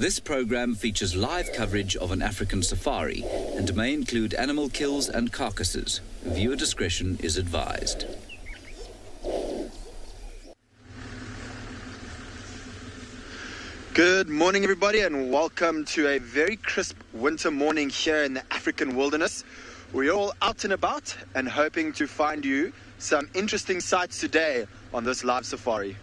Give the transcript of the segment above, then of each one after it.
This program features live coverage of an African safari and may include animal kills and carcasses. Viewer discretion is advised. Good morning, everybody, and welcome to a very crisp winter morning here in the African wilderness. We're all out and about and hoping to find you some interesting sights today on this live safari.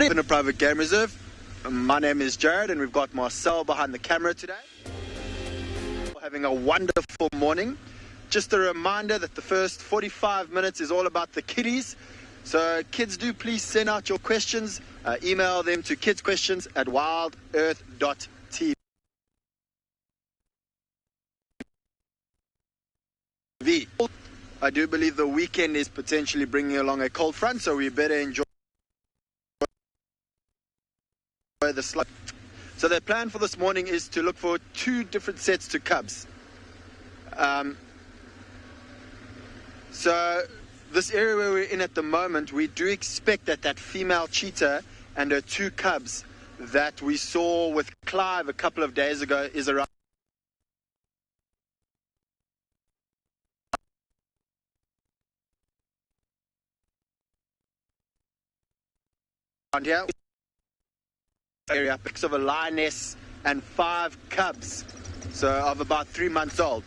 In a private game reserve. My name is Jared and we've got Marcel behind the camera today. We're having a wonderful morning. Just a reminder that the first 45 minutes is all about the kiddies. So kids, do please send out your questions. Email them to kidsquestions@wildearth.tv. I do believe the weekend is potentially bringing along a cold front, so we better enjoy the slot. So their plan for this morning is to look for 2 different sets to cubs. So this area where we're in at the moment, we do expect that that female cheetah and her 2 cubs that we saw with Clive a couple of days ago is around here. Area pics of a lioness and 5 cubs, so of about 3 months old.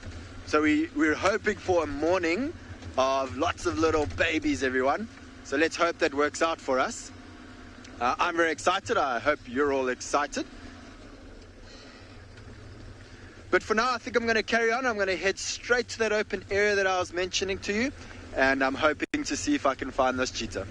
So we're hoping for a morning of lots of little babies, everyone. So let's hope that works out for us. I'm very excited. I hope you're all excited. But for now, I think I'm going to carry on. I'm going to head straight to that open area that I was mentioning to you, and I'm hoping to see if I can find this cheetah.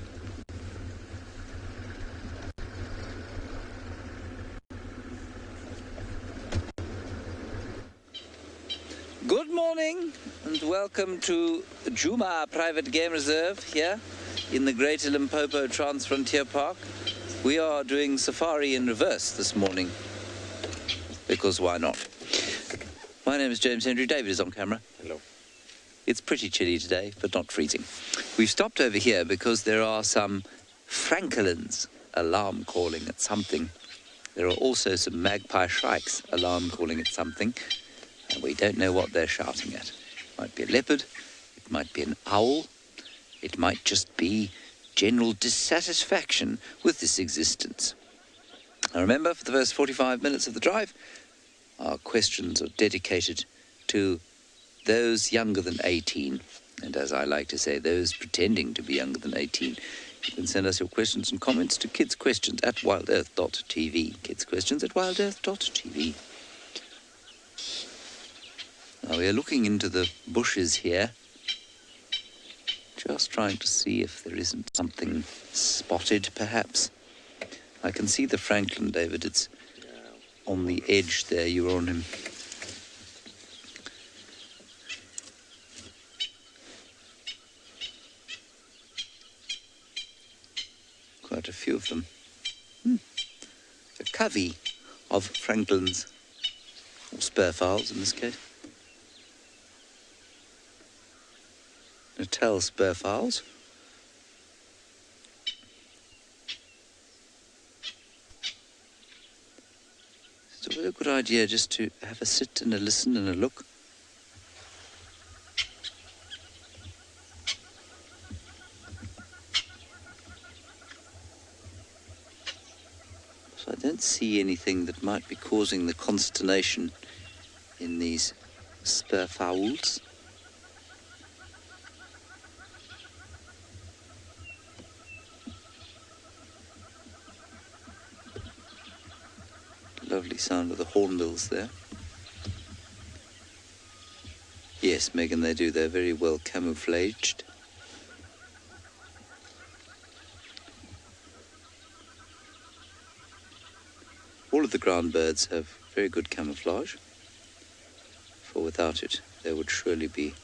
Good morning and welcome to Juma Private Game Reserve here in the Greater Limpopo Transfrontier Park. We are doing safari in reverse this morning, because why not? My name is James Henry. David is on camera. Hello. It's pretty chilly today, but not freezing. We've stopped over here because there are some francolins alarm calling at something. There are also some magpie shrikes alarm calling at something. And we don't know what they're shouting at. It might be a leopard, it might be an owl, it might just be general dissatisfaction with this existence. Now remember, for the first 45 minutes of the drive, our questions are dedicated to those younger than 18, and as I like to say, those pretending to be younger than 18. You can send us your questions and comments to kidsquestions@wildearth.tv, kidsquestions@wildearth.tv. Now we are looking into the bushes here, just trying to see if there isn't something spotted, perhaps. I can see the francolin, David. It's on the edge there. You're on him. Quite a few of them. A covey of francolins, or spurfowls in this case. Natal spurfowls. It's a very good idea just to have a sit and a listen and a look. So I don't see anything that might be causing the consternation in these spurfowls. Lovely sound of the hornbills there. Yes, Megan, they do. They're very well camouflaged. All of the ground birds have Very good camouflage, for without it, they would surely be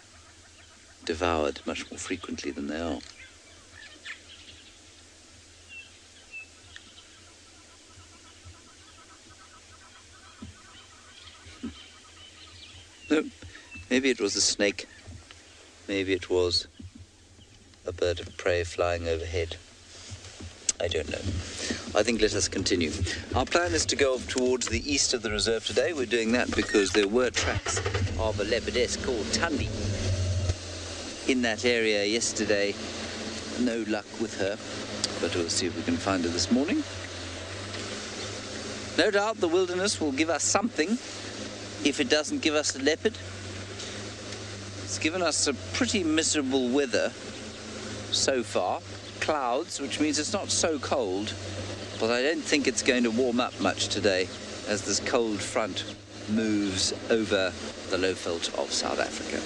devoured much more frequently than they are. No, maybe it was a snake. Maybe it was a bird of prey flying overhead. I don't know. I think let us continue. Our plan is to go towards the east of the reserve today. We're doing that because there were tracks of a leopardess called Thandi in that area yesterday. No luck with her, but we'll see if we can find her this morning. No doubt the wilderness will give us something if it doesn't give us a leopard. It's given us a pretty miserable weather so far. Clouds, which means it's not so cold, but I don't think it's going to warm up much today as this cold front moves over the lowveld of South Africa.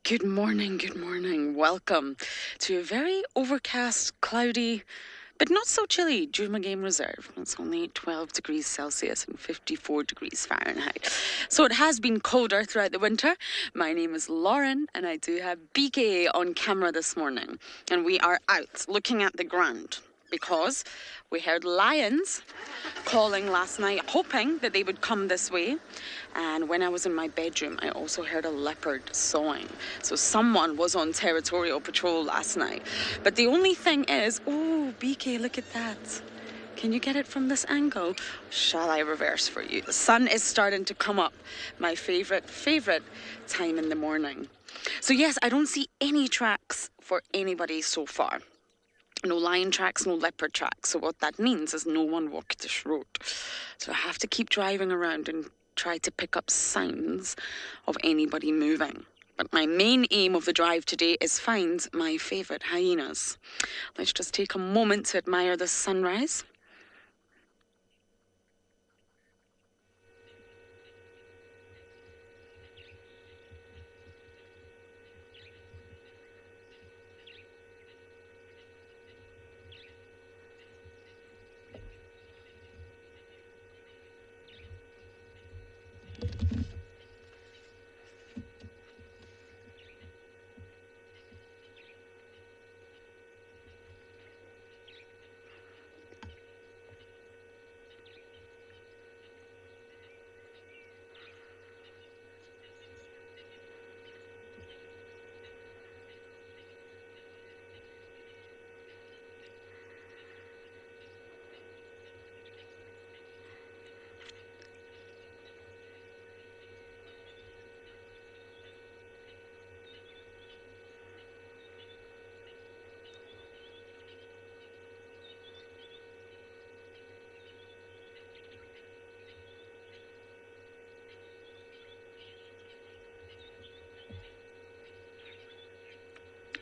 Good morning, good morning. Welcome to a very overcast, cloudy, but not so chilly Djuma Game Reserve. It's only 12 degrees Celsius and 54 degrees Fahrenheit. So it has been colder throughout the winter. My name is Lauren and I do have BK on camera this morning. And we are out looking at the ground because we heard lions calling last night, hoping that they would come this way. And when I was in my bedroom, I also heard a leopard sawing. So someone was on territorial patrol last night. But the only thing is, oh, BK, look at that. Can you get it from this angle? Shall I reverse for you? The sun is starting to come up. My favorite time in the morning. So yes, I don't see any tracks for anybody so far. No lion tracks, no leopard tracks. So what that means is no one walked this road. So I have to keep driving around and try to pick up signs of anybody moving. But my main aim of the drive today is find my favourite hyenas. Let's just take a moment to admire the sunrise.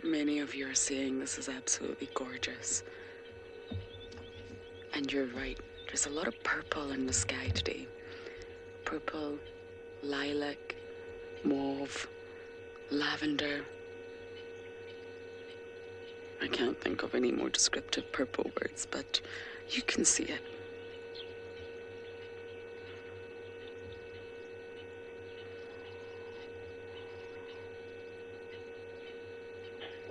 Many of you are saying this is absolutely gorgeous. And you're right. There's a lot of purple in the sky today. Purple, lilac, mauve, lavender. I can't think of any more descriptive purple words, but you can see it.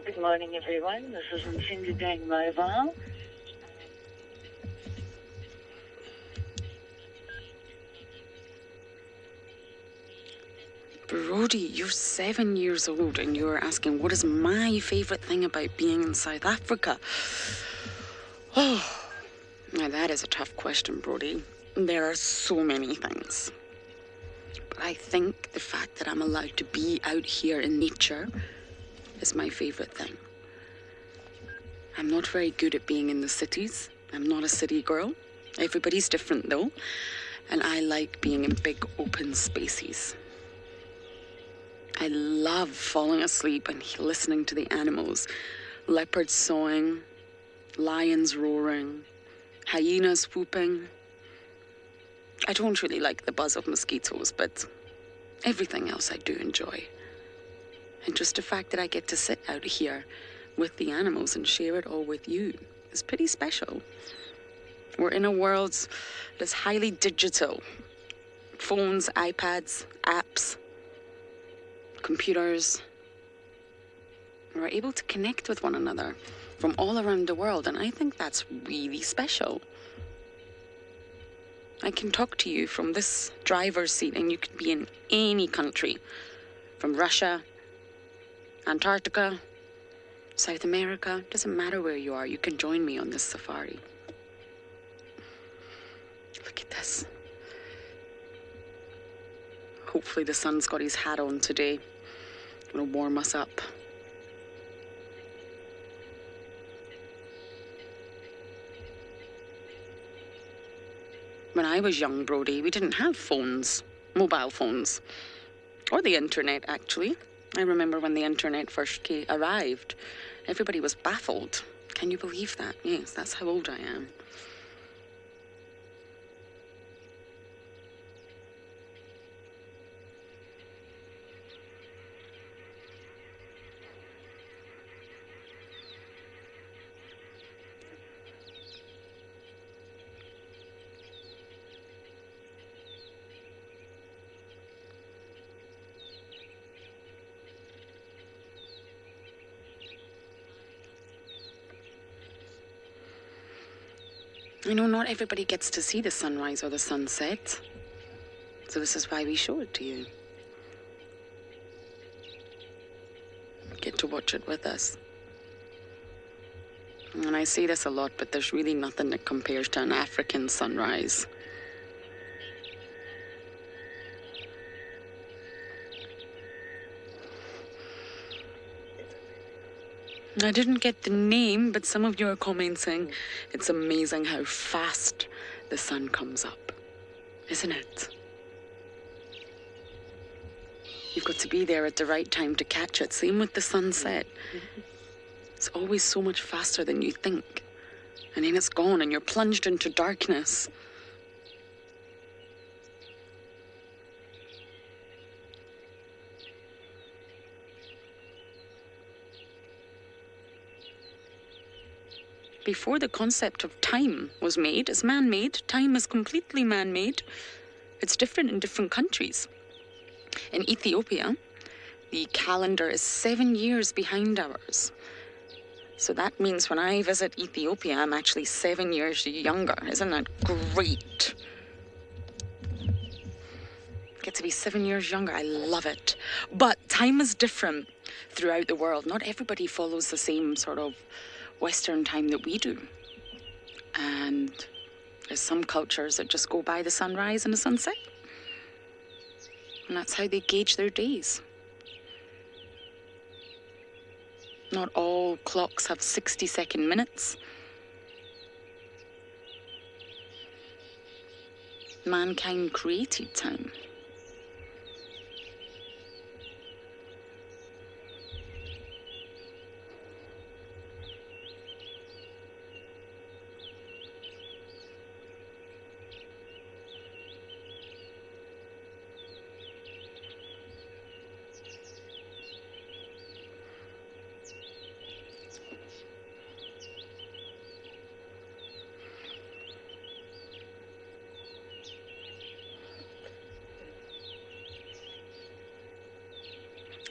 Good morning, everyone. This is Mtsingadang Mobile. Brody, you're 7 years old and you're asking, what is my favourite thing about being in South Africa? Oh, now that is a tough question, Brody. There are so many things. But I think the fact that I'm allowed to be out here in nature is my favourite thing. I'm not very good at being in the cities. I'm not a city girl. Everybody's different though. And I like being in big open spaces. I love falling asleep and listening to the animals. Leopards sawing, lions roaring, hyenas whooping. I don't really like the buzz of mosquitoes, but everything else I do enjoy. And just the fact that I get to sit out here with the animals and share it all with you is pretty special. We're in a world that's highly digital. Phones, iPads, apps, computers. We're able to connect with one another from all around the world, and I think that's really special. I can talk to you from this driver's seat, and you could be in any country, from Russia, Antarctica, South America. Doesn't matter where you are, you can join me on this safari. Look at this. Hopefully the sun's got his hat on today. It'll warm us up. When I was young, Brodie, we didn't have phones, mobile phones, or the internet, actually. I remember when the internet first arrived, everybody was baffled. Can you believe that? Yes, that's how old I am. I know not everybody gets to see the sunrise or the sunset, so this is why we show it to you. Get to watch it with us. And I say this a lot, but there's really nothing that compares to an African sunrise. I didn't get the name, but some of you are commenting. It's amazing how fast the sun comes up, isn't it? You've got to be there at the right time to catch it. Same with the sunset. It's always so much faster than you think. And then it's gone and you're plunged into darkness. Before the concept of time was made, it's man-made. Time is completely man-made. It's different in different countries. In Ethiopia, the calendar is 7 years behind ours. So that means when I visit Ethiopia, I'm actually 7 years younger. Isn't that great? Get to be 7 years younger. I love it. But time is different throughout the world. Not everybody follows the same sort of Western time that we do. And there's some cultures that just go by the sunrise and the sunset. And that's how they gauge their days. Not all clocks have 60-second minutes. Mankind created time.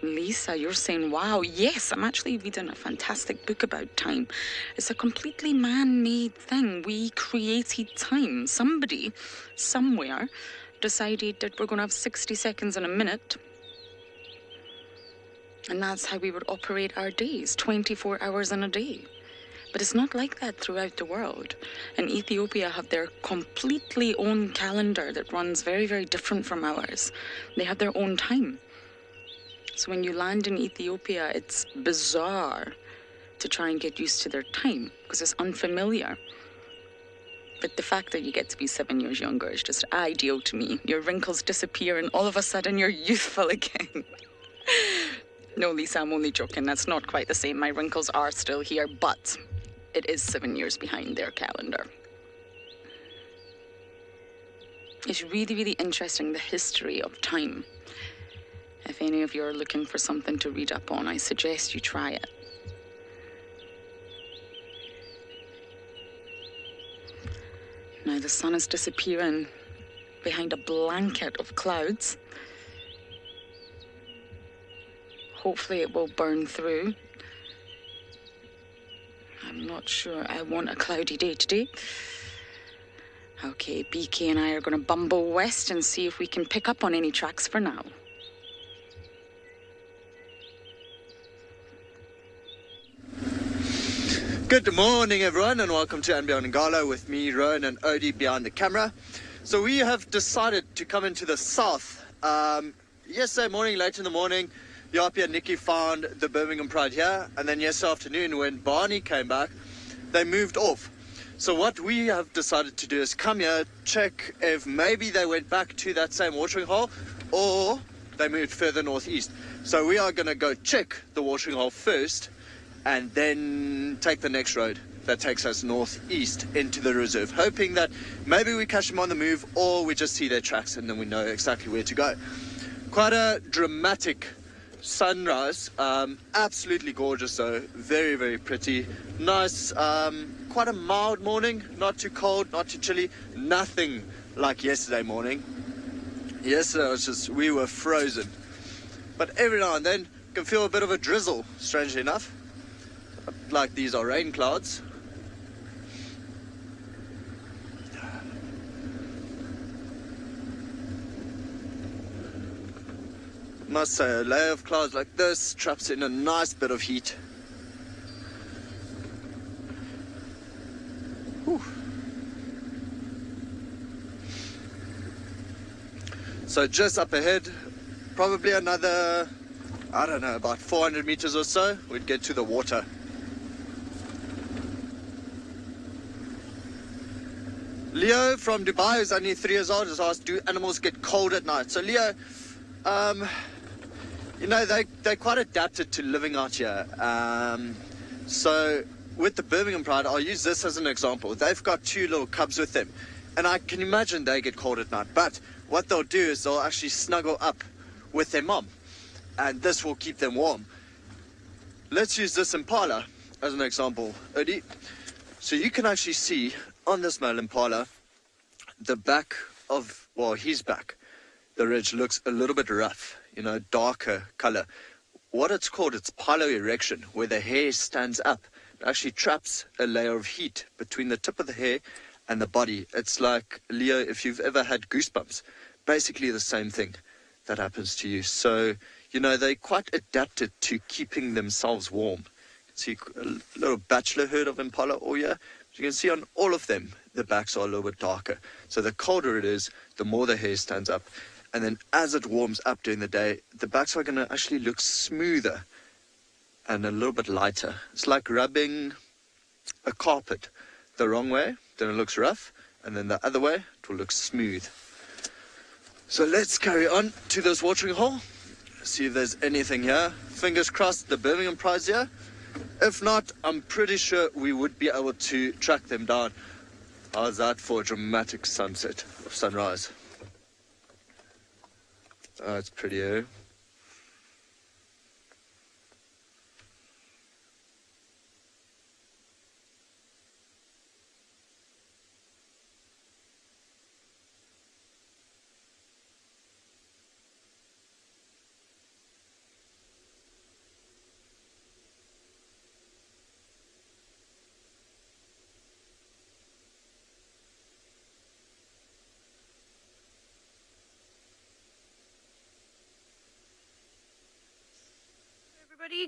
Lisa, you're saying, wow, yes, I'm actually reading a fantastic book about time. It's a completely man-made thing. We created time. Somebody, somewhere, decided that we're going to have 60 seconds in a minute. And that's how we would operate our days, 24 hours in a day. But it's not like that throughout the world. And Ethiopia have their completely own calendar that runs very, very different from ours. They have their own time. So when you land in Ethiopia, it's bizarre to try and get used to their time because it's unfamiliar. But the fact that you get to be 7 years younger is just ideal to me. Your wrinkles disappear and all of a sudden you're youthful again. No, Lisa, I'm only joking. That's not quite the same. My wrinkles are still here, but it is 7 years behind their calendar. It's really, really interesting, the history of time. If any of you are looking for something to read up on, I suggest you try it. Now the sun is disappearing behind a blanket of clouds. Hopefully it will burn through. I'm not sure I want a cloudy day today. Okay, BK and I are going to bumble west and see if we can pick up on any tracks for now. Good morning, everyone, and welcome to And Beyond Ngalo with me, Rowan, and Odie behind the camera. So we have decided to come into the south. Yesterday morning, late in the morning, Yapi and Nikki found the Birmingham Pride here, and then yesterday afternoon when Barney came back, they moved off. So what we have decided to do is come here, check if maybe they went back to that same watering hole, or they moved further northeast. So we are going to go check the watering hole first, and then take the next road that takes us northeast into the reserve, hoping that maybe we catch them on the move, or we just see their tracks and then we know exactly where to go. Quite a dramatic sunrise, absolutely gorgeous though, very, very pretty, nice, quite a mild morning, not too cold, not too chilly, nothing like yesterday morning. Yesterday was just, we were frozen, but every now and then you can feel a bit of a drizzle, strangely enough, like these are rain clouds. Must say, a layer of clouds like this traps in a nice bit of heat. Whew. So just up ahead, probably another, I don't know, about 400 meters or so, we'd get to the water. Leo from Dubai, who's only 3 years old, has asked, do animals get cold at night? So Leo, you know, they're quite adapted to living out here. So with the Birmingham Pride, I'll use this as an example. They've got 2 little cubs with them, and I can imagine they get cold at night. But what they'll do is they'll actually snuggle up with their mom, and this will keep them warm. Let's use this impala as an example, Odie. So you can actually see on this male impala, the back of, well, his back, the ridge looks a little bit rough, you know, darker color. What it's called, it's piloerection, where the hair stands up. It actually traps a layer of heat between the tip of the hair and the body. It's like, Leo, if you've ever had goosebumps, basically the same thing that happens to you. So, you know, they're quite adapted to keeping themselves warm. You can see a little bachelor herd of impala all year. You can see on all of them, the backs are a little bit darker. So the colder it is, the more the hair stands up. And then as it warms up during the day, the backs are going to actually look smoother and a little bit lighter. It's like rubbing a carpet the wrong way, then it looks rough, and then the other way, it will look smooth. So let's carry on to this watering hole, see if there's anything here. Fingers crossed the Birmingham Prize here. If not, I'm pretty sure we would be able to track them down. How's that for a dramatic sunset or sunrise? Oh, it's pretty, eh?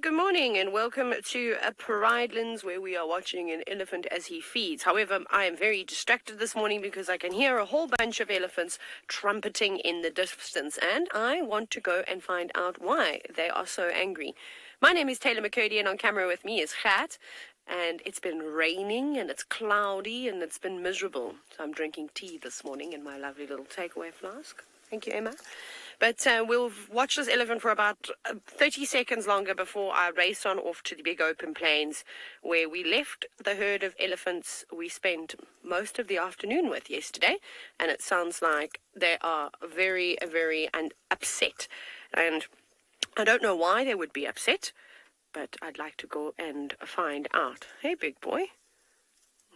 Good morning and welcome to Pridelands, where we are watching an elephant as he feeds. However, I am very distracted this morning because I can hear a whole bunch of elephants trumpeting in the distance, and I want to go and find out why they are so angry. My name is Taylor McCurdy, and on camera with me is Gat, and it's been raining and it's cloudy and it's been miserable. So I'm drinking tea this morning in my lovely little takeaway flask. Thank you, Emma. But we'll watch this elephant for about 30 seconds longer before I race on off to the big open plains where we left the herd of elephants we spent most of the afternoon with yesterday. And it sounds like they are very, very upset. And I don't know why they would be upset, but I'd like to go and find out. Hey, big boy.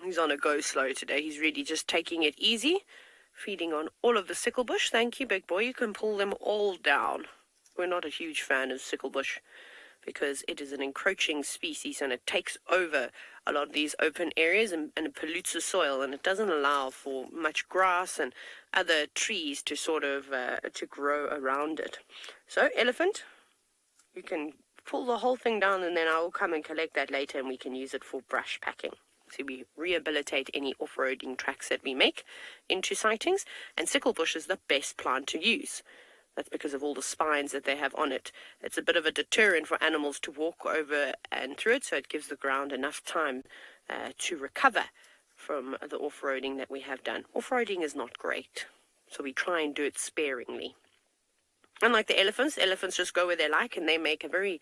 He's on a go slow today. He's really just taking it easy, feeding on all of the sicklebush. Thank you, big boy. You can pull them all down. We're not a huge fan of sicklebush because it is an encroaching species and it takes over a lot of these open areas and it pollutes the soil, and it doesn't allow for much grass and other trees to sort of to grow around it. So, elephant, you can pull the whole thing down and then I will come and collect that later and we can use it for brush packing. So we rehabilitate any off-roading tracks that we make into sightings, and sicklebush is the best plant to use. That's because of all the spines that they have on it. It's a bit of a deterrent for animals to walk over and through it, so it gives the ground enough time to recover from the off-roading that we have done. Off-roading is not great, so we try and do it sparingly. Unlike the elephants just go where they like and they make a very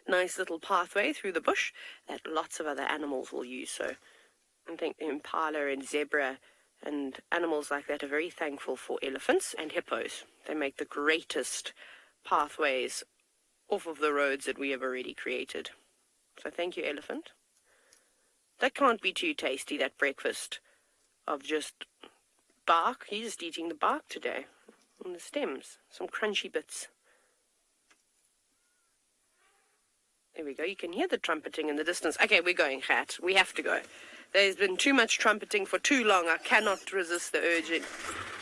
nice little pathway through the bush that lots of other animals will use. So I think the impala and zebra and animals like that are very thankful for elephants and hippos. They make the greatest pathways off of the roads that we have already created. So thank you, elephant. That can't be too tasty, that breakfast of just bark. He's just eating the bark today. On the stems, some crunchy bits. There we go. You can hear the trumpeting in the distance. Okay, we're going, Kat. We have to go. There's been too much trumpeting for too long. I cannot resist the urging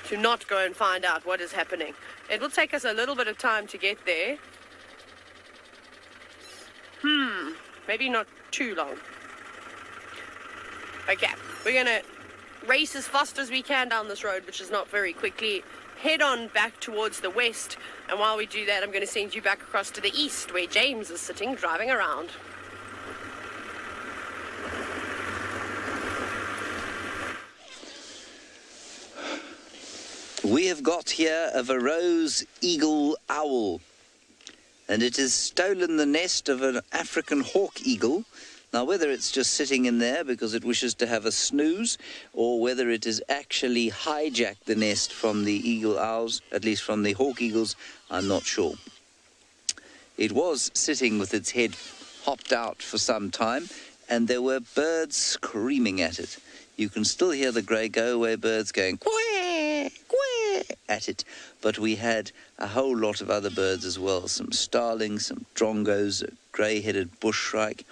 to not go and find out what is happening. It will take us a little bit of time to get there. Maybe not too long. Okay, we're going to race as fast as we can down this road, which is not very quickly. Head on back towards the west, and while we do that, I'm going to send you back across to the east where James is sitting driving around. We have got here a Varro's eagle owl, and it has stolen the nest of an African hawk eagle. Now, whether it's just sitting in there because it wishes to have a snooze, or whether it has actually hijacked the nest from the eagle owls, at least from the hawk eagles, I'm not sure. It was sitting with its head hopped out for some time, and there were birds screaming at it. You can still hear the grey go-away birds going quack, quack at it, but we had a whole lot of other birds as well, some starlings, some drongos, a grey-headed bush shrike,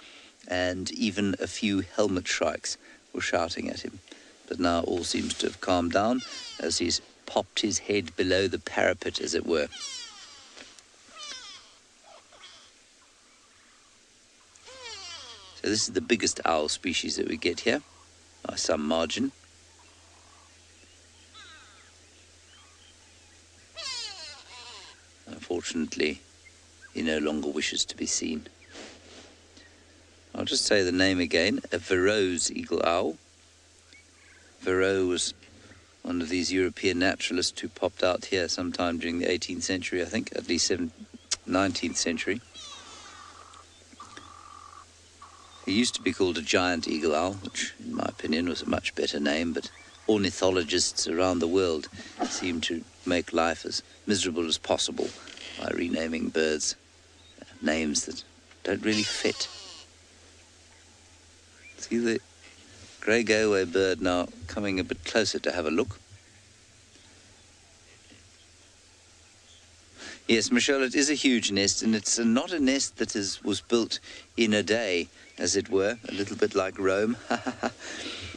and even a few helmet shrikes were shouting at him. But now all seems to have calmed down as he's popped his head below the parapet, as it were. So this is the biggest owl species that we get here, by some margin. Unfortunately, he no longer wishes to be seen. I'll just say the name again, a Varro's eagle owl. Varro was one of these European naturalists who popped out here sometime during the 18th century, I think, at least 19th century. He used to be called a giant eagle owl, which, in my opinion, was a much better name, but ornithologists around the world seem to make life as miserable as possible by renaming birds names that don't really fit. See the grey go-away bird now coming a bit closer to have a look. Yes, Michelle, it is a huge nest, and it's not a nest that was built in a day, as it were, a little bit like Rome.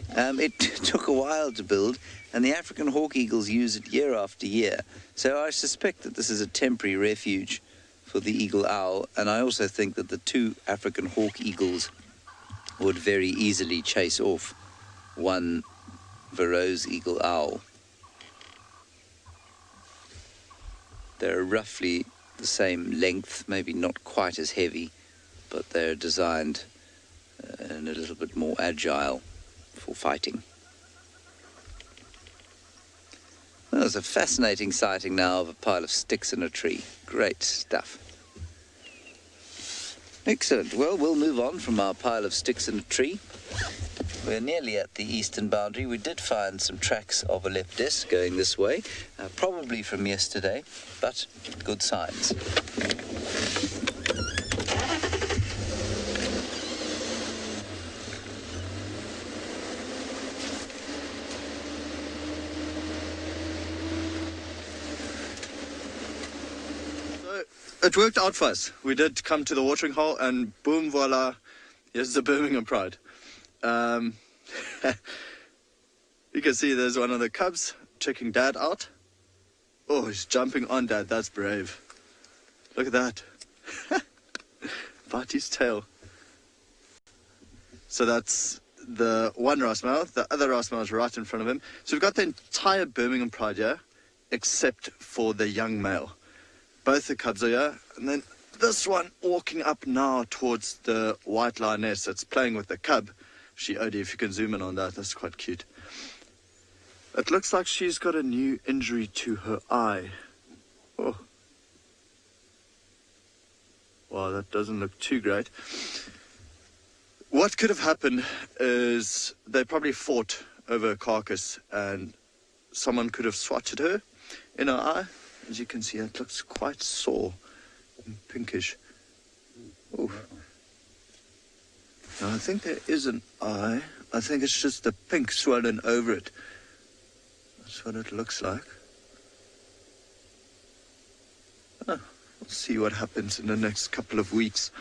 It took a while to build, and the African hawk eagles use it year after year. So I suspect that this is a temporary refuge for the eagle owl, and I also think that the two African hawk eagles would very easily chase off one Varro's eagle owl. They're roughly the same length, maybe not quite as heavy, but they're designed and a little bit more agile for fighting. Well, There's a fascinating sighting now of a pile of sticks in a tree. Great stuff. Excellent. Well, we'll move on from our pile of sticks in a tree. We're nearly at the eastern boundary. We did find some tracks of a leptis going this way, probably from yesterday, but good signs. It worked out for us. We did come to the watering hole and boom, voila, here's the Birmingham Pride. You can see there's one of the cubs checking Dad out. Oh, he's jumping on Dad. That's brave. Look at that. Bite his tail. So that's the one rice male. The other rice male is right in front of him. So we've got the entire Birmingham Pride here, except for the young male. Both the cubs are here, and then this one walking up now towards the white lioness that's playing with the cub. Odie, if you can zoom in on that, that's quite cute. It looks like she's got a new injury to her eye. Oh. Wow, that doesn't look too great. What could have happened is they probably fought over a carcass and someone could have swatted her in her eye. As you can see, it looks quite sore and pinkish. Oh. Now, I think there is an eye. I think it's just the pink swollen over it. That's what it looks like. We'll see what happens in the next couple of weeks.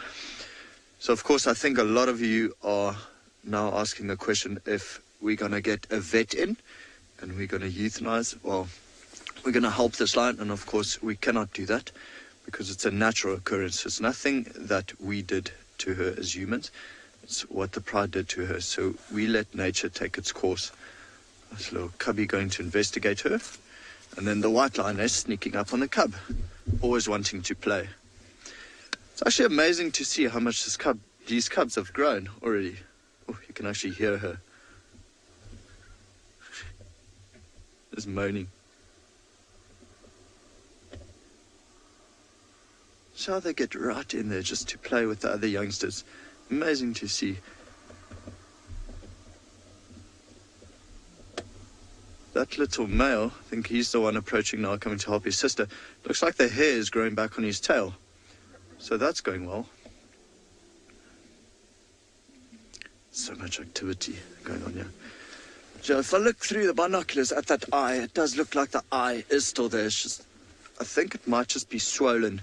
So, of course, I think a lot of you are now asking the question if we're going to get a vet in and we're going to euthanize. Well, we're going to help this lion, and of course we cannot do that because it's a natural occurrence. It's nothing that we did to her as humans. It's what the pride did to her. So we let nature take its course. This little cubby going to investigate her, and then the white lioness sneaking up on the cub, always wanting to play. It's actually amazing to see how much these cubs have grown already. Oh, you can actually hear her. Just moaning. So how they get right in there just to play with the other youngsters. Amazing to see. That little male, I think he's the one approaching now, coming to help his sister. Looks like the hair is growing back on his tail. So that's going well. So much activity going on here. So if I look through the binoculars at that eye, it does look like the eye is still there. It's just, I think it might just be swollen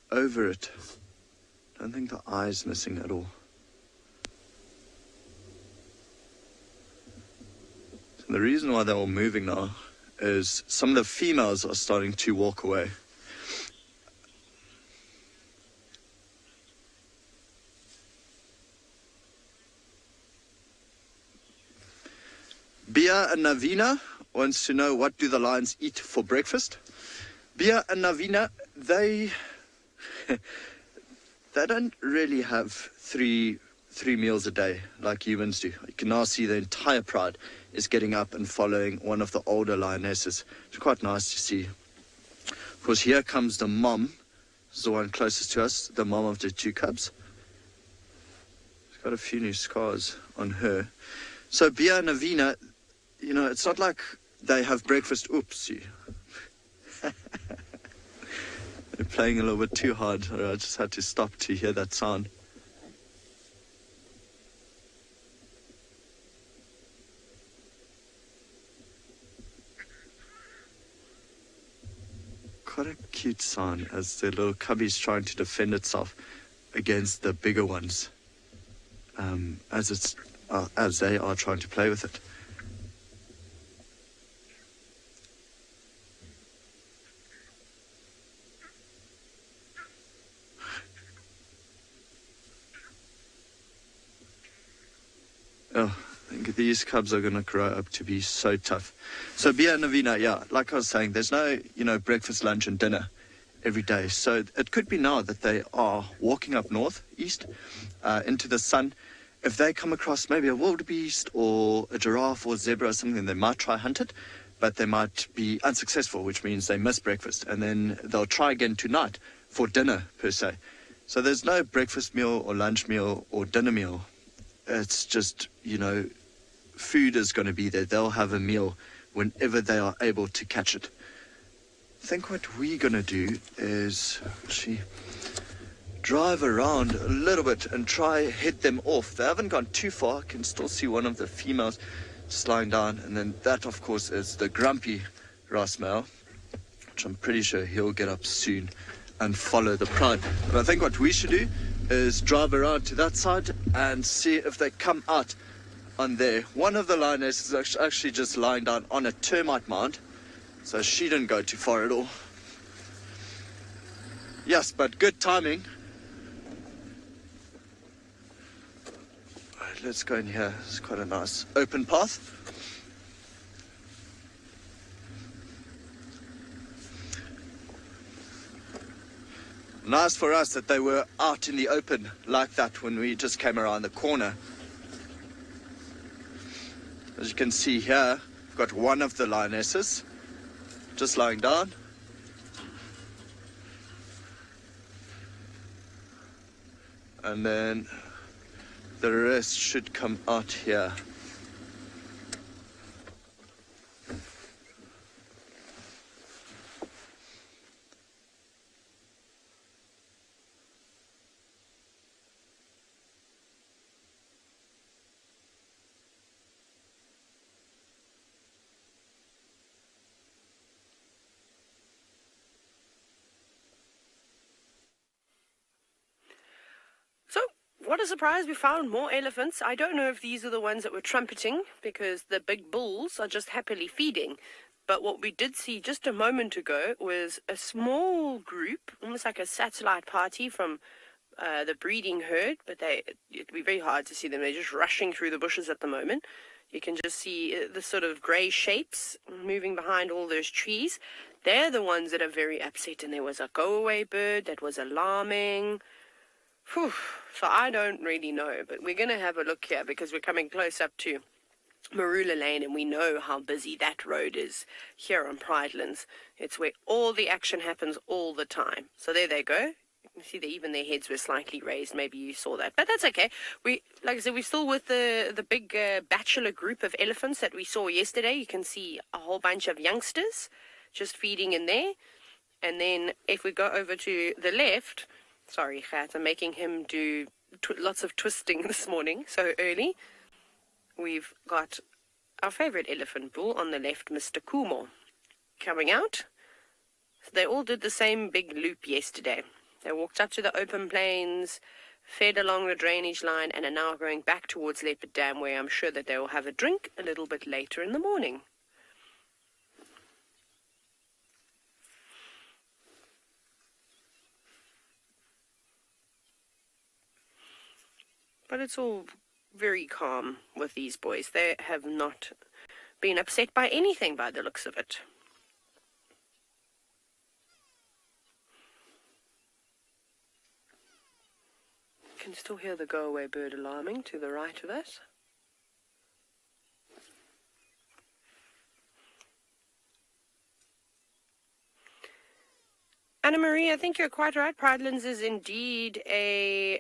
over it. I don't think the eye is missing at all. So the reason why they're all moving now is some of the females are starting to walk away. Bia and Navina wants to know, what do the lions eat for breakfast? Bia and Navina, they don't really have three meals a day like humans do. You can now see the entire pride is getting up and following one of the older lionesses. It's quite nice to see. Of course, here comes the mom. This is the one closest to us, the mom of the two cubs. She's got a few new scars on her. So Bia and Navina, you know, it's not like they have breakfast. Oopsie. They're playing a little bit too hard. I just had to stop to hear that sound. Quite a cute sound as the little cubby's trying to defend itself against the bigger ones, as they are trying to play with it. Oh, I think these cubs are going to grow up to be so tough. So Bia and Navina, yeah, like I was saying, there's no, breakfast, lunch and dinner every day. So it could be now that they are walking up north, east, into the sun. If they come across maybe a wildebeest or a giraffe or zebra or something, they might try hunt it. but they might be unsuccessful, which means they miss breakfast, and then they'll try again tonight for dinner, per se. So there's no breakfast meal or lunch meal or dinner meal. It's just, food is going to be there. They'll have a meal whenever they are able to catch it. I think what we're going to do is actually drive around a little bit and try head them off. They haven't gone too far. I can still see one of the females just lying down, and then that, of course, is the grumpy Ross male, which I'm pretty sure he'll get up soon and follow the pride. But I think what we should do is drive around to that side and see if they come out on there. One of the lionesses is actually just lying down on a termite mound, so she didn't go too far at all. Yes, but good timing. All right, let's go in here. It's quite a nice open path. Nice for us that they were out in the open like that when we just came around the corner. As you can see here, we've got one of the lionesses just lying down. And then the rest should come out here. What a surprise, we found more elephants. I don't know if these are the ones that were trumpeting, because the big bulls are just happily feeding. But what we did see just a moment ago was a small group, almost like a satellite party from the breeding herd, but it'd be very hard to see them. They're just rushing through the bushes at the moment. You can just see the sort of grey shapes moving behind all those trees. They're the ones that are very upset, and there was a go-away bird that was alarming. Whew. So I don't really know, but we're going to have a look here because we're coming close up to Marula Lane, and we know how busy that road is here on Pridelands. It's where all the action happens all the time. So there they go. You can see that even their heads were slightly raised. Maybe you saw that, but that's okay. Like I said, we're still with the big bachelor group of elephants that we saw yesterday. You can see a whole bunch of youngsters just feeding in there. And then if we go over to the left... Sorry, Gat, I'm making him do lots of twisting this morning, so early. We've got our favourite elephant bull on the left, Mr. Kumo, coming out. So they all did the same big loop yesterday. They walked up to the open plains, fed along the drainage line, and are now going back towards Leopard Dam, where I'm sure that they will have a drink a little bit later in the morning. But it's all very calm with these boys. They have not been upset by anything by the looks of it. You can still hear the go-away bird alarming to the right of us. Anna Marie, I think you're quite right. Pridelands is indeed a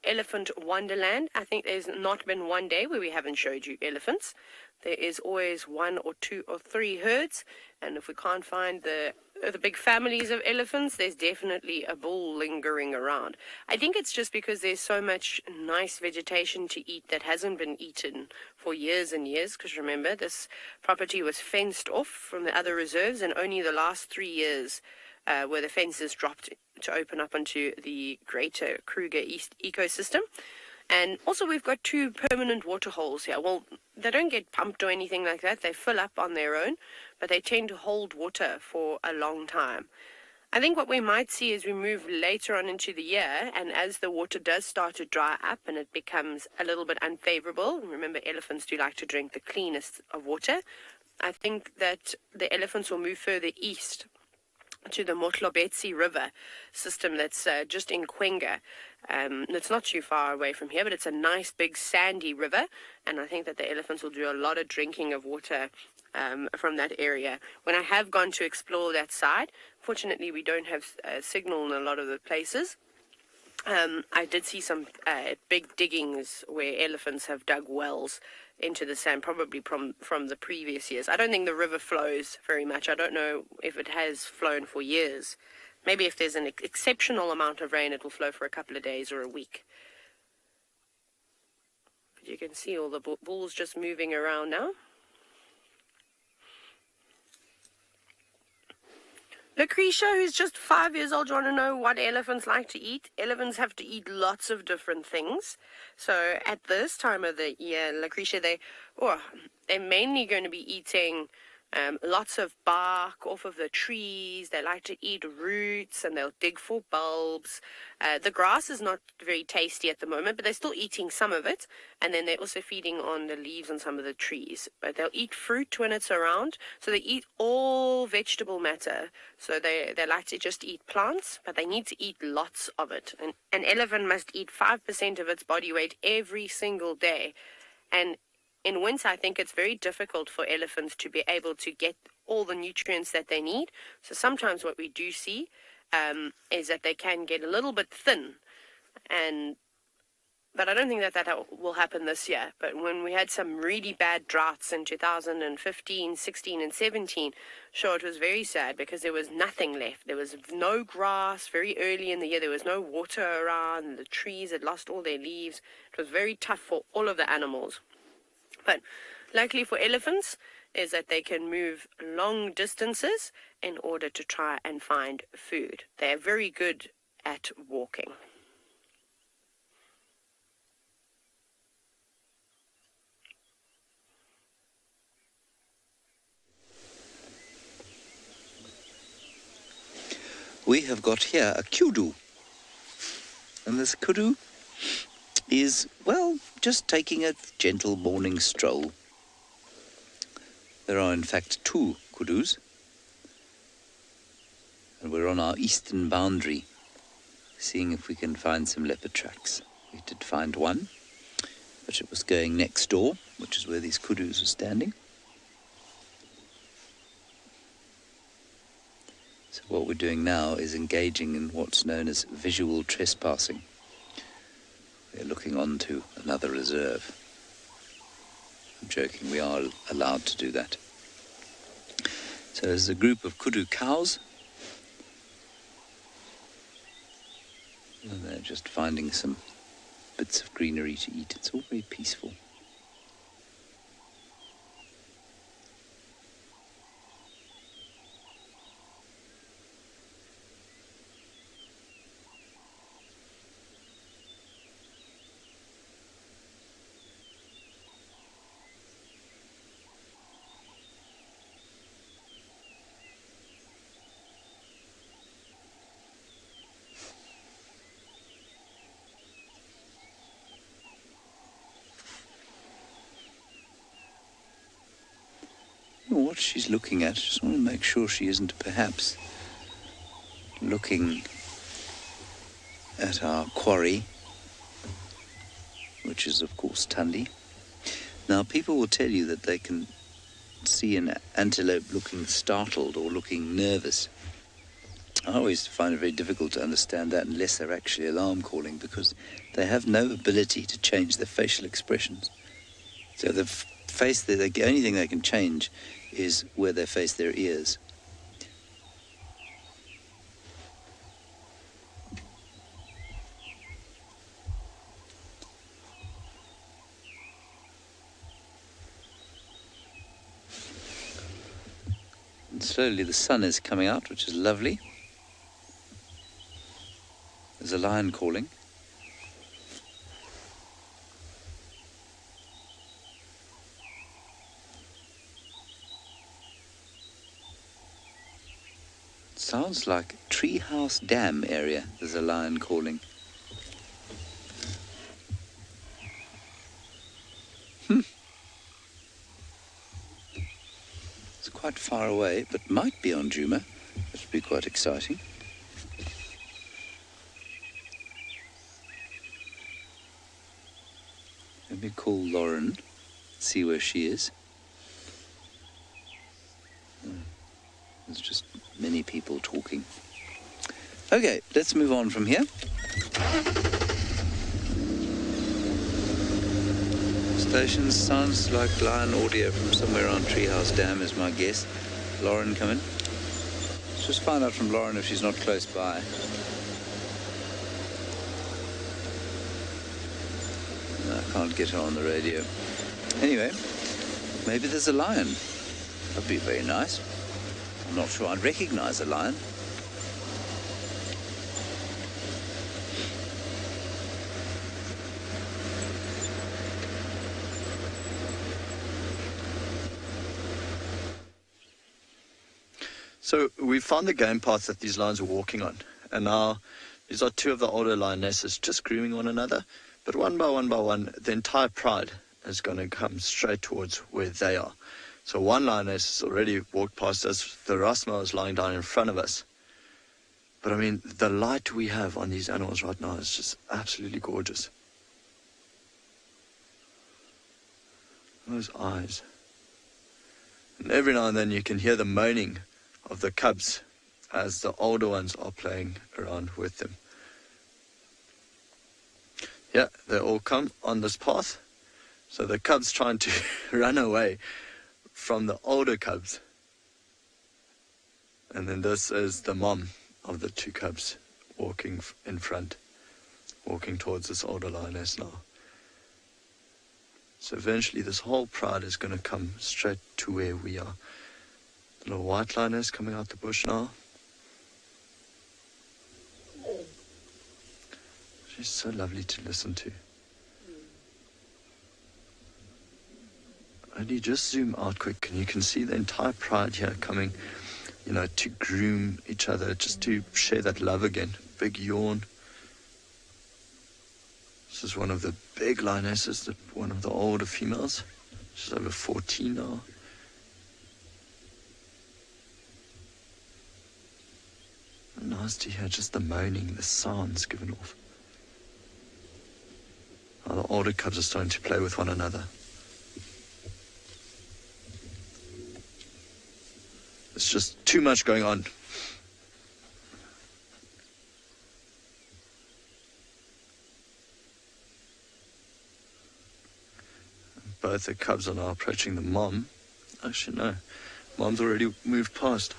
elephant wonderland. I think there's not been one day where we haven't showed you elephants. There is always one or two or three herds, and if we can't find the big families of elephants, there's definitely a bull lingering around. I think it's just because there's so much nice vegetation to eat that hasn't been eaten for years and years, because remember, this property was fenced off from the other reserves, and only the last 3 years where the fences dropped to open up onto the greater Kruger East ecosystem. And also we've got 2 permanent water holes here. Well, they don't get pumped or anything like that. They fill up on their own, but they tend to hold water for a long time. I think what we might see as we move later on into the year, and as the water does start to dry up and it becomes a little bit unfavorable, remember elephants do like to drink the cleanest of water, I think that the elephants will move further east to the Motlobetsi River system that's just in Kwenga. It's not too far away from here, but it's a nice big sandy river, and I think that the elephants will do a lot of drinking of water from that area. When I have gone to explore that side, fortunately we don't have signal in a lot of the places. I did see some big diggings where elephants have dug wells into the sand, probably from the previous years. I don't think the river flows very much. I don't know if it has flown for years. Maybe if there's an exceptional amount of rain, it will flow for a couple of days or a week. But you can see all the bulls just moving around now. Lucretia, who's just 5 years old, do you want to know what elephants like to eat? Elephants have to eat lots of different things. So at this time of the year, Lucretia, they're mainly going to be eating lots of bark off of the trees. They like to eat roots, and they'll dig for bulbs. The grass is not very tasty at the moment, but they're still eating some of it. And then they're also feeding on the leaves on some of the trees. But they'll eat fruit when it's around. So they eat all vegetable matter. So they like to just eat plants, but they need to eat lots of it. And an elephant must eat 5% of its body weight every single day. And in winter, I think it's very difficult for elephants to be able to get all the nutrients that they need. So sometimes what we do see is that they can get a little bit thin. But I don't think that will happen this year. But when we had some really bad droughts in 2015, 16, and 17, sure, it was very sad because there was nothing left. There was no grass very early in the year. There was no water around. The trees had lost all their leaves. It was very tough for all of the animals. But luckily for elephants is that they can move long distances in order to try and find food. They are very good at walking. We have got here a kudu. And this kudu is, well, just taking a gentle morning stroll. There are, in fact, 2 kudus. And we're on our eastern boundary, seeing if we can find some leopard tracks. We did find one, but it was going next door, which is where these kudus are standing. So what we're doing now is engaging in what's known as visual trespassing. We're looking on to another reserve. I'm joking, we are allowed to do that. So there's a group of kudu cows. And they're just finding some bits of greenery to eat. It's all very peaceful. What she's looking at, just want to make sure she isn't perhaps looking at our quarry, which is of course Tundi. Now people will tell you that they can see an antelope looking startled or looking nervous. I always find it very difficult to understand that unless they're actually alarm calling, because they have no ability to change their facial expressions. So the face, the only thing they can change is where they face their ears. And slowly the sun is coming out, which is lovely. There's a lion calling. Sounds like Treehouse Dam area. There's a lion calling. It's quite far away, but might be on Djuma. That should be quite exciting. Let me call Lauren, see where she is. There's just many people talking. Okay, let's move on from here. Station sounds like lion audio from somewhere around Treehouse Dam is my guess. Lauren, come in. Let's just find out from Lauren if she's not close by. No, I can't get her on the radio. Anyway, maybe there's a lion. That'd be very nice. I'm not sure I'd recognize a lion. So we found the game path that these lions are walking on, and now these are two of the older lionesses just grooming one another, but one by one, the entire pride is going to come straight towards where they are. So one lioness has already walked past us, the Rasma is lying down in front of us. But I mean, the light we have on these animals right now is just absolutely gorgeous. Those eyes. And every now and then you can hear the moaning of the cubs as the older ones are playing around with them. Yeah, they all come on this path. So the cubs trying to run away from the older cubs. And then this is the mom of the two cubs walking in front, walking towards this older lioness now. So eventually this whole pride is going to come straight to where we are. The little white lioness coming out the bush now. She's so lovely to listen to. And you just zoom out quick and you can see the entire pride here coming, you know, to groom each other, just to share that love again. Big yawn. This is one of the big lionesses, one of the older females. She's over 14 now. And nice to hear just the moaning, the sounds given off. Now the older cubs are starting to play with one another. It's just too much going on. Both the cubs are now approaching the mom. Actually, no. Mom's already moved past.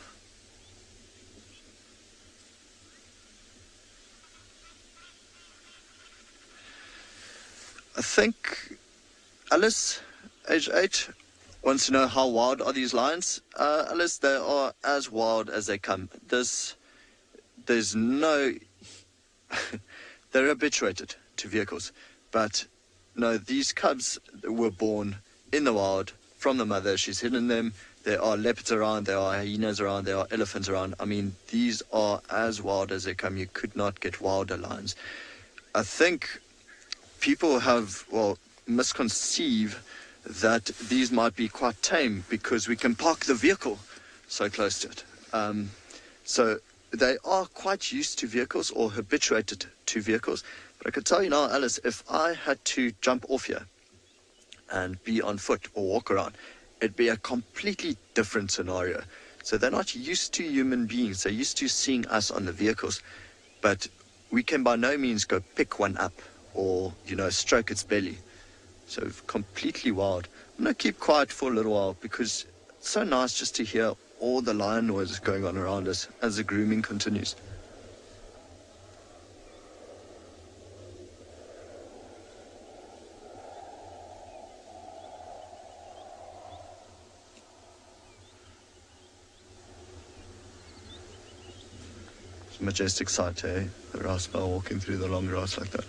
I think Alice, age 8, wants to know how wild are these lions. Alice, they are as wild as they come. There's no... They're habituated to vehicles. But no, these cubs were born in the wild from the mother. She's hidden them. There are leopards around. There are hyenas around. There are elephants around. I mean, these are as wild as they come. You could not get wilder lions. I think people have, well, misconceive that these might be quite tame because we can park the vehicle so close to it. So they are quite used to vehicles or habituated to vehicles. But I can tell you now, Alice, if I had to jump off here and be on foot or walk around, it'd be a completely different scenario. So they're not used to human beings. They're used to seeing us on the vehicles. But we can by no means go pick one up or, you know, stroke its belly. So completely wild. I'm going to keep quiet for a little while because it's so nice just to hear all the lion noises going on around us as the grooming continues. It's a majestic sight, eh? The Raspa walking through the long grass like that.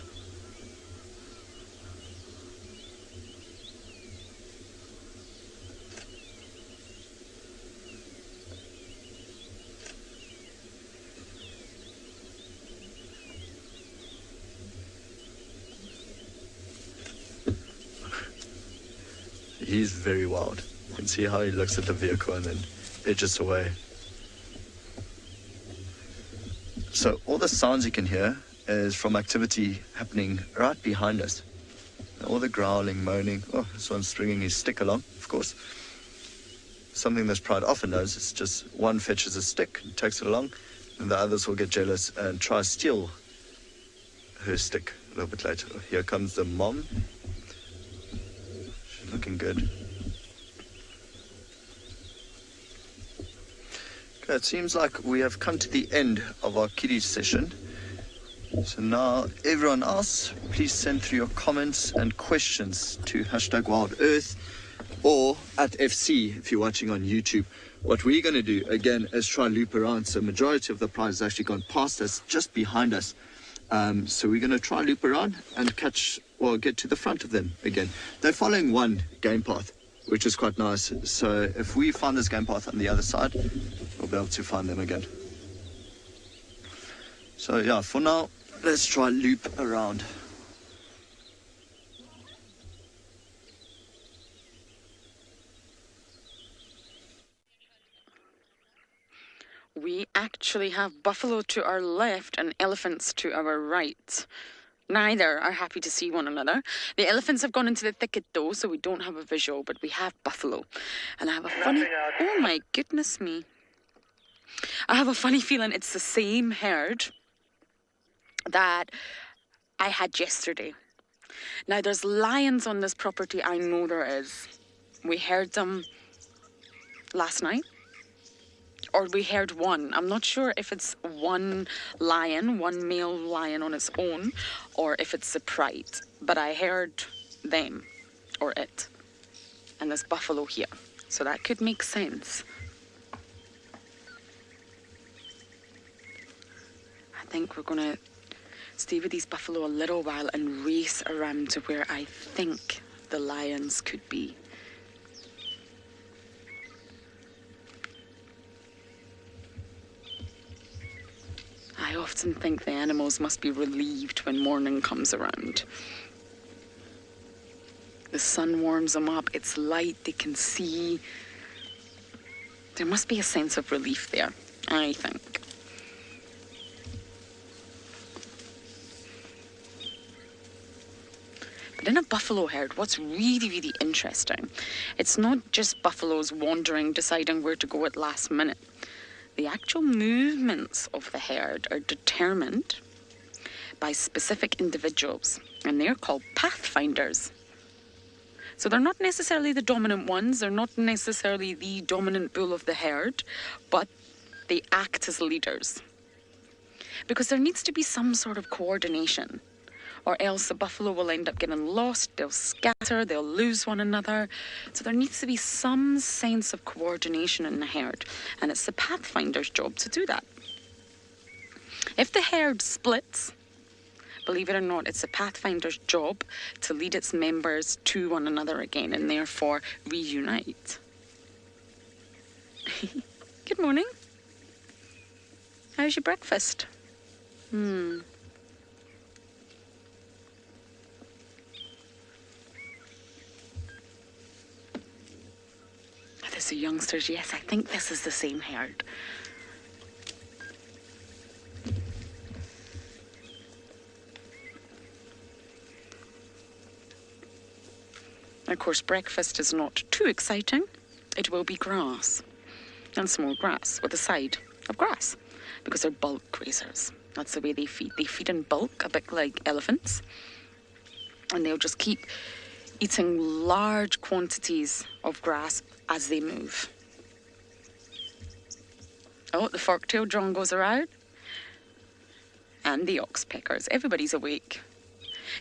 He's very wild. You can see how he looks at the vehicle and then edges away. So all the sounds you can hear is from activity happening right behind us. All the growling, moaning. Oh, this one's stringing his stick along, of course. Something this pride often does is just one fetches a stick and takes it along, and the others will get jealous and try to steal her stick a little bit later. Here comes the mom. She's looking good. Okay, it seems like we have come to the end of our kiddies session. So now, everyone else, please send through your comments and questions to #WildEarth or at FC if you're watching on YouTube. What we're going to do, again, is try and loop around. So majority of the prize has actually gone past us, just behind us. So we're going to try and loop around and get to the front of them again. They're following one game path, which is quite nice. So if we find this game path on the other side, we'll be able to find them again. So yeah, for now, let's try loop around. We actually have buffalo to our left and elephants to our right. Neither are happy to see one another. The elephants have gone into the thicket though, so we don't have a visual, but we have buffalo. And I have a funny... Oh my goodness me. I have a funny feeling it's the same herd that I had yesterday. Now, there's lions on this property. I know there is. We heard them last night. Or we heard one. I'm not sure if it's one lion, one male lion on its own, or if it's a pride. But I heard them, or it. And there's buffalo here. So that could make sense. I think we're going to stay with these buffalo a little while and race around to where I think the lions could be. I often think the animals must be relieved when morning comes around. The sun warms them up, it's light, they can see. There must be a sense of relief there, I think. But in a buffalo herd, what's really, really interesting, it's not just buffaloes wandering, deciding where to go at last minute. The actual movements of the herd are determined by specific individuals, and they're called pathfinders. So they're not necessarily the dominant ones, they're not necessarily the dominant bull of the herd, but they act as leaders. Because there needs to be some sort of coordination, or else the buffalo will end up getting lost, they'll scatter, they'll lose one another. So there needs to be some sense of coordination in the herd, and it's the pathfinder's job to do that. If the herd splits, believe it or not, it's the pathfinder's job to lead its members to one another again, and therefore reunite. Good morning. How's your breakfast? There's the youngsters. Yes, I think this is the same herd. Of course, breakfast is not too exciting. It will be grass. And some more grass with a side of grass. Because they're bulk grazers. That's the way they feed. They feed in bulk, a bit like elephants. And they'll just keep eating large quantities of grass as they move. Oh, the fork-tailed drongos are out. And the oxpeckers. Everybody's awake.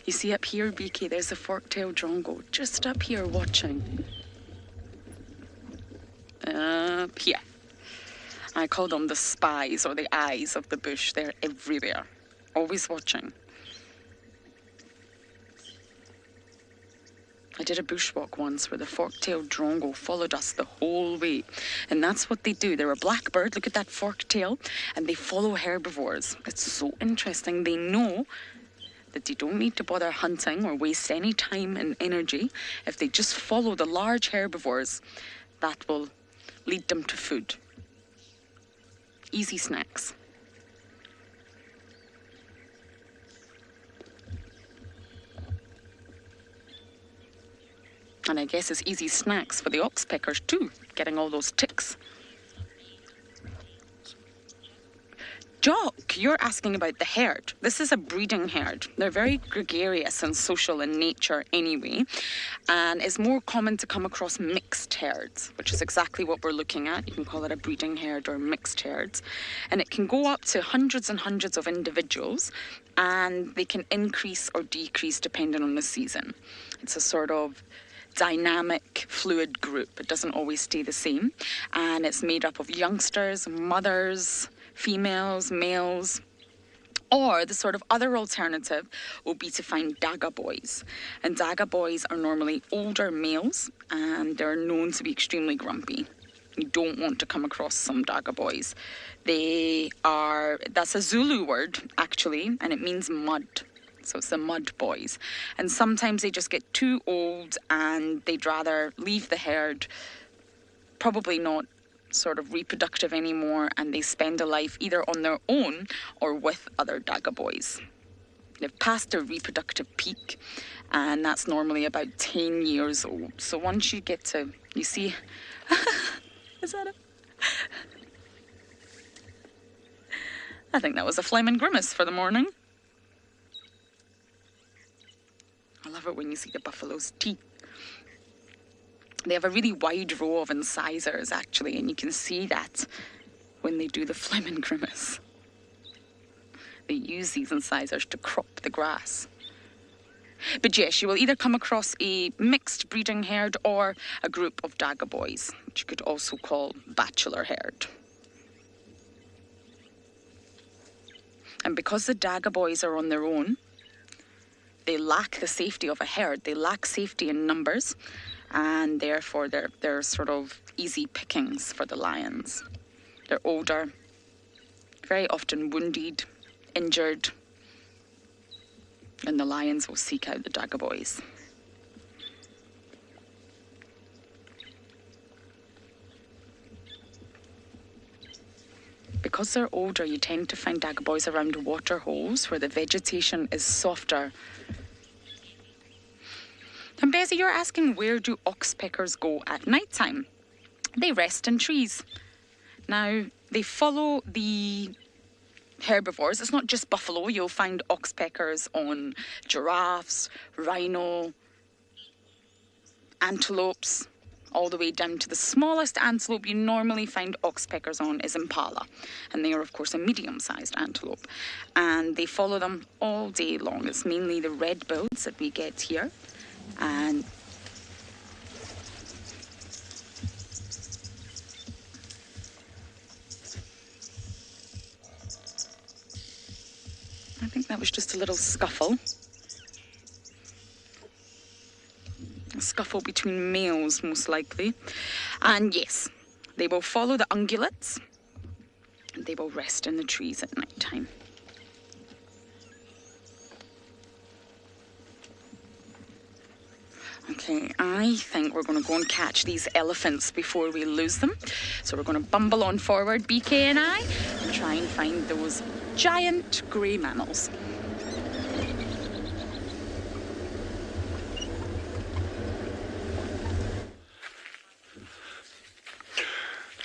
You see up here, BK, there's the fork-tailed drongo. Just up here watching. Up here. I call them the spies or the eyes of the bush. They're everywhere. Always watching. I did a bushwalk once where the fork-tailed drongo followed us the whole way. And that's what they do. They're a blackbird, look at that fork tail, and they follow herbivores. It's so interesting. They know that they don't need to bother hunting or waste any time and energy. If they just follow the large herbivores, that will lead them to food. Easy snacks. And I guess it's easy snacks for the oxpeckers too, getting all those ticks. Jock, you're asking about the herd. This is a breeding herd. They're very gregarious and social in nature anyway, and it's more common to come across mixed herds, which is exactly what we're looking at. You can call it a breeding herd or mixed herds, and it can go up to hundreds and hundreds of individuals, and they can increase or decrease depending on the season. It's a sort of dynamic, fluid group. It doesn't always stay the same, and it's made up of youngsters, mothers, females, males, or the sort of other alternative will be to find Daga boys. And Daga boys are normally older males, and they're known to be extremely grumpy. You don't want to come across some Daga boys. That's a Zulu word, actually, and it means mud. So it's the mud boys. And sometimes they just get too old and they'd rather leave the herd, probably not sort of reproductive anymore, and they spend a life either on their own or with other Daga boys. They've passed their reproductive peak, and that's normally about 10 years old. So once you get to, you see, is that it? I think that was a flaming grimace for the morning. I love it when you see the buffalo's teeth. They have a really wide row of incisors, actually, and you can see that when they do the flaming grimace. They use these incisors to crop the grass. But yes, you will either come across a mixed breeding herd or a group of Daga boys, which you could also call bachelor herd. And because the Daga boys are on their own, they lack the safety of a herd. They lack safety in numbers, and therefore they're sort of easy pickings for the lions. They're older, very often wounded, injured, and the lions will seek out the Daga boys. Because they're older, you tend to find Daga boys around water holes where the vegetation is softer. And Bessie, you're asking, where do oxpeckers go at night time? They rest in trees. Now, they follow the herbivores. It's not just buffalo. You'll find oxpeckers on giraffes, rhino, antelopes, all the way down to the smallest antelope you normally find oxpeckers on is impala. And they are, of course, a medium-sized antelope. And they follow them all day long. It's mainly the red-bills that we get here. And I think that was just a little scuffle. A scuffle between males, most likely. And yes, they will follow the ungulates, and they will rest in the trees at night time. Okay, I think we're going to go and catch these elephants before we lose them. So we're going to bumble on forward, BK and I, and try and find those giant grey mammals.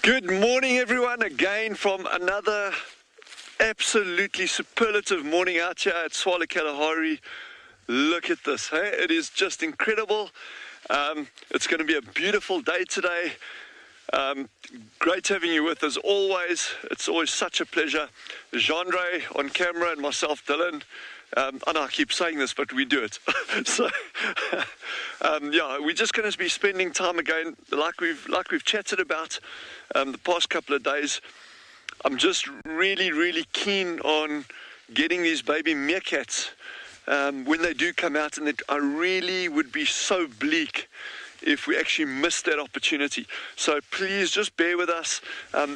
Good morning, everyone, again from another absolutely superlative morning out here at Tswalu Kalahari. Look at this, hey? It is just incredible. It's going to be a beautiful day today. Great having you with us always. It's always such a pleasure. Jean-Ray on camera and myself, Dylan. I know I keep saying this, but we do it. So, yeah, we're just going to be spending time again, like we've chatted about the past couple of days. I'm just really keen on getting these baby meerkats when they do come out, and I really would be so bleak if we actually missed that opportunity. So please just bear with us.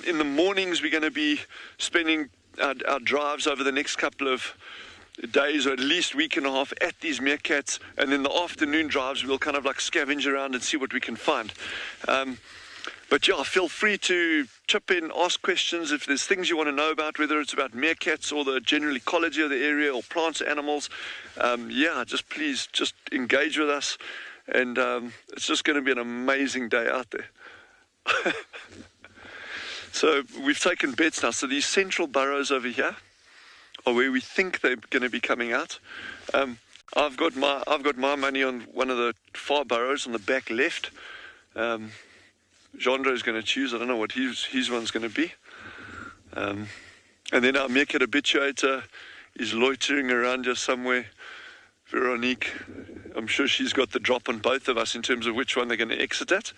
In the mornings, we're going to be spending our drives over the next couple of days, or at least week and a half, at these meerkats, and then the afternoon drives we'll kind of like scavenge around and see what we can find. But yeah, feel free to chip in, ask questions if there's things you want to know about, whether it's about meerkats or the general ecology of the area or plants, animals. Yeah, just please just engage with us. And it's just going to be an amazing day out there. So we've taken bets now. So these central burrows over here are where we think they're going to be coming out. I've got my money on one of the far burrows on the back left. Jandro is going to choose. I don't know what his one's going to be. And then our meerkat habituator is loitering around here somewhere. Veronique, I'm sure she's got the drop on both of us in terms of which one they're going to exit at.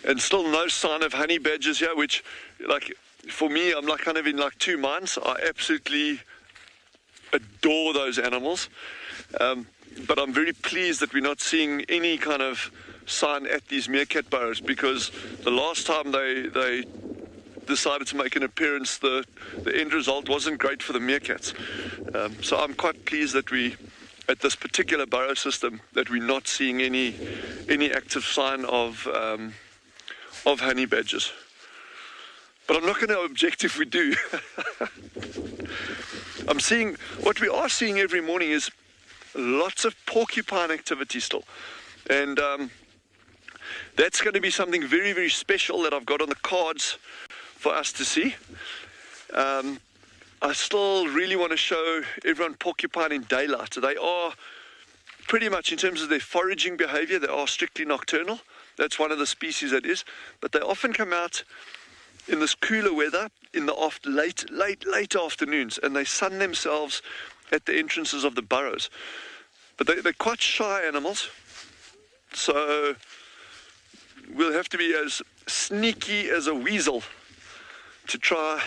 And still no sign of honey badgers here, which, like, for me, I'm like kind of in like two minds. I absolutely adore those animals. But I'm very pleased that we're not seeing any kind of sign at these meerkat burrows, because the last time they decided to make an appearance, the end result wasn't great for the meerkats. So I'm quite pleased that we, at this particular burrow system, that we're not seeing any active sign of honey badgers. But I'm not going to object if we do. What we are seeing every morning is lots of porcupine activity still. And that's going to be something very, very special that I've got on the cards for us to see. I still really want to show everyone porcupine in daylight. They are pretty much, in terms of their foraging behavior, they are strictly nocturnal. That's one of the species that is. But they often come out in this cooler weather in the late afternoons, and they sun themselves at the entrances of the burrows. But they're quite shy animals, so we'll have to be as sneaky as a weasel to try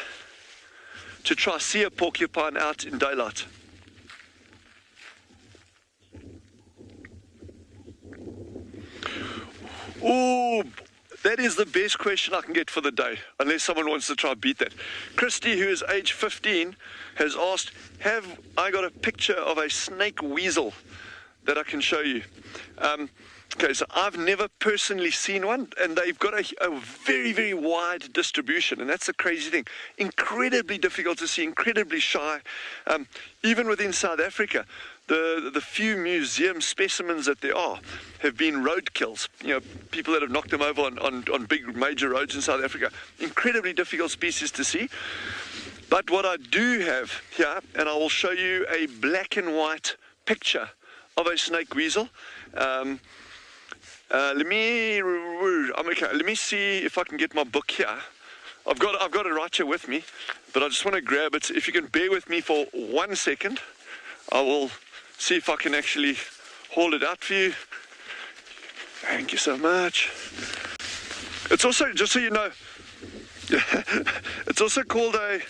see a porcupine out in daylight. Oh, that is the best question I can get for the day, unless someone wants to try beat that. Christy, who is age 15, has asked, have I got a picture of a snake weasel that I can show you? Okay, so I've never personally seen one, and they've got a very, very wide distribution, and that's the crazy thing. Incredibly difficult to see, incredibly shy. Even within South Africa, the few museum specimens that there are have been roadkills. You know, people that have knocked them over on big major roads in South Africa. Incredibly difficult species to see. But what I do have here, and I will show you a black and white picture of a snake weasel. Let me see if I can get my book here. I've got it right here with me, but I just want to grab it. If you can bear with me for 1 second, I will see if I can actually hold it out for you. Thank you so much. It's also, just so you know, it's also called a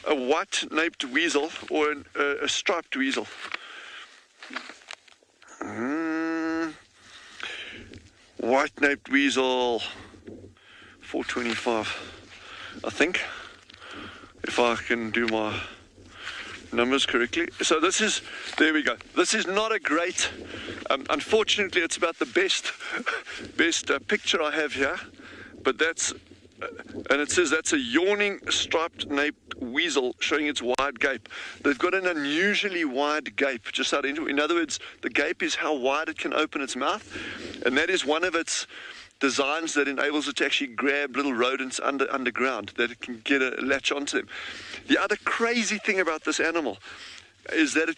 white-naped weasel, or a striped weasel. White-naped weasel, 425, I think, if I can do my numbers correctly. So there we go. This is not a great, unfortunately it's about the best picture I have here, but that's, and it says that's a yawning striped-naped weasel showing its wide gape. They've got an unusually wide gape, just out into. In other words, the gape is how wide it can open its mouth, and that is one of its designs that enables it to actually grab little rodents underground, that it can get a latch onto them. The other crazy thing about this animal is that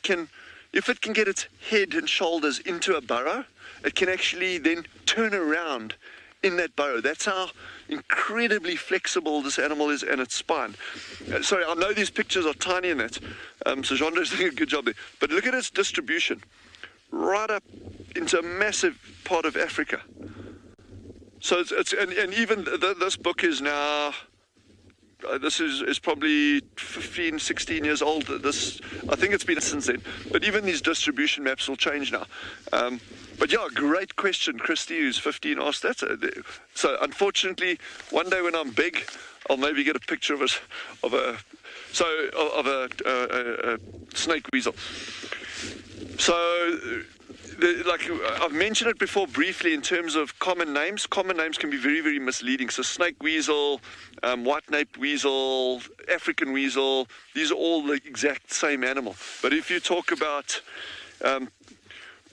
if it can get its head and shoulders into a burrow, it can actually then turn around in that burrow. That's how incredibly flexible this animal is, and its spine. Sorry, I know these pictures are tiny in that, so Jandro's doing a good job there. But look at its distribution, right up into a massive part of Africa. So and even this book is now, this is probably 15, 16 years old. I think it's been since then. But even these distribution maps will change now. But yeah, great question, Christy, who's 15, asked that. So unfortunately, one day when I'm big, I'll maybe get a picture of a snake weasel. So, like I've mentioned it before briefly in terms of common names. Common names can be very, very misleading. So snake weasel, white-naped weasel, African weasel, these are all the exact same animal. But if you talk about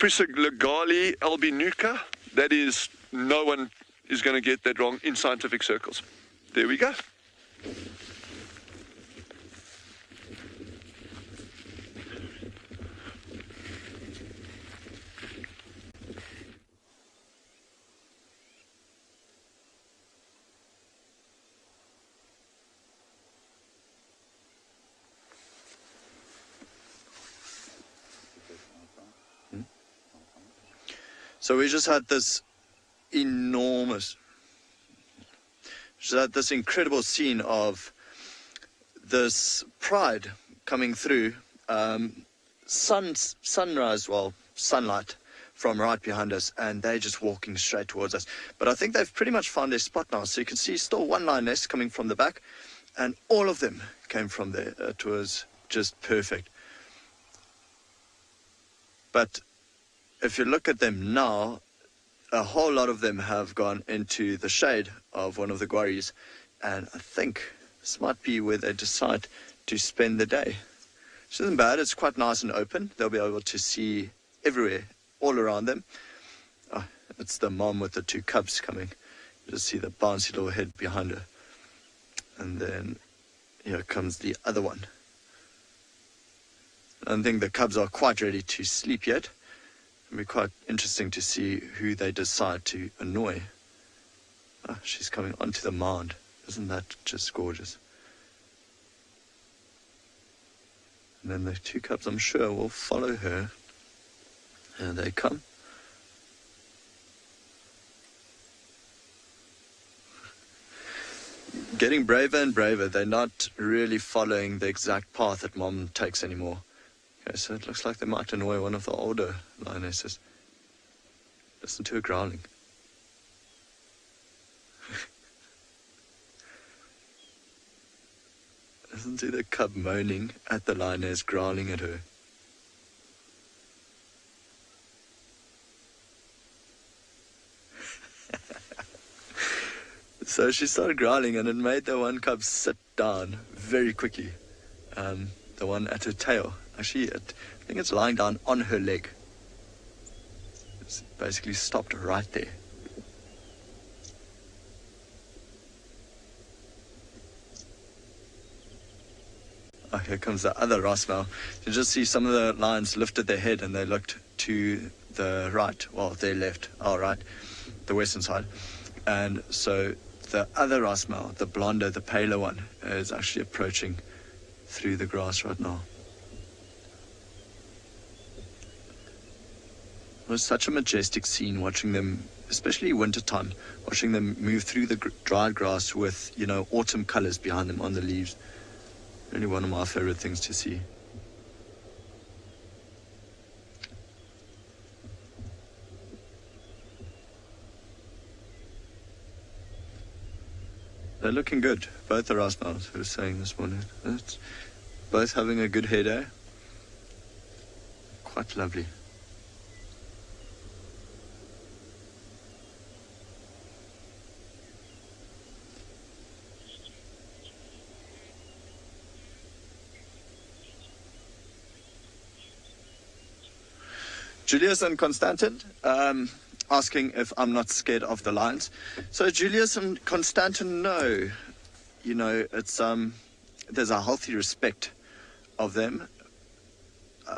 Pusaglagali albinuca. That is, no one is going to get that wrong in scientific circles. There we go. So we just had this incredible scene of this pride coming through, sunrise, sunlight from right behind us, and they're just walking straight towards us. But I think they've pretty much found their spot now. So you can see still one lioness coming from the back, and all of them came from there. It was just perfect. But if you look at them now, a whole lot of them have gone into the shade of one of the quarries, and I think this might be where they decide to spend the day. Which isn't bad. It's quite nice and open. They'll be able to see everywhere, all around them. Oh, it's the mom with the two cubs coming. You just see the bouncy little head behind her. And then here comes the other one. I don't think the cubs are quite ready to sleep yet. It'll be quite interesting to see who they decide to annoy. Oh, she's coming onto the mound. Isn't that just gorgeous? And then the two cubs, I'm sure, will follow her. Here they come. Getting braver and braver. They're not really following the exact path that Mom takes anymore. Okay, so it looks like they might annoy one of the older lionesses. Listen to her growling. Listen to the cub moaning at the lioness, growling at her. So she started growling, and it made the one cub sit down very quickly. The one at her tail. Actually, I think it's lying down on her leg. It's basically stopped right there. Oh, here comes the other Ross now. You just see some of the lions lifted their head and they looked to the right, well, their left, our right, the western side. And so the other Ross now, the blonder, the paler one, is actually approaching through the grass right now. It was such a majestic scene watching them, especially wintertime, watching them move through the dried grass with, autumn colors behind them on the leaves. Really one of my favorite things to see. They're looking good, both the Rasmals, who were saying this morning. It's both having a good hair day. Quite lovely. Julius and Constantin asking if I'm not scared of the lions. So Julius and Constantin know, it's there's a healthy respect of them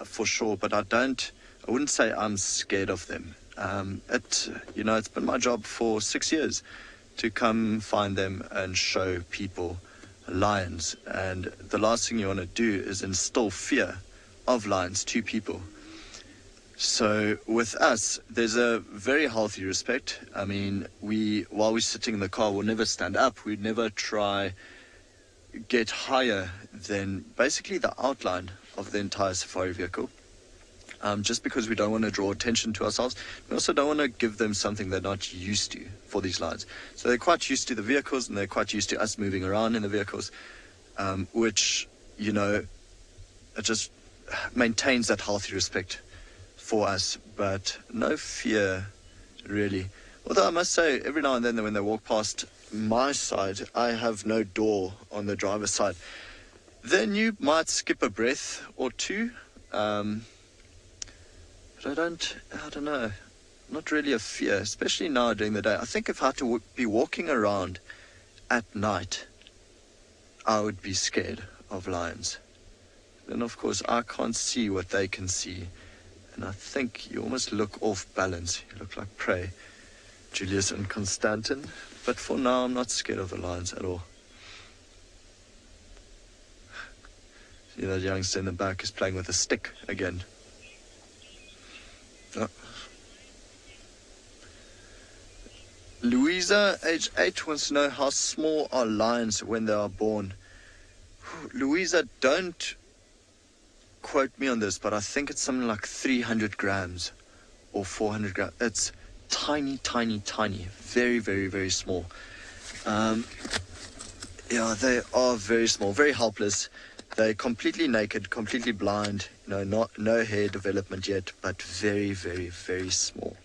for sure, but I wouldn't say I'm scared of them. It's been my job for 6 years to come find them and show people lions, and the last thing you want to do is instill fear of lions to people. So with us, there's a very healthy respect. I mean, while we're sitting in the car, we'll never stand up. We'd never try get higher than basically the outline of the entire safari vehicle. Just because we don't want to draw attention to ourselves. We also don't want to give them something they're not used to for these lions. So they're quite used to the vehicles, and they're quite used to us moving around in the vehicles, which, it just maintains that healthy respect for us, but no fear really. Although I must say, every now and then when they walk past my side, I have no door on the driver's side. Then you might skip a breath or two. But I don't know, not really a fear, especially now during the day. I think if I had to be walking around at night, I would be scared of lions. Then of course I can't see what they can see, and I think you almost look off balance. You look like prey, Julius and Constantin. But for now, I'm not scared of the lions at all. See, that youngster in the back is playing with a stick again. Oh. Louisa, age 8, wants to know how small are lions when they are born. Louisa, don't quote me on this, but I think it's something like 300 grams or 400 grams. It's tiny, tiny, tiny. Very, very, very small. Yeah, they are very small, very helpless. They're completely naked, completely blind, no hair development yet, but very, very, very small.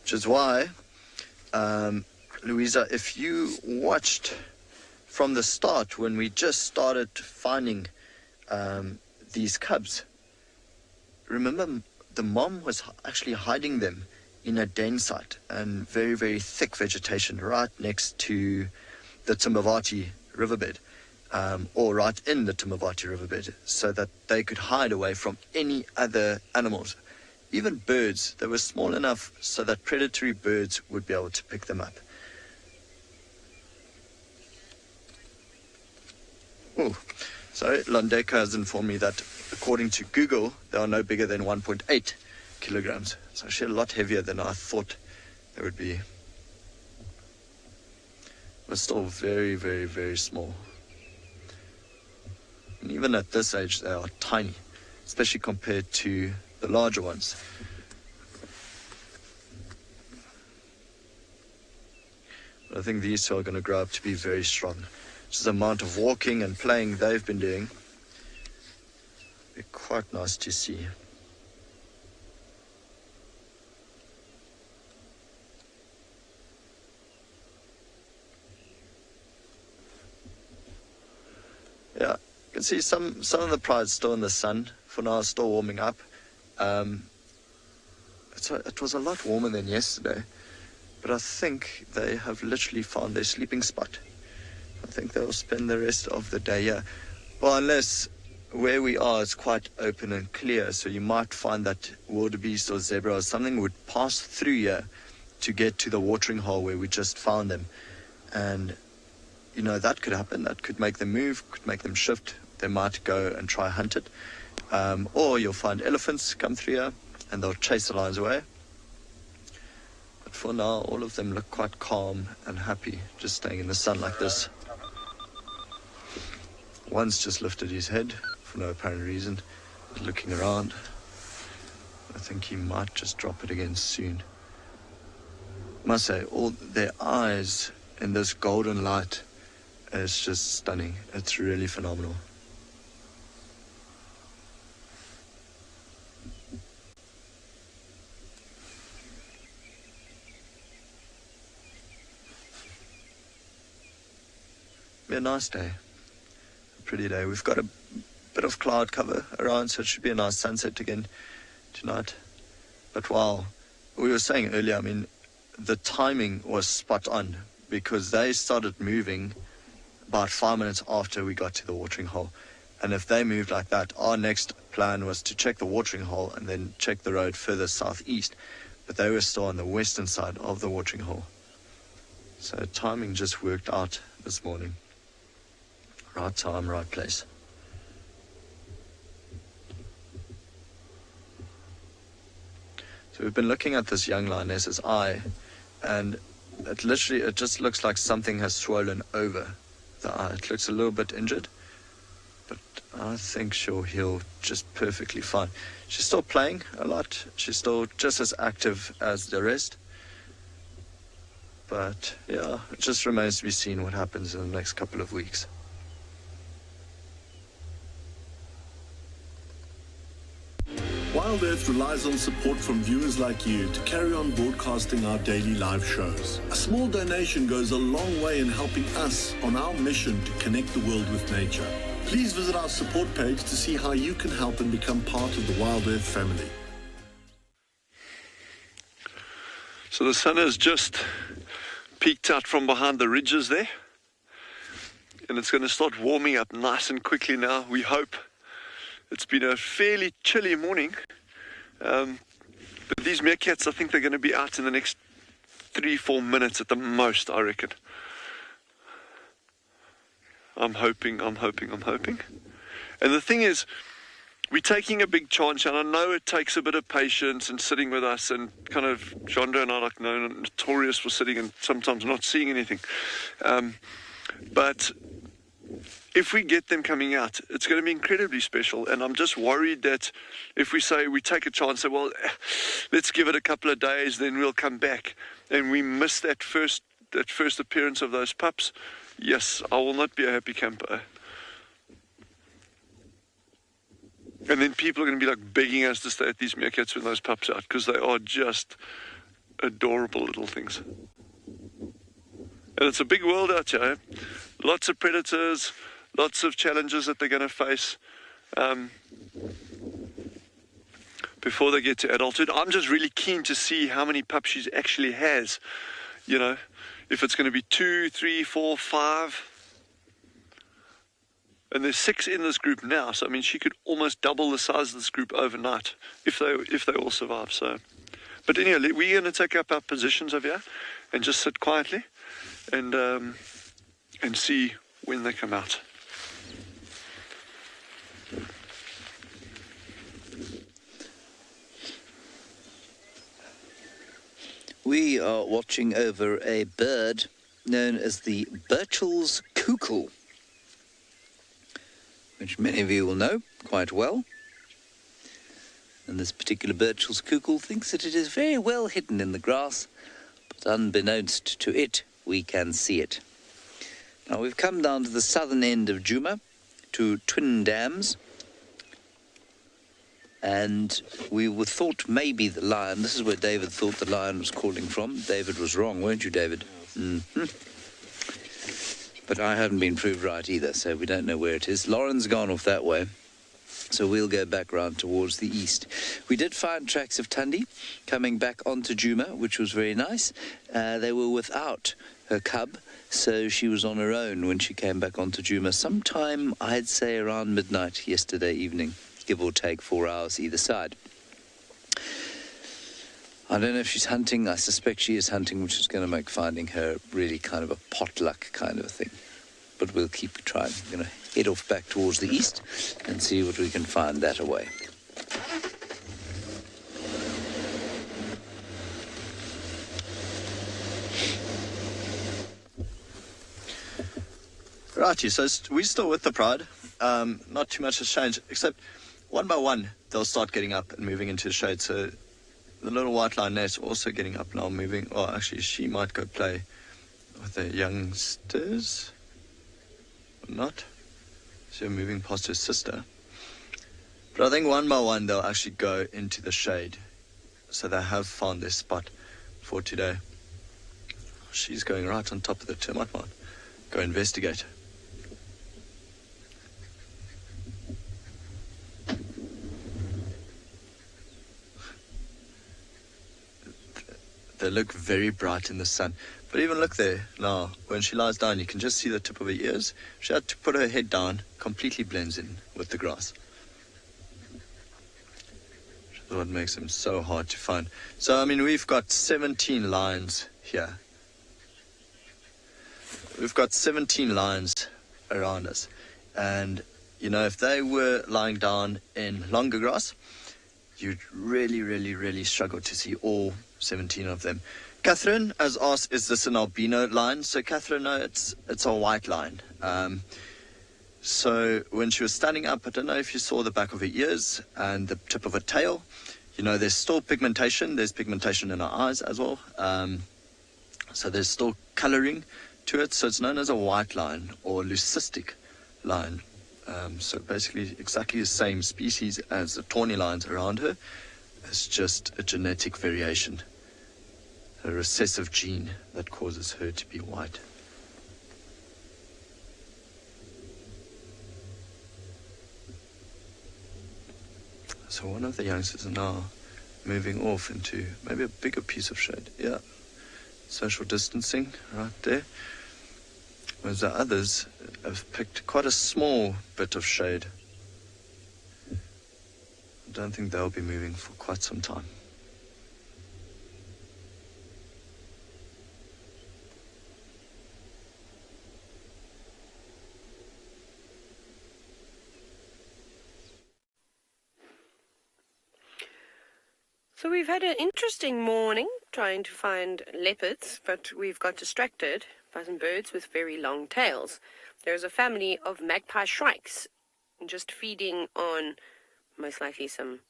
Which is why, Louisa, if you watched from the start when we just started finding these cubs, remember the mom was actually hiding them in a den site and very, very thick vegetation right next to the Timbavati riverbed. Or right in the Timbavati riverbed, so that they could hide away from any other animals. Even birds, they were small enough so that predatory birds would be able to pick them up. Oh, so Landeka has informed me that according to Google, they are no bigger than 1.8 kilograms. It's actually a lot heavier than I thought they would be. But still very, very, very small. And even at this age, they are tiny, especially compared to the larger ones. But I think these two are going to grow up to be very strong. Just the amount of walking and playing they've been doing, be quite nice to see. Yeah. You can see some of the pride's still in the sun. For now, it's still warming up. It was a lot warmer than yesterday, but I think they have literally found their sleeping spot. I think they'll spend the rest of the day here. Well, unless where we are is quite open and clear, so you might find that wildebeest or zebra or something would pass through here to get to the watering hole where we just found them. And, that could happen. That could make them move, could make them shift. They might go and try hunt it. Or you'll find elephants come through here and they'll chase the lions away. But for now, all of them look quite calm and happy, just staying in the sun like this. One's just lifted his head for no apparent reason, looking around. I think he might just drop it again soon. I must say, all their eyes in this golden light is just stunning. It's really phenomenal. Be a nice day, a pretty day. We've got a bit of cloud cover around, so it should be a nice sunset again tonight. But wow, we were saying earlier, the timing was spot on, because they started moving about 5 minutes after we got to the watering hole. And if they moved like that, our next plan was to check the watering hole and then check the road further southeast. But they were still on the western side of the watering hole. So timing just worked out this morning. Right time, right place. So we've been looking at this young lioness's eye, and it just looks like something has swollen over the eye. It looks a little bit injured, but I think she'll heal just perfectly fine. She's still playing a lot. She's still just as active as the rest. But yeah, it just remains to be seen what happens in the next couple of weeks. Wild Earth relies on support from viewers like you to carry on broadcasting our daily live shows. A small donation goes a long way in helping us on our mission to connect the world with nature. Please visit our support page to see how you can help and become part of the Wild Earth family. So the sun has just peeked out from behind the ridges there, and it's going to start warming up nice and quickly now, we hope. It's been a fairly chilly morning, but these meerkats, I think they're going to be out in the next 3-4 minutes at the most, I reckon. I'm hoping. And the thing is, we're taking a big chance, and I know it takes a bit of patience and sitting with us, and kind of Chandra and I are notorious for sitting and sometimes not seeing anything. But if we get them coming out, it's going to be incredibly special, and I'm just worried that if we say we take a chance, say, well, let's give it a couple of days, then we'll come back, and we miss that first appearance of those pups, yes, I will not be a happy camper. And then people are going to be like begging us to stay at these meerkats when those pups are out, because they are just adorable little things. And it's a big world out here. Eh? Lots of predators, lots of challenges that they're going to face before they get to adulthood. I'm just really keen to see how many pups she actually has. You know, if it's going to be 2, 3, 4, 5. And there's 6 in this group now, so I mean she could almost double the size of this group overnight if they all survive. So, but anyway, we're going to take up our positions over here and just sit quietly and see when they come out. We are watching over a bird known as the Burchell's cuckoo, which many of you will know quite well. And this particular Burchell's cuckoo thinks that it is very well hidden in the grass, but unbeknownst to it, we can see it. Now we've come down to the southern end of Djuma, to Twin Dams, and we were thought maybe the lion, this is where David thought the lion was calling from. David was wrong, weren't you, David? Mm-hmm. But I haven't been proved right either, so we don't know where it is. Lauren's gone off that way, so we'll go back round towards the east. We did find tracks of Tundi coming back onto Djuma, which was very nice. They were without her cub, so she was on her own when she came back onto Djuma sometime, I'd say, around midnight yesterday evening, give or take 4 hours either side. I don't know if she's hunting. I suspect she is hunting, which is going to make finding her really kind of a potluck kind of a thing. But we'll keep trying. We're going to head off back towards the east and see what we can find that away. Righty, so we're still with the pride. Not too much has changed, except one by one they'll start getting up and moving into the shade. So the little white lioness also getting up now, moving. Well, actually, she might go play with the youngsters. Or not. So moving past her sister. But I think one by one they'll actually go into the shade. So they have found their spot for today. She's going right on top of the termite mound. Go investigate. They look very bright in the sun. But even look there now, when she lies down, you can just see the tip of her ears. She had to put her head down, completely blends in with the grass. Which is what makes them so hard to find. So, I mean, we've got 17 lions here. We've got 17 lions around us. And, you know, if they were lying down in longer grass, you'd really, really, really struggle to see all 17 of them. Catherine has asked, is this an albino lion? So Catherine, no, it's a white lion. So when she was standing up, I don't know if you saw the back of her ears and the tip of her tail. You know, there's still pigmentation. There's pigmentation in her eyes as well. So there's still colouring to it. So it's known as a white lion or leucistic lion. So basically exactly the same species as the tawny lions around her. It's just a genetic variation, a recessive gene that causes her to be white. So one of the youngsters are now moving off into maybe a bigger piece of shade. Yeah, social distancing right there. Whereas the others have picked quite a small bit of shade. I don't think they'll be moving for quite some time. So we've had an interesting morning trying to find leopards, but we've got distracted by some birds with very long tails. There's a family of magpie shrikes just feeding on most likely some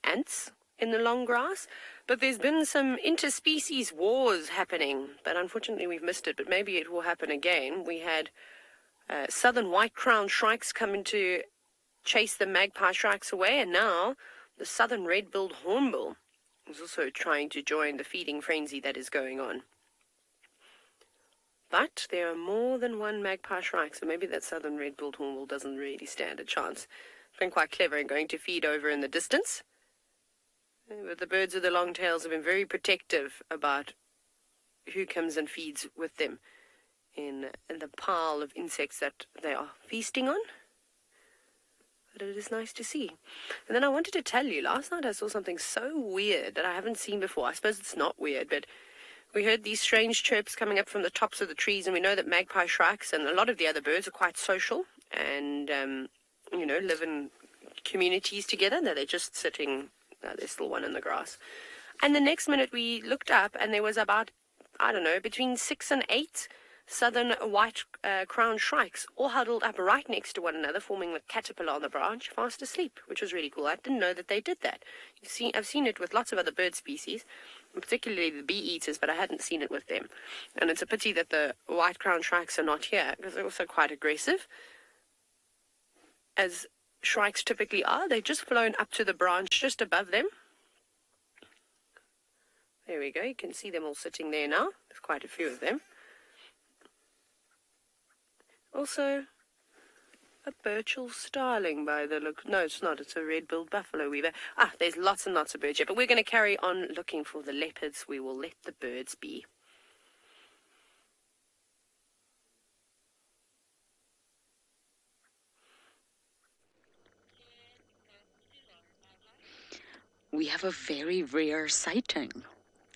ants in the long grass, but there's been some interspecies wars happening, but unfortunately we've missed it, but maybe it will happen again. We had southern white-crowned shrikes coming to chase the magpie shrikes away, and now the southern red-billed hornbill is also trying to join the feeding frenzy that is going on. But there are more than one magpie shrike, so maybe that southern red-billed hornbill doesn't really stand a chance. It's been quite clever in going to feed over in the distance. But the birds with the long tails have been very protective about who comes and feeds with them in the pile of insects that they are feasting on. But it is nice to see. And then I wanted to tell you, last night I saw something so weird that I haven't seen before. I suppose it's not weird, but we heard these strange chirps coming up from the tops of the trees, and we know that magpie shrikes and a lot of the other birds are quite social and, live in communities together. They're just sitting, there's still one in the grass. And the next minute we looked up and there was about, between 6 and 8 southern white-crowned shrikes all huddled up right next to one another, forming a caterpillar on the branch, fast asleep, which was really cool. I didn't know that they did that. I've seen it with lots of other bird species, particularly the bee-eaters, but I hadn't seen it with them. And it's a pity that the white-crowned shrikes are not here, because they're also quite aggressive. As shrikes typically are, they've just flown up to the branch just above them. There we go, you can see them all sitting there now. There's quite a few of them. Also, a Burchell starling by the look. No, it's not. It's a red-billed buffalo weaver. There's lots and lots of birds here. But we're going to carry on looking for the leopards. We will let the birds be. We have a very rare sighting,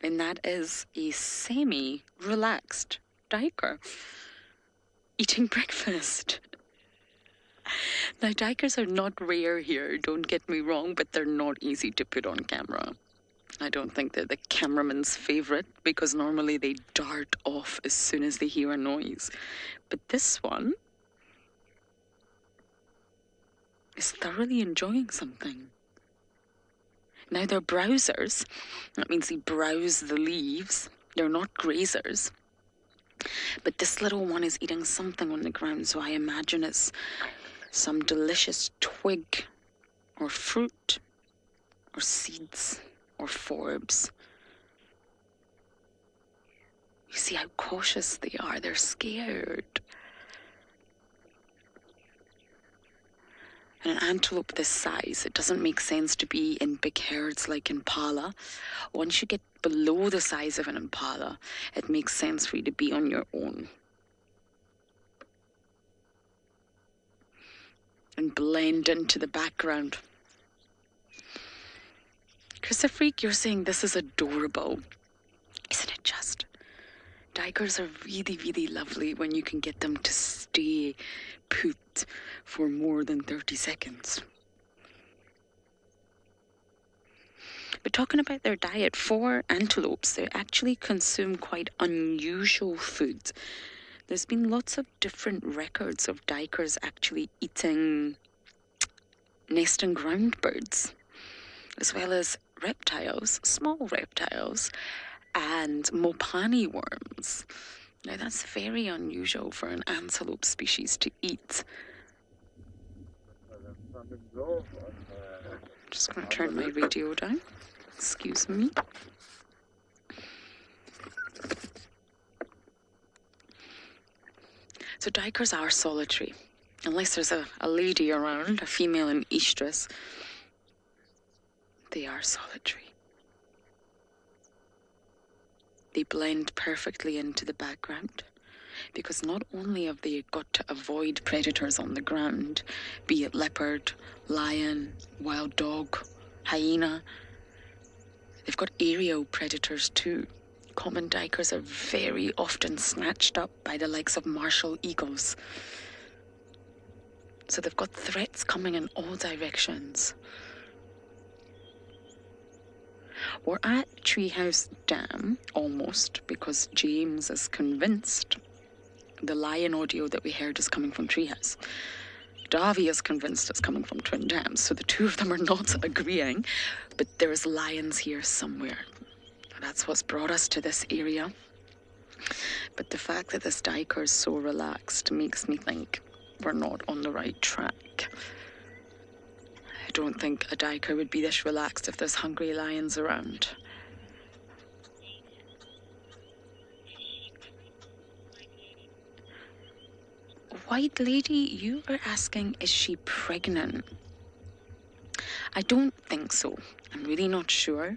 and that is a semi-relaxed duiker eating breakfast. Now, duikers are not rare here, don't get me wrong, but they're not easy to put on camera. I don't think they're the cameraman's favorite, because normally they dart off as soon as they hear a noise. But this one is thoroughly enjoying something. Now, they're browsers. That means they browse the leaves. They're not grazers. But this little one is eating something on the ground, so I imagine it's some delicious twig or fruit or seeds or forbs. You see how cautious they are. They're scared. And an antelope this size, it doesn't make sense to be in big herds like impala. Once you get below the size of an impala, it makes sense for you to be on your own. And blend into the background. Chris the Freak, you're saying this is adorable. Isn't it just? Duikers are really, really lovely when you can get them to stay put for more than 30 seconds. But talking about their diet, for antelopes, they actually consume quite unusual food. There's been lots of different records of duikers actually eating nest and ground birds, as well as reptiles, small reptiles, and mopani worms. Now that's very unusual for an antelope species to eat. Just going to turn my radio down. Excuse me. So duikers are solitary. Unless there's a lady around, a female in estrus, they are solitary. They blend perfectly into the background because not only have they got to avoid predators on the ground, be it leopard, lion, wild dog, hyena, they've got aerial predators too. Common duikers are very often snatched up by the likes of martial eagles. So they've got threats coming in all directions. We're at Treehouse Dam, almost, because James is convinced the lion audio that we heard is coming from Treehouse. Davy is convinced it's coming from Twin Dams, so the two of them are not agreeing, but there's lions here somewhere. That's what's brought us to this area. But the fact that this duiker is so relaxed makes me think we're not on the right track. I don't think a duiker would be this relaxed if there's hungry lions around. White lady, you are asking, is she pregnant? I don't think so. I'm really not sure,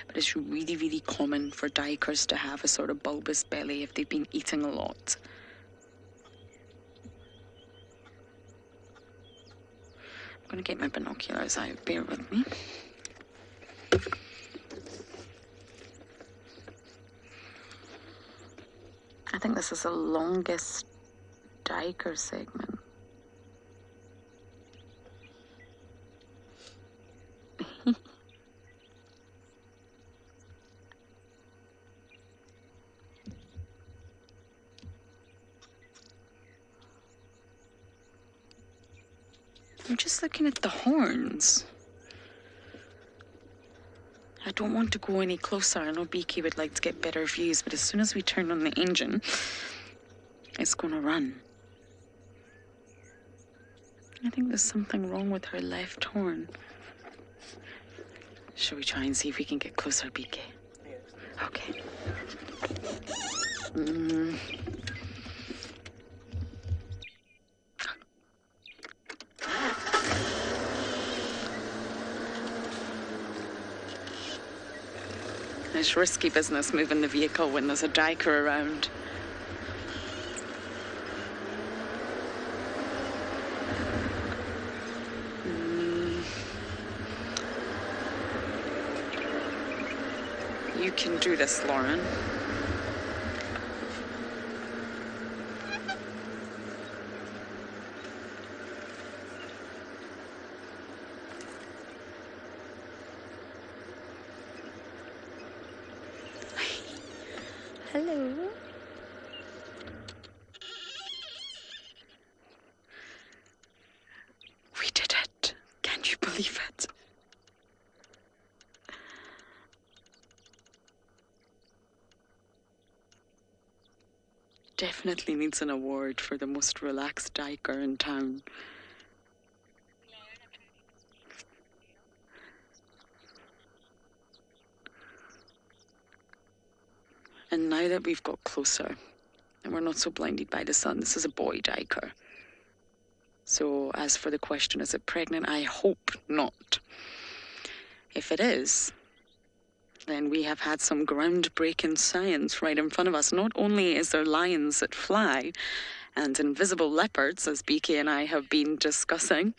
but it's really, really common for duikers to have a sort of bulbous belly if they've been eating a lot. I'm going to get my binoculars out, bear with me. I think this is the longest duiker segment. I'm just looking at the horns. I don't want to go any closer. I know Beaky would like to get better views, but as soon as we turn on the engine, it's going to run. I think there's something wrong with her left horn. Shall we try and see if we can get closer, Beaky? Yes. Okay. It's risky business moving the vehicle when there's a duiker around. You can do this, Lauren. Hello. We did it. Can you believe it? Definitely needs an award for the most relaxed duiker in town. And now that we've got closer and we're not so blinded by the sun, this is a boy duiker. So as for the question, is it pregnant? I hope not. If it is, then we have had some groundbreaking science right in front of us. Not only is there lions that fly and invisible leopards, as BK and I have been discussing,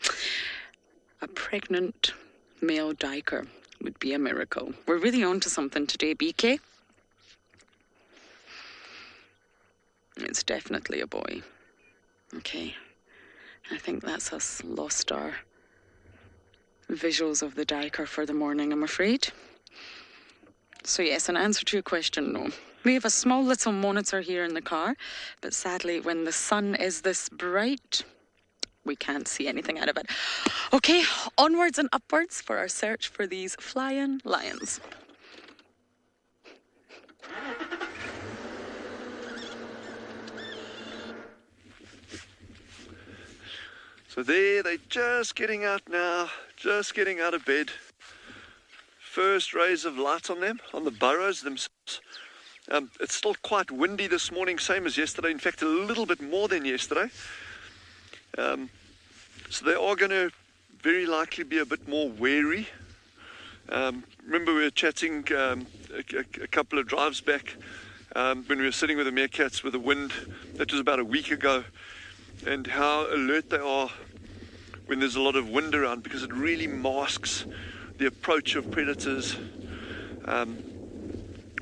a pregnant male duiker would be a miracle. We're really on to something today, BK. It's definitely a boy. Okay. I think that's us lost our visuals of the duiker for the morning, I'm afraid. So yes, in answer to your question, no. We have a small little monitor here in the car, but sadly when the sun is this bright, we can't see anything out of it. Okay, onwards and upwards for our search for these flying lions. So there, they're just getting out now, just getting out of bed. First rays of light on them, on the burrows themselves. It's still quite windy this morning, same as yesterday. In fact, a little bit more than yesterday. So they are going to very likely be a bit more wary. Remember we were chatting a couple of drives back when we were sitting with the meerkats with the wind. That was about a week ago, and how alert they are when there's a lot of wind around, because it really masks the approach of predators,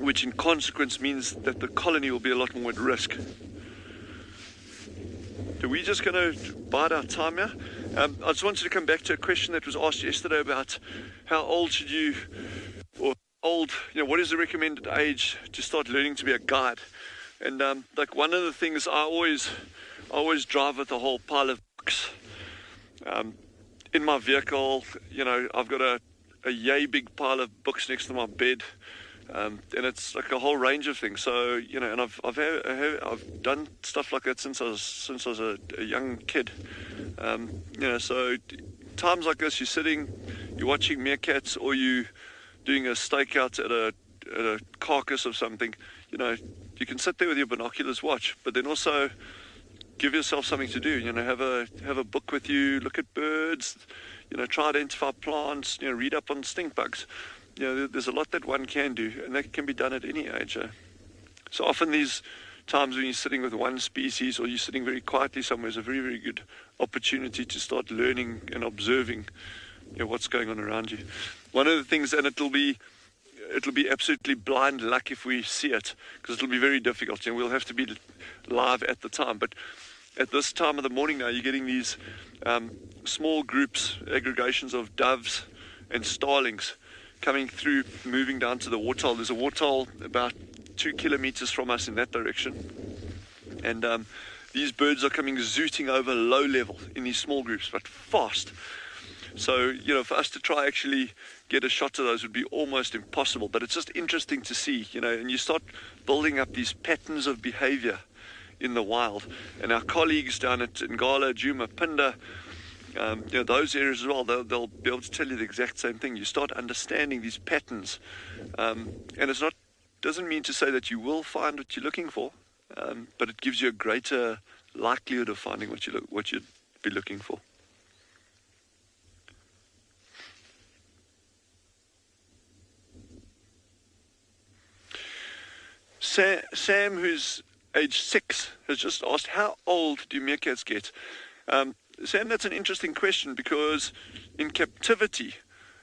which in consequence means that the colony will be a lot more at risk. So we're just going to bide our time here. I just wanted to come back to a question that was asked yesterday about how old should you, or old, what is the recommended age to start learning to be a guide? And like one of the things I always drive with a whole pile of books. In my vehicle, I've got a yay big pile of books next to my bed. And it's like a whole range of things. So and I've done stuff like that since I was a young kid. So times like this, you're watching meerkats, or you doing a stakeout at a carcass of something. You can sit there with your binoculars, watch, but then also give yourself something to do. Have a book with you, look at birds, try identify plants, read up on stink bugs. There's a lot that one can do, and that can be done at any age. So often these times when you're sitting with one species, or you're sitting very quietly somewhere, is a very, very good opportunity to start learning and observing what's going on around you. One of the things, and it'll be absolutely blind luck if we see it, because it'll be very difficult, and we'll have to be live at the time. But at this time of the morning now, you're getting these small groups, aggregations of doves and starlings coming through, moving down to the waterhole. There's a waterhole about 2 kilometers from us in that direction, and these birds are coming zooting over low level in these small groups, but fast. So for us to try actually get a shot of those would be almost impossible, but it's just interesting to see, and you start building up these patterns of behavior in the wild. And our colleagues down at Ngala, Djuma, Pinda, those areas as well, they'll be able to tell you the exact same thing. You start understanding these patterns, and it's doesn't mean to say that you will find what you're looking for, but it gives you a greater likelihood of finding what you'd be looking for. Sam, who's age 6, has just asked, how old do meerkats get? Sam, that's an interesting question, because in captivity,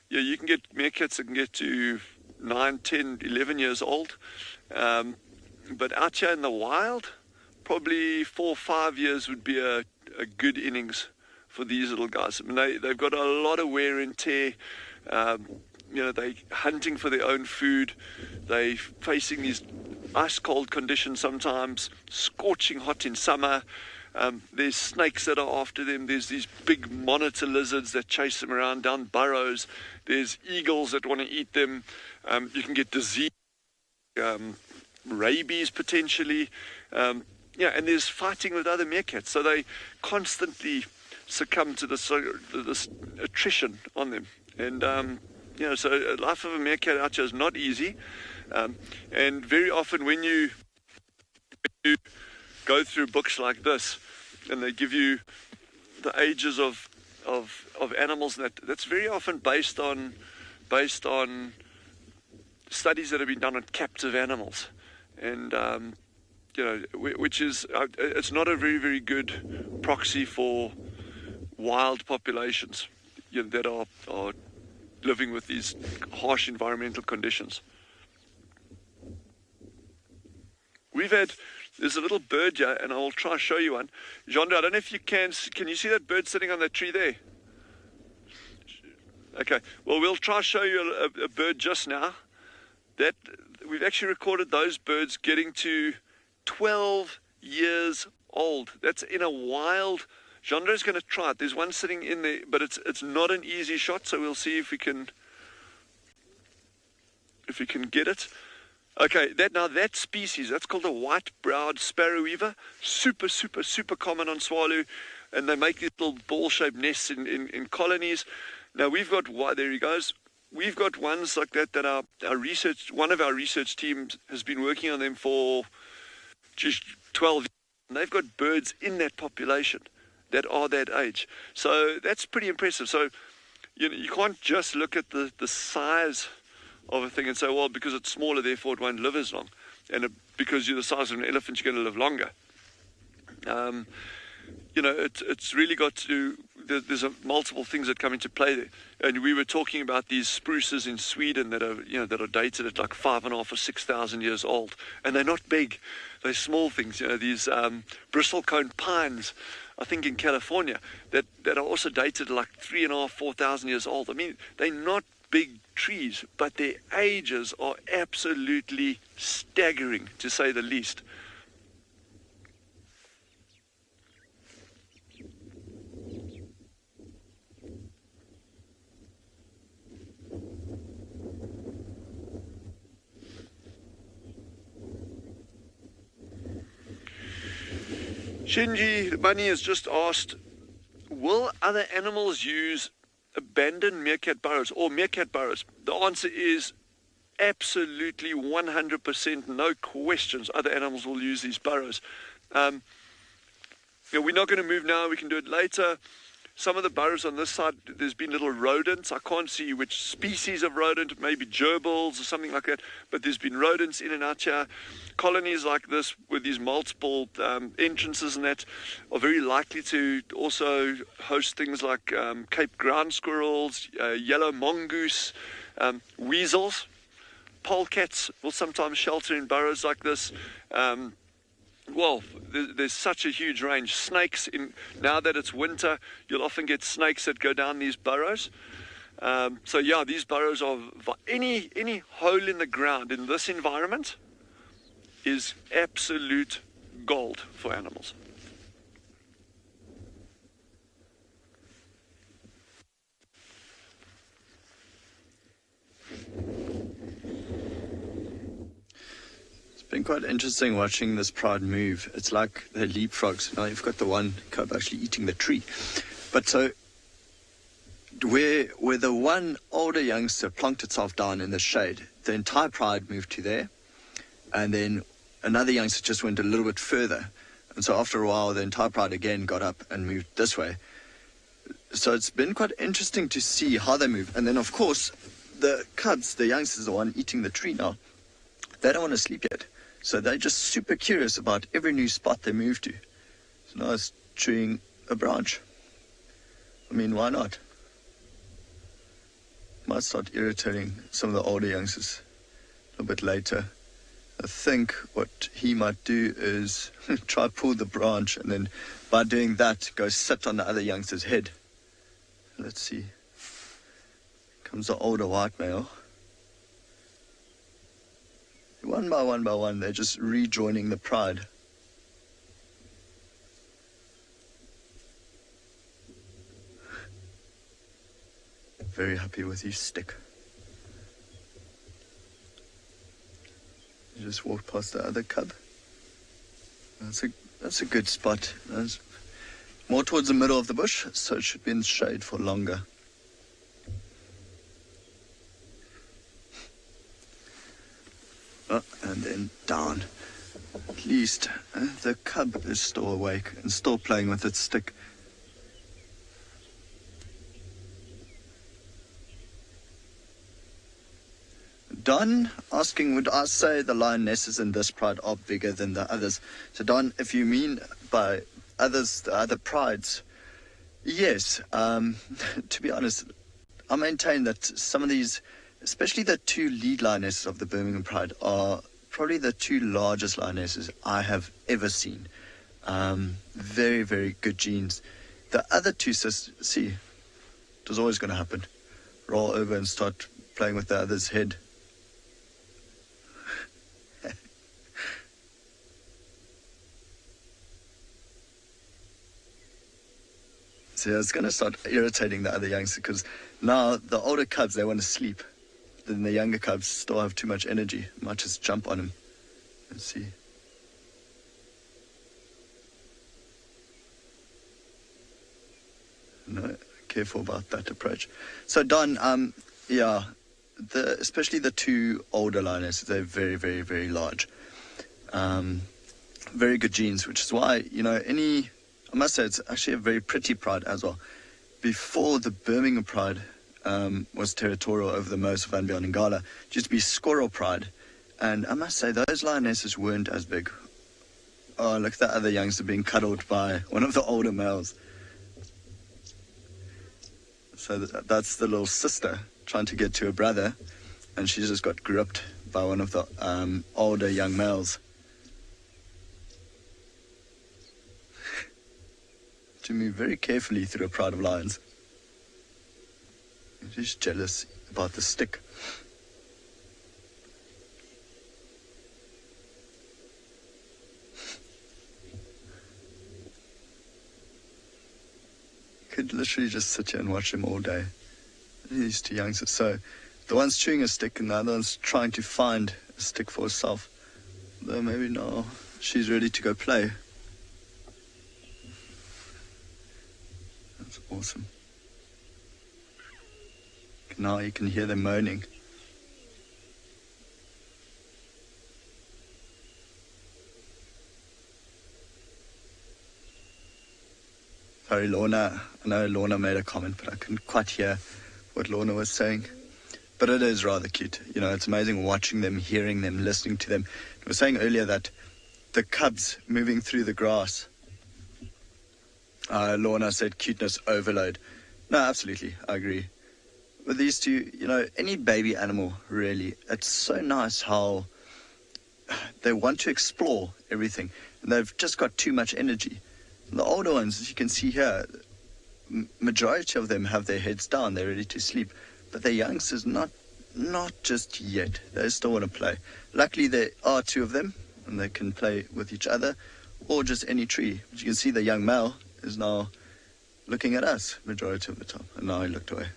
you can get meerkats that can get to 9, 10, 11 years old. But out here in the wild, probably 4 or 5 years would be a good innings for these little guys. I mean, they've got a lot of wear and tear. They're hunting for their own food. They're facing these ice cold conditions sometimes, scorching hot in summer. There's snakes that are after them. There's these big monitor lizards that chase them around down burrows. There's eagles that want to eat them. You can get disease, rabies potentially. And there's fighting with other meerkats. So they constantly succumb to this attrition on them. And, so the life of a meerkat out here is not easy. And very often when you go through books like this, and they give you the ages of animals, that's very often based on studies that have been done on captive animals, and which is it's not a very, very good proxy for wild populations that are living with these harsh environmental conditions. There's a little bird here, and I'll try to show you one. Jean-Dre, I don't know if you can you see that bird sitting on that tree there? Okay, well, we'll try to show you a bird just now. That we've actually recorded those birds getting to 12 years old. That's in a wild. Jean-Dre's going to try it. There's one sitting in there, but it's not an easy shot, so we'll see if we can get it. Okay, that species, that's called a white-browed sparrow weaver. Super, super, super common on Tswalu, and they make these little ball-shaped nests in colonies. Now there he goes. We've got ones like that one of our research teams has been working on them for just 12 years. And they've got birds in that population that are that age. So that's pretty impressive. So you can't just look at the size of a thing and say, well, because it's smaller, therefore it won't live as long. And because you're the size of an elephant, you're going to live longer. It's really got to. There's multiple things that come into play there. And we were talking about these spruces in Sweden that are dated at like 5,500 or 6,000 years old, and they're not big; they're small things. These bristlecone pines, I think in California, that are also dated like 3,500, 4,000 years old. I mean, they're not big trees, but their ages are absolutely staggering, to say the least. Shinji Bunny has just asked, will other animals use abandoned meerkat burrows or meerkat burrows? The answer is absolutely 100%, no questions. Other animals will use these burrows. We're not going to move now. We can do it later. Some of the burrows on this side, there's been little rodents. I can't see which species of rodent, maybe gerbils or something like that, but there's been rodents in and out here. Colonies like this with these multiple entrances and that are very likely to also host things like Cape ground squirrels, yellow mongoose, weasels. Polecats will sometimes shelter in burrows like this. There's such a huge range. Snakes, now that it's winter, you'll often get snakes that go down these burrows. These burrows are, any hole in the ground in this environment is absolute gold for animals. Been quite interesting watching this pride move. It's like the leapfrogs. Now you've got the one cub actually eating the tree. But so where the one older youngster plonked itself down in the shade, the entire pride moved to there, and then another youngster just went a little bit further. And so after a while, the entire pride again got up and moved this way. So it's been quite interesting to see how they move. And then, of course, the cubs, the youngsters, the one eating the tree now, they don't want to sleep yet. So they're just super curious about every new spot they move to. So now it's chewing a branch. I mean, why not? Might start irritating some of the older youngsters a little bit later. I think what he might do is try pull the branch, and then by doing that, go sit on the other youngster's head. Let's see. Comes the older white male. One by one, they're just rejoining the pride. Very happy with his stick. You just walk past the other cub. That's a good spot. That's more towards the middle of the bush, so it should be in the shade for longer. And then down. At least the cub is still awake and still playing with its stick. Don asking, would I say the lionesses in this pride are bigger than the others? So Don, if you mean by others, the other prides, yes. To be honest, I maintain that some of these, especially the two lead lionesses of the Birmingham Pride, are probably the two largest lionesses I have ever seen. Very, very good genes. The other two, see, it was always going to happen. Roll over and start playing with the other's head. So it's going to start irritating the other youngsters, because now the older cubs, they want to sleep. Then the younger cubs still have too much energy. Might just jump on him. Let's see. No, careful about that approach. So Don, especially the two older lionesses, they're very, very, very large. Very good genes, which is why, I must say it's actually a very pretty pride as well. Before the Birmingham Pride was territorial over the most of Van Beyond and Gala, it used to be squirrel pride, And I must say, those lionesses weren't as big. Oh, look at the other youngster being cuddled by one of the older males. So that's the little sister trying to get to her brother, and she just got gripped by one of the older young males. To move very carefully through a pride of lions. She's jealous about the stick. Could literally just sit here and watch them all day. These two youngsters. So the one's chewing a stick and the other one's trying to find a stick for herself. Though maybe now she's ready to go play. That's awesome. Now you can hear them moaning. Sorry, Lorna. I know Lorna made a comment, but I couldn't quite hear what Lorna was saying. But it is rather cute. You know, it's amazing watching them, hearing them, listening to them. I was saying earlier that the cubs moving through the grass. Lorna said cuteness overload. No, absolutely. I agree. With these two, you know, any baby animal, really, it's so nice how they want to explore everything. And they've just got too much energy. The older ones, as you can see here, majority of them have their heads down. They're ready to sleep. But the youngsters, not just yet. They still want to play. Luckily, there are two of them, and they can play with each other, or just any tree. But you can see the young male is now looking at us majority of the time. And now he looked away.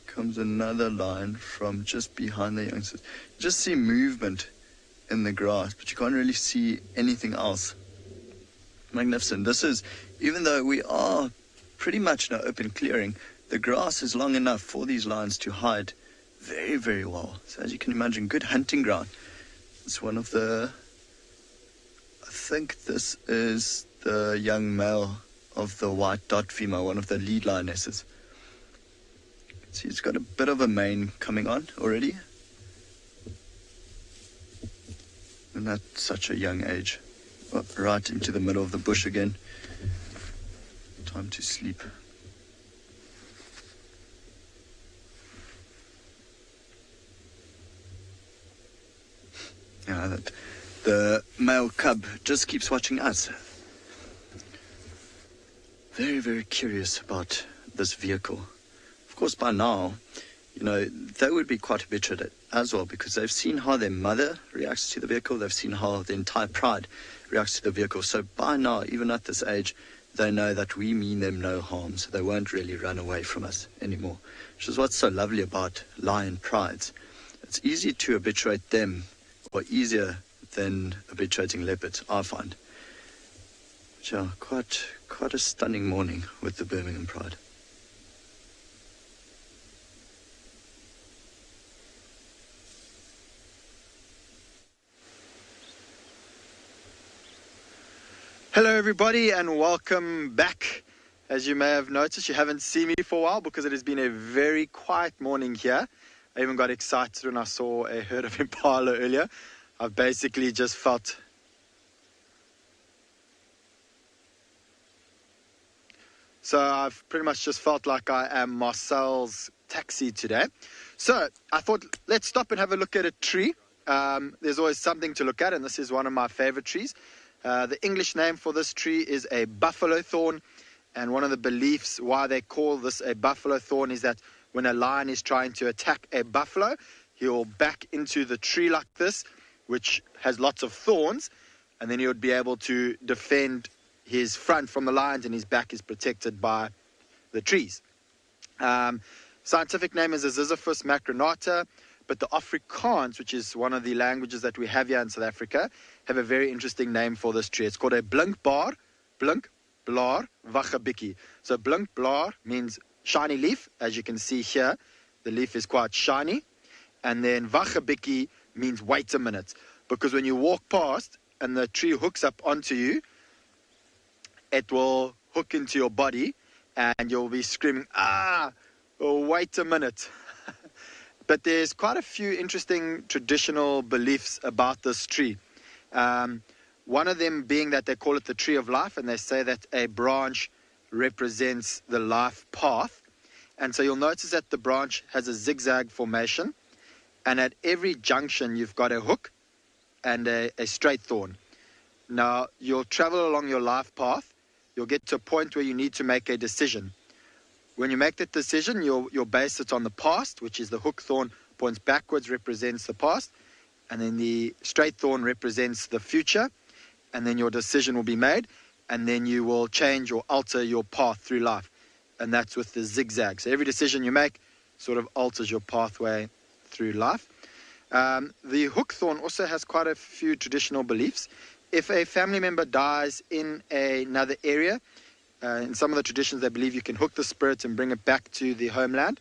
Comes another lion from just behind the youngsters. You just see movement in the grass, but you can't really see anything else. Magnificent. This is, even though we are pretty much in an open clearing, the grass is long enough for these lions to hide very, very well. So as you can imagine, good hunting ground. It's one of the, I think this is the young male of the white dot female, one of the lead lionesses. See, it's got a bit of a mane coming on already. And at such a young age. Right into the middle of the bush again. Time to sleep. Yeah, the male cub just keeps watching us. Very, very curious about this vehicle. Of course, by now, you know, they would be quite habituated as well, because they've seen how their mother reacts to the vehicle. They've seen how the entire pride reacts to the vehicle. So by now, even at this age, they know that we mean them no harm. So they won't really run away from us anymore, which is what's so lovely about lion prides. It's easy to habituate them, or easier than habituating leopards, I find. But yeah, quite a stunning morning with the Birmingham Pride. Hello everybody and welcome back. As you may have noticed, you haven't seen me for a while because it has been a very quiet morning here. I even got excited when I saw a herd of impala earlier. I've basically just felt I've pretty much just felt like I am Marcel's taxi today. So I thought, let's stop and have a look at a tree. There's always something to look at, and this is one of my favorite trees. The English name for this tree is a buffalo thorn, and one of the beliefs why they call this a buffalo thorn is that when a lion is trying to attack a buffalo, he'll back into the tree like this, which has lots of thorns, and then he would be able to defend his front from the lions, and his back is protected by the trees. Scientific name is a Ziziphus macronata, but the Afrikaans, which is one of the languages that we have here in South Africa, have a very interesting name for this tree. It's called a blinkblaar wachabiki. So blinkblaar means shiny leaf, as you can see here. The leaf is quite shiny. And then wachabiki means wait a minute, because when you walk past and the tree hooks up onto you, it will hook into your body and you'll be screaming, ah, wait a minute. But there's quite a few interesting traditional beliefs about this tree. One of them being that they call it the tree of life, and they say that a branch represents the life path. And so you'll notice that the branch has a zigzag formation, and at every junction you've got a hook and a straight thorn. Now, you'll travel along your life path. You'll get to a point where you need to make a decision. When you make that decision, you'll base it on the past, which is the hook thorn points backwards, represents the past, and then the straight thorn represents the future, and then your decision will be made, and then you will change or alter your path through life, and that's with the zigzag. So every decision you make sort of alters your pathway through life. The hook thorn also has quite a few traditional beliefs. If a family member dies in another area, in some of the traditions they believe you can hook the spirit and bring it back to the homeland.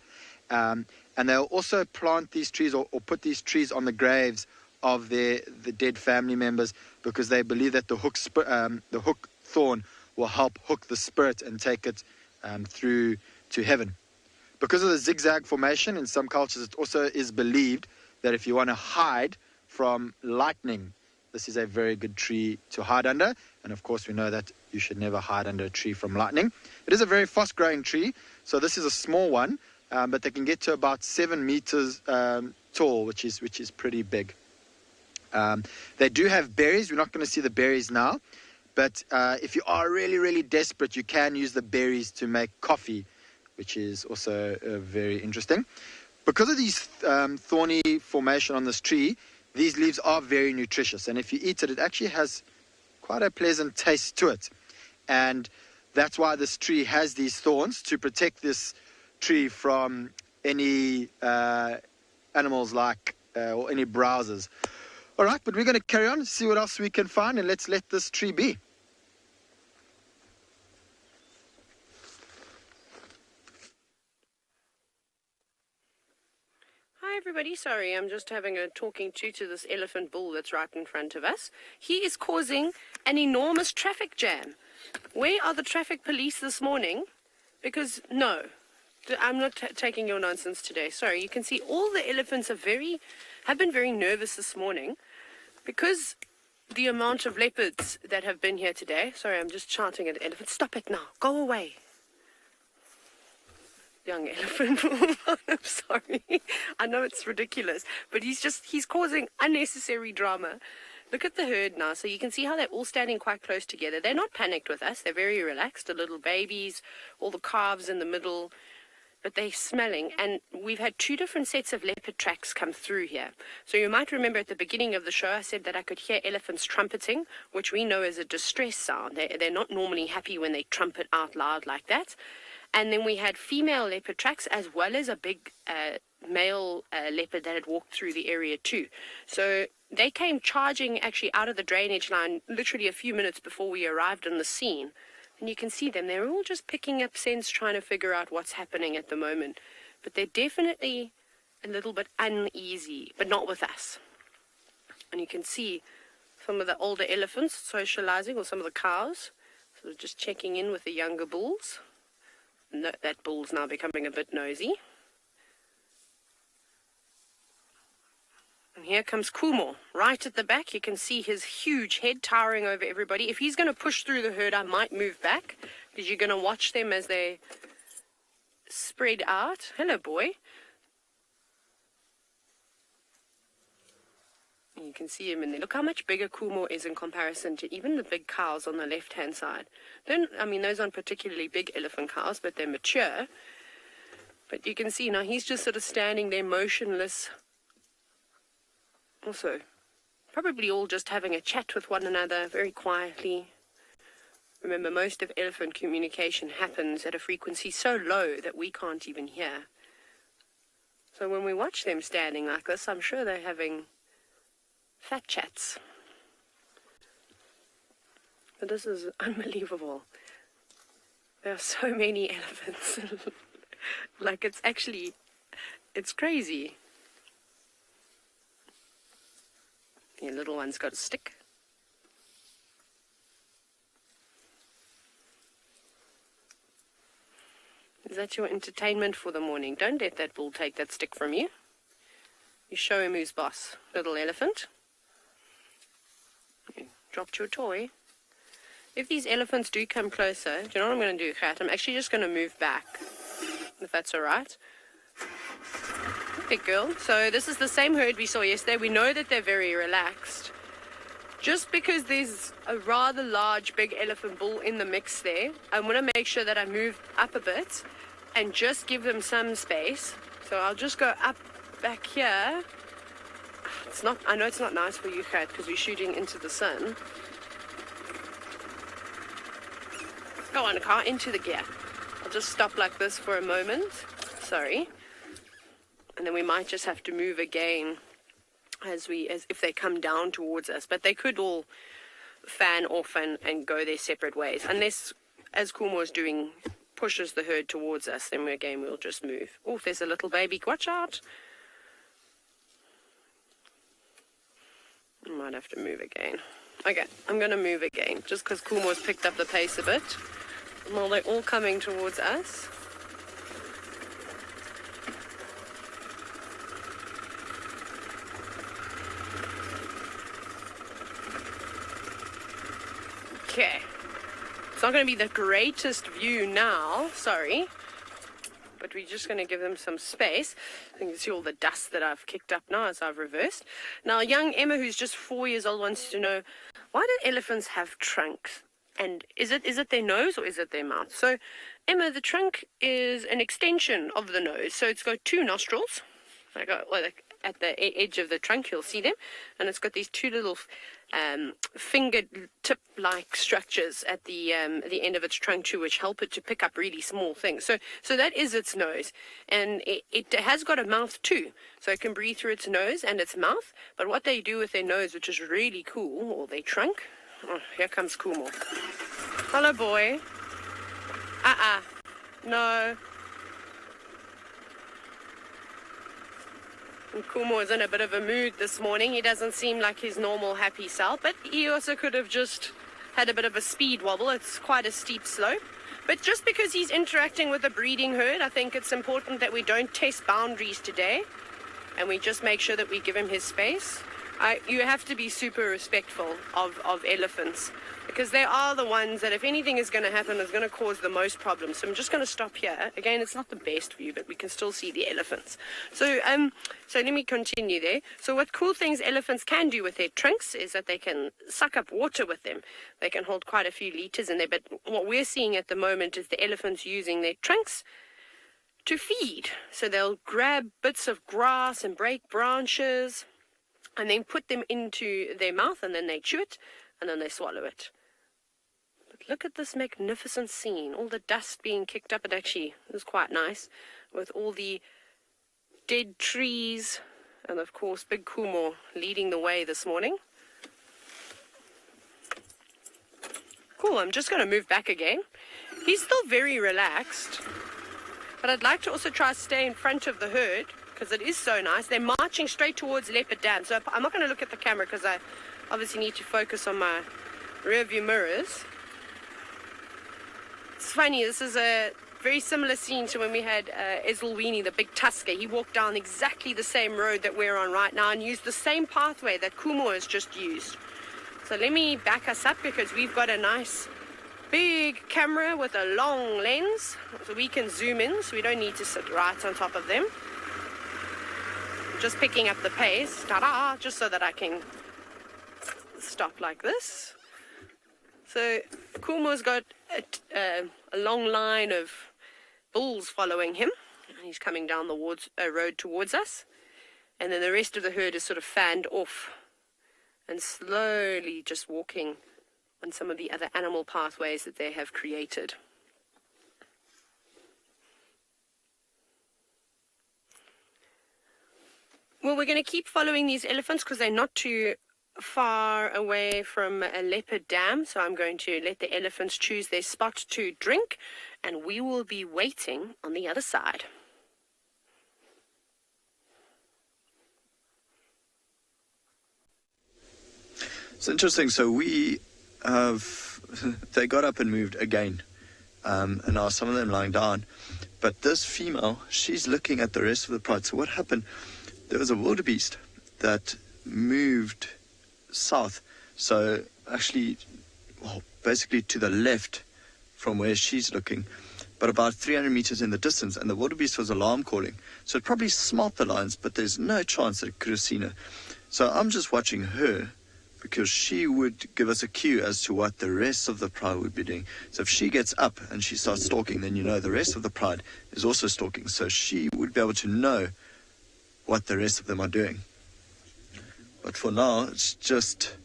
And they'll also plant these trees or put these trees on the graves of the dead family members, because they believe that the hook thorn will help hook the spirit and take it through to heaven. Because of the zigzag formation, in some cultures it also is believed that if you want to hide from lightning, this is a very good tree to hide under. And of course we know that you should never hide under a tree from lightning. It is a very fast growing tree, so this is a small one, but they can get to about 7 meters tall, which is pretty big. They do have berries. We're not going to see the berries now, but if you are really, really desperate, you can use the berries to make coffee, which is also very interesting. Because of these thorny formation on this tree, these leaves are very nutritious, and if you eat it, it actually has quite a pleasant taste to it. And that's why this tree has these thorns, to protect this tree from any animals like or any browsers. All right, but we're going to carry on, see what else we can find, and let's let this tree be. Hi everybody, sorry, I'm just having a talking to this elephant bull that's right in front of us. He is causing an enormous traffic jam. Where are the traffic police this morning? Because, no, I'm not taking your nonsense today. Sorry, you can see all the elephants have been very nervous this morning because the amount of leopards that have been here today. Sorry, I'm just shouting at elephants. Stop it now. Go away. Young elephant. I'm sorry. I know it's ridiculous, but he's causing unnecessary drama. Look at the herd now. So you can see how they're all standing quite close together. They're not panicked with us. They're very relaxed. The little babies, all the calves in the middle, but they're smelling. And we've had 2 different sets of leopard tracks come through here. So you might remember at the beginning of the show, I said that I could hear elephants trumpeting, which we know is a distress sound. They're not normally happy when they trumpet out loud like that. And then we had female leopard tracks, as well as a big male leopard that had walked through the area too. So they came charging actually out of the drainage line literally a few minutes before we arrived on the scene. And you can see them. They're all just picking up scents, trying to figure out what's happening at the moment. But they're definitely a little bit uneasy, but not with us. And you can see some of the older elephants socializing, or some of the cows, sort of just checking in with the younger bulls. No, that bull's now becoming a bit nosy. And here comes Kumo, right at the back. You can see his huge head towering over everybody. If he's going to push through the herd, I might move back, because you're going to watch them as they spread out. Hello, boy. You can see him in there. Look how much bigger Kumo is in comparison to even the big cows on the left-hand side. Those aren't particularly big elephant cows, but they're mature. But you can see now he's just sort of standing there motionless. Also, probably all just having a chat with one another very quietly. Remember, most of elephant communication happens at a frequency so low that we can't even hear. So when we watch them standing like this, I'm sure they're having fat chats. But this is unbelievable. There are so many elephants. Like, it's crazy. Your little one's got a stick. Is that your entertainment for the morning? Don't let that bull take that stick from you. You show him who's boss, little elephant. You dropped your toy. If these elephants do come closer, do you know what I'm going to do, Kat? I'm actually just going to move back, if that's all right. Big girl. So this is the same herd we saw yesterday. We know that they're very relaxed. Just because there's a rather large, big elephant bull in the mix there, I want to make sure that I move up a bit and just give them some space. So I'll just go up back here. It's not, I know it's not nice for you, Kat, because we're shooting into the sun. Go on, car, into the gear. I'll just stop like this for a moment. Sorry. And then we might just have to move again as if they come down towards us. But they could all fan off and go their separate ways. Unless, as Kumo is doing, pushes the herd towards us, then again we'll just move. Oh, there's a little baby. Watch out. I might have to move again. Okay, I'm going to move again, just because Kumo's picked up the pace a bit. Well, they're all coming towards us. Okay. It's not going to be the greatest view now, sorry. But we're just going to give them some space. I can see all the dust that I've kicked up now as I've reversed. Now, young Emma, who's just 4 years old, wants to know, why do elephants have trunks? And is it their nose or is it their mouth? So, Emma, the trunk is an extension of the nose. So it's got two nostrils, like at the edge of the trunk, you'll see them. And it's got these two little fingertip-like structures at the end of its trunk too, which help it to pick up really small things. So that is its nose. And it has got a mouth too. So it can breathe through its nose and its mouth. But what they do with their nose, which is really cool, or their trunk... Oh, here comes Kumo. Hello, boy. No. And Kumo is in a bit of a mood this morning. He doesn't seem like his normal happy self, but he also could have just had a bit of a speed wobble. It's quite a steep slope. But just because he's interacting with a breeding herd, I think it's important that we don't test boundaries today, and we just make sure that we give him his space. You have to be super respectful of elephants, because they are the ones that, if anything is going to happen, is going to cause the most problems. So I'm just going to stop here. Again, it's not the best view, but we can still see the elephants. So let me continue there. So what cool things elephants can do with their trunks is that they can suck up water with them. They can hold quite a few liters in there. But what we're seeing at the moment is the elephants using their trunks to feed. So they'll grab bits of grass and break branches, and then put them into their mouth, and then they chew it, and then they swallow it. But look at this magnificent scene. All the dust being kicked up. It actually is quite nice, with all the dead trees, and of course Big Kumo leading the way this morning. Cool, I'm just going to move back again. He's still very relaxed, but I'd like to also try to stay in front of the herd, because it is so nice. They're marching straight towards Leopard Dam. So I'm not going to look at the camera, because I obviously need to focus on my rear view mirrors. It's funny, this is a very similar scene to when we had Ezulwini, the big tusker. He walked down exactly the same road that we're on right now and used the same pathway that Kumo has just used. So let me back us up, because we've got a nice big camera with a long lens, so we can zoom in, so we don't need to sit right on top of them. Just picking up the pace, ta-da, just so that I can stop like this. So Kumo's got a long line of bulls following him. He's coming down the road towards us. And then the rest of the herd is sort of fanned off and slowly just walking on some of the other animal pathways that they have created. Well, we're going to keep following these elephants because they're not too far away from a leopard dam. So I'm going to let the elephants choose their spot to drink, and we will be waiting on the other side. It's interesting. So they got up and moved again. and now some of them lying down. But this female, she's looking at the rest of the pride. So what happened, there was a wildebeest that moved south. So actually, well, basically to the left from where she's looking, but about 300 meters in the distance, and the wildebeest was alarm calling. So it probably smelt the lions, but there's no chance that it could have seen her. So I'm just watching her, because she would give us a cue as to what the rest of the pride would be doing. So if she gets up and she starts stalking, then you know the rest of the pride is also stalking. So she would be able to know what the rest of them are doing. But for now, it's just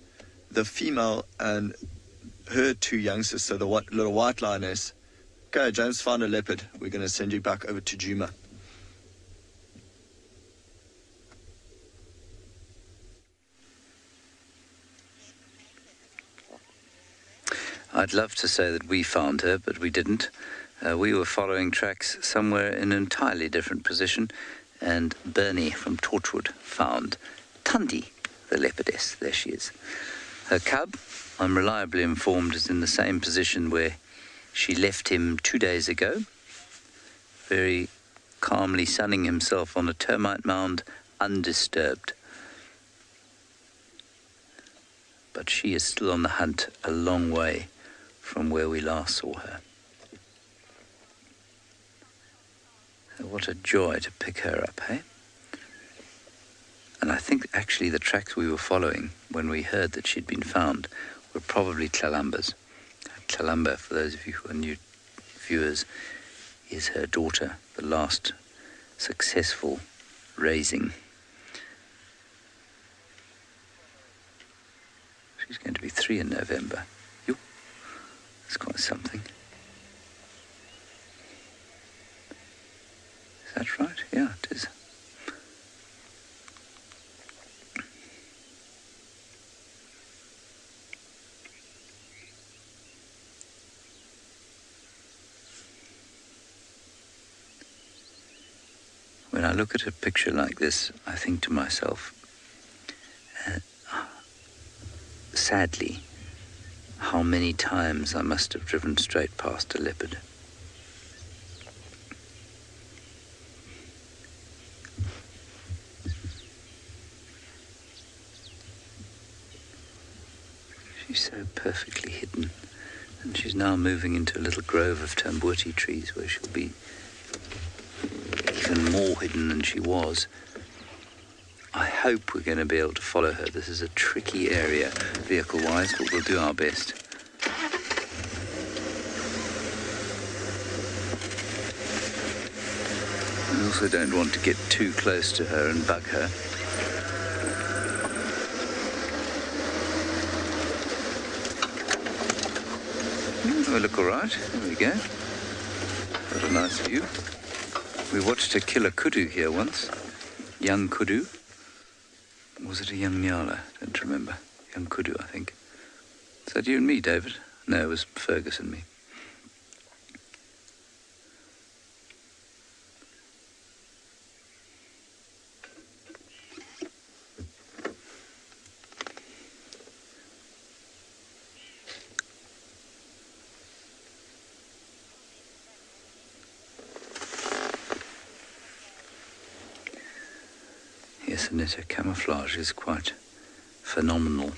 the female and her two youngsters, so the little white lioness. Okay, James found a leopard. We're going to send you back over to Djuma. I'd love to say that we found her, but we didn't. We were following tracks somewhere in an entirely different position, and Bernie from Torchwood found Tundi, the leopardess. There she is. Her cub, I'm reliably informed, is in the same position where she left him 2 days ago, very calmly sunning himself on a termite mound, undisturbed. But she is still on the hunt a long way from where we last saw her. So what a joy to pick her up, hey? And I think actually the tracks we were following when we heard that she'd been found were probably Tlalamba's. Tlalamba, for those of you who are new viewers, is her daughter, the last successful raising. She's going to be 3 in November. Yo, that's quite something. Is that right? Yeah, it is. When I look at a picture like this, I think to myself, sadly, how many times I must have driven straight past a leopard. She's so perfectly hidden, and she's now moving into a little grove of tambuti trees where she'll be even more hidden than she was. I hope we're going to be able to follow her. This is a tricky area, vehicle-wise, but we'll do our best. We also don't want to get too close to her and bug her. They look all right. There we go. Got a nice view. We watched her kill a kudu here once. Young kudu. Was it a young nyala? I don't remember. Young kudu, I think. Is that you and me, David? No, it was Fergus and me. Yes, and her camouflage is quite phenomenal.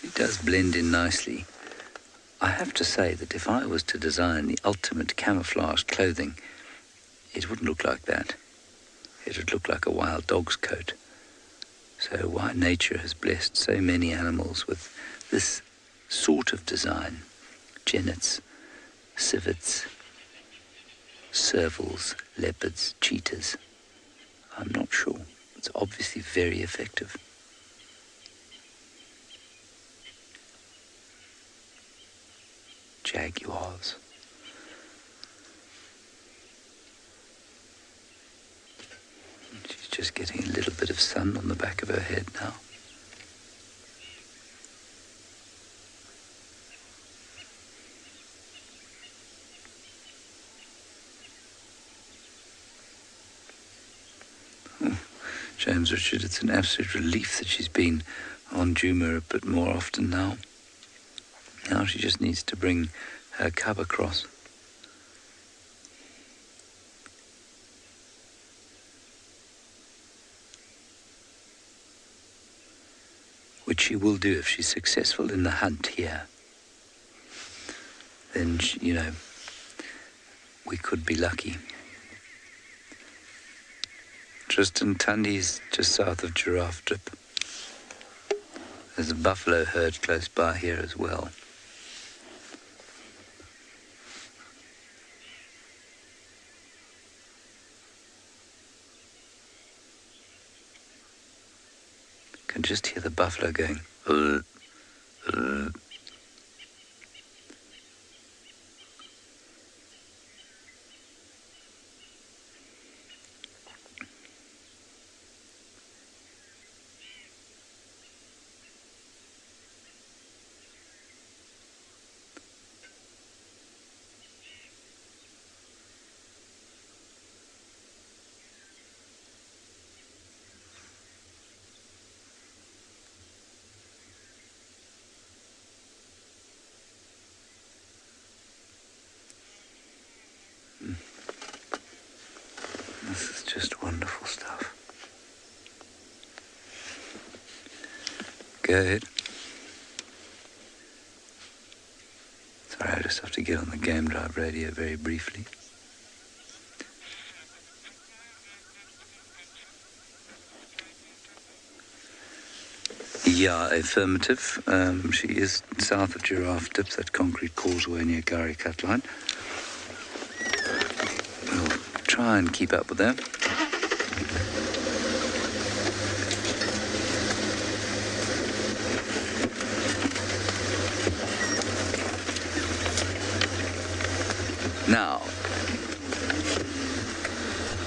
It does blend in nicely. I have to say that if I was to design the ultimate camouflage clothing, it wouldn't look like that. It would look like a wild dog's coat. So why nature has blessed so many animals with this sort of design? Genets, civets, servals, leopards, cheetahs. I'm not sure. It's obviously very effective. Jaguars. She's just getting a little bit of sun on the back of her head now. James Richard, it's an absolute relief that she's been on Djuma a bit more often now. Now she just needs to bring her cub across. Which she will do if she's successful in the hunt here. Then, you know, we could be lucky. Tristan Tundy's just south of Giraffe Drip. There's a buffalo herd close by here as well. Can just hear the buffalo going. This is just wonderful stuff. Go ahead. Sorry, I just have to get on the Game Drive radio very briefly. Yeah, affirmative. She is south of Giraffe Dip, that concrete causeway near Gary Cut Line. We'll try and keep up with that. Now,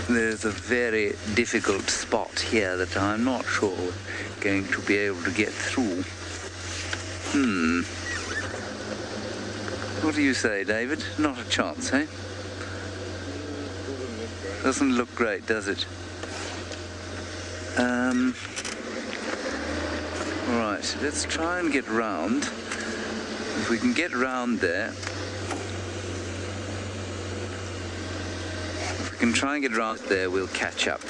there's a very difficult spot here that I'm not sure we're going to be able to get through. What do you say, David? Not a chance, eh? Doesn't look great, does it? All right, let's try and get round. If we can get round there. If we can try and get round there, we'll catch up.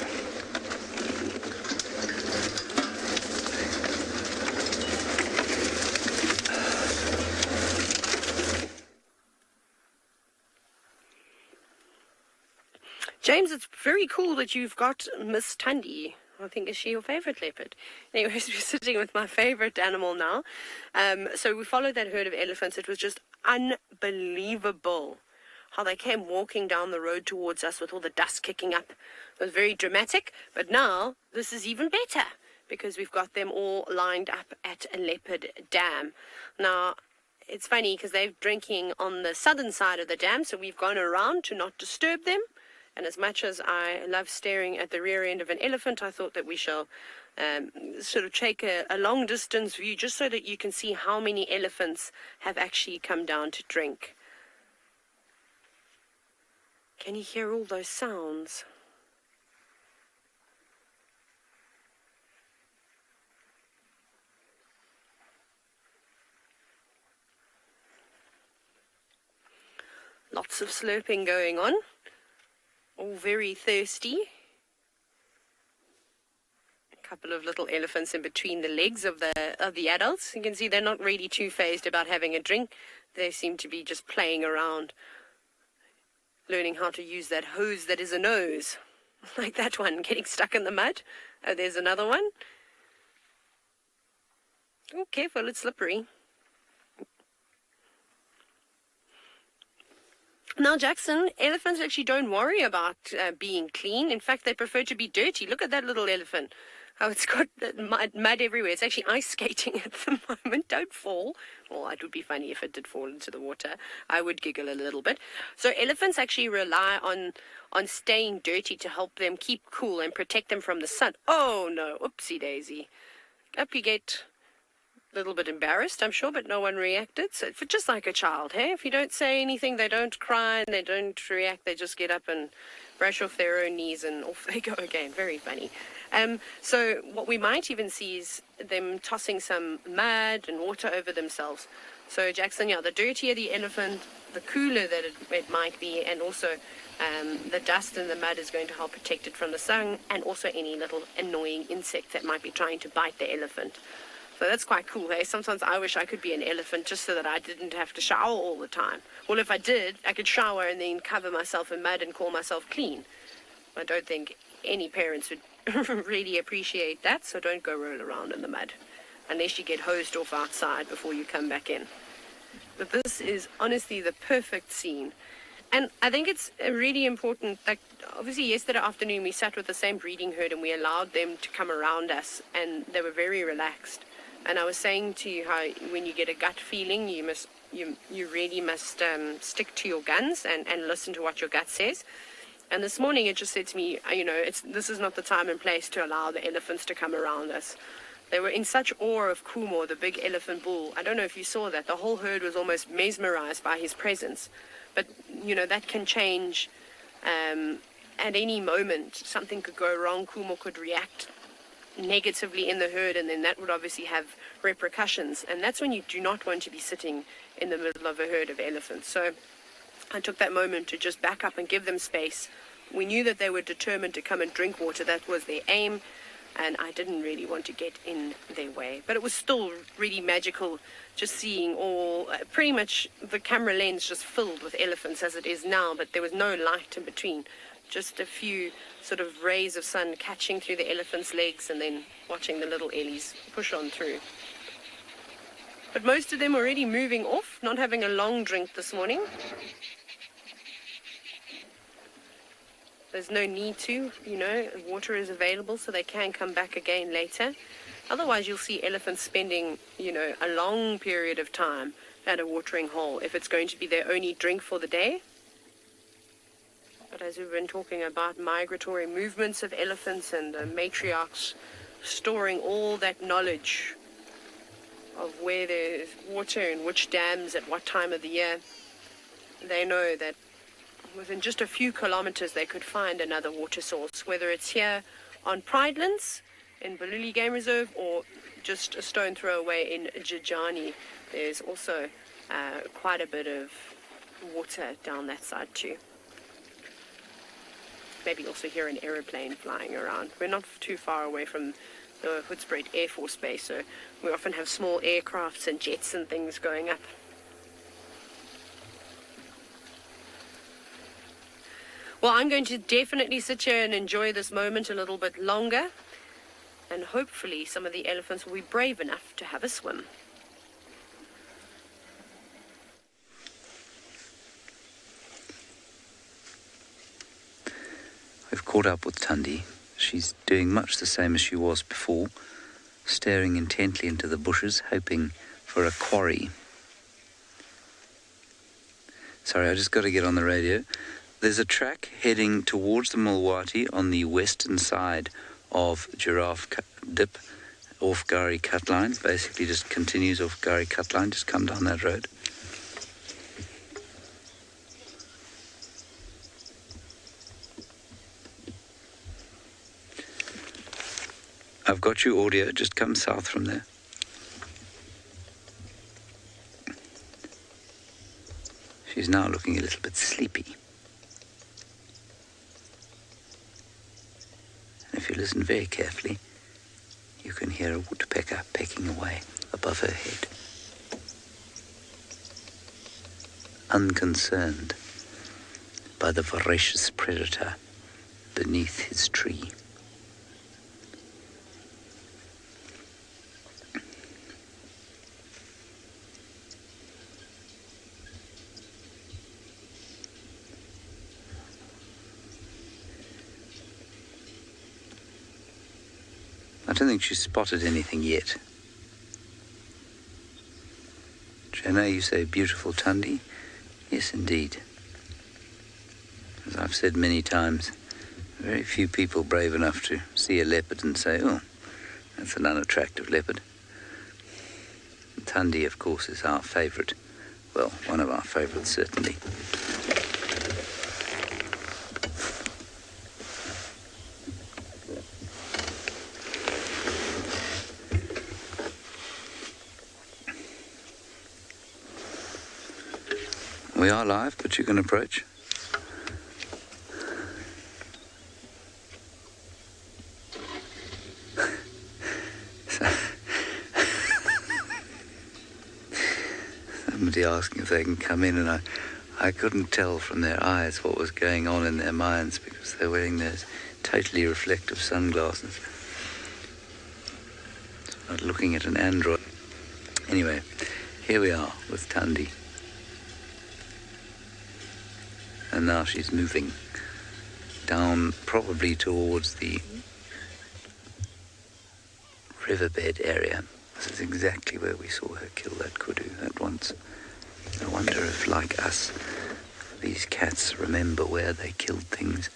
James, it's very cool that you've got Miss Tundy. I think, is she your favourite leopard? Anyways, we're sitting with my favourite animal now. So we followed that herd of elephants. It was just unbelievable how they came walking down the road towards us with all the dust kicking up. It was very dramatic, but now this is even better because we've got them all lined up at a leopard dam. Now, it's funny because they're drinking on the southern side of the dam, so we've gone around to not disturb them. And as much as I love staring at the rear end of an elephant, I thought that we shall sort of take a long distance view just so that you can see how many elephants have actually come down to drink. Can you hear all those sounds? Lots of slurping going on. All very thirsty. A couple of little elephants in between the legs of the adults. You can see they're not really too phased about having a drink. They seem to be just playing around, learning how to use that hose that is a nose. Like that one, getting stuck in the mud. Oh, there's another one. Oh, careful, it's slippery. Now, Jackson, elephants actually don't worry about being clean. In fact, they prefer to be dirty. Look at that little elephant. How it's got mud everywhere. It's actually ice skating at the moment. Don't fall. Well, it would be funny if it did fall into the water. I would giggle a little bit. So elephants actually rely on staying dirty to help them keep cool and protect them from the sun. Oh, no. Oopsie daisy. Up you get. A little bit embarrassed, I'm sure, but no one reacted. So just like a child, hey? If you don't say anything, they don't cry and they don't react. They just get up and brush off their own knees and off they go again. Very funny. So what we might even see is them tossing some mud and water over themselves. So Jackson, yeah, the dirtier the elephant, the cooler that it might be, and also the dust and the mud is going to help protect it from the sun, and also any little annoying insect that might be trying to bite the elephant. So that's quite cool, hey? Sometimes I wish I could be an elephant just so that I didn't have to shower all the time. Well, if I did, I could shower and then cover myself in mud and call myself clean. I don't think any parents would really appreciate that, so don't go roll around in the mud unless you get hosed off outside before you come back in. But this is honestly the perfect scene. And I think it's really important, like, obviously yesterday afternoon we sat with the same breeding herd and we allowed them to come around us, and they were very relaxed. And I was saying to you how when you get a gut feeling, you really must stick to your guns and listen to what your gut says. And this morning it just said to me, this is not the time and place to allow the elephants to come around us. They were in such awe of Kumo, the big elephant bull. I don't know if you saw that. The whole herd was almost mesmerized by his presence. But, that can change at any moment. Something could go wrong. Kumo could react negatively in the herd, and then that would obviously have repercussions. And that's when you do not want to be sitting in the middle of a herd of elephants. So I took that moment to just back up and give them space. We knew that they were determined to come and drink water. That was their aim. And I didn't really want to get in their way. But it was still really magical just seeing pretty much the camera lens just filled with elephants as it is now, but there was no light in between. Just a few sort of rays of sun catching through the elephant's legs and then watching the little ellies push on through. But most of them already moving off, not having a long drink this morning. There's no need to, water is available so they can come back again later. Otherwise, you'll see elephants spending, a long period of time at a watering hole if it's going to be their only drink for the day. But as we've been talking about migratory movements of elephants and the matriarchs storing all that knowledge of where there's water and which dams at what time of the year, they know that within just a few kilometers they could find another water source, whether it's here on Pridelands in Baluli Game Reserve or just a stone throw away in Jajani. There's also quite a bit of water down that side too. Maybe also hear an aeroplane flying around. We're not too far away from the Hoedspruit Air Force Base, so we often have small aircrafts and jets and things going up. Well, I'm going to definitely sit here and enjoy this moment a little bit longer, and hopefully some of the elephants will be brave enough to have a swim. We've caught up with Tundi. She's doing much the same as she was before, staring intently into the bushes, hoping for a quarry. Sorry, I just got to get on the radio. There's a track heading towards the Mulwati on the western side of Giraffe Dip off Gari Cut Line. Basically just continues off Gari Cut Line. Just come down that road. I've got your audio. Just come south from there. She's now looking a little bit sleepy. If you listen very carefully, you can hear a woodpecker pecking away above her head. Unconcerned by the voracious predator beneath his tree. I don't think she's spotted anything yet. Jenna, you say beautiful Tundi? Yes, indeed. As I've said many times, very few people brave enough to see a leopard and say, oh, that's an unattractive leopard. Tundi, of course, is our favourite. Well, one of our favourites, certainly. We are live, but you can approach. Somebody asking if they can come in, and I couldn't tell from their eyes what was going on in their minds because they're wearing those totally reflective sunglasses. Not looking at an android. Anyway, here we are with Thandi. And now she's moving down probably towards the riverbed area. This is exactly where we saw her kill that kudu at once. I wonder if, like us, these cats remember where they killed things.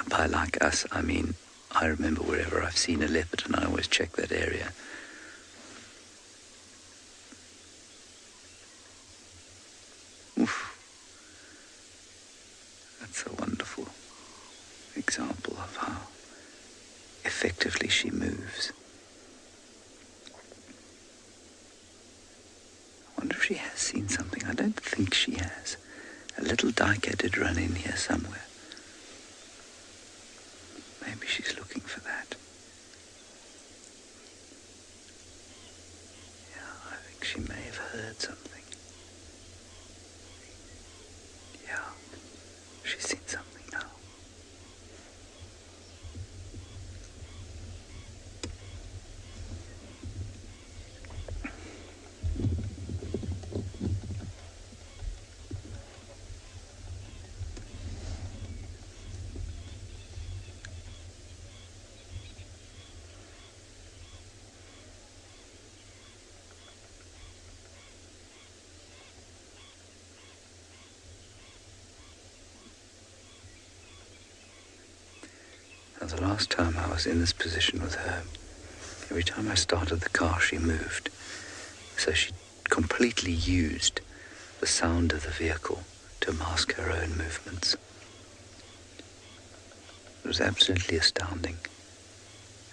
By like us, I mean, I remember wherever I've seen a leopard and I always check that area. Oof. That's a wonderful example of how effectively she moves. I wonder if she has seen something. I don't think she has. A little duiker did run in here somewhere. Maybe she's looking for that. Yeah, I think she may have heard something. Yeah, she's seen something now. Now, the last time I was in this position with her, every time I started the car, she moved. So she completely used the sound of the vehicle to mask her own movements. It was absolutely astounding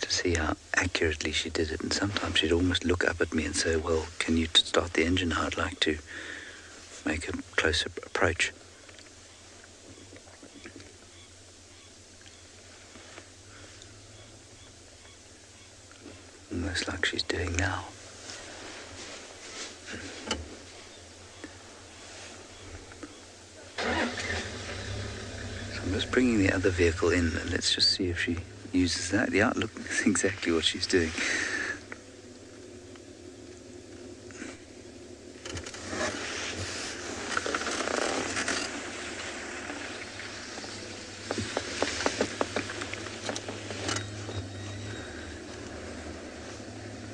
to see how accurately she did it. And sometimes she'd almost look up at me and say, well, can you start the engine now? I'd like to make a closer approach. Almost like she's doing now. So I'm just bringing the other vehicle in, and let's just see if she uses that. Yeah, look, that's exactly what she's doing.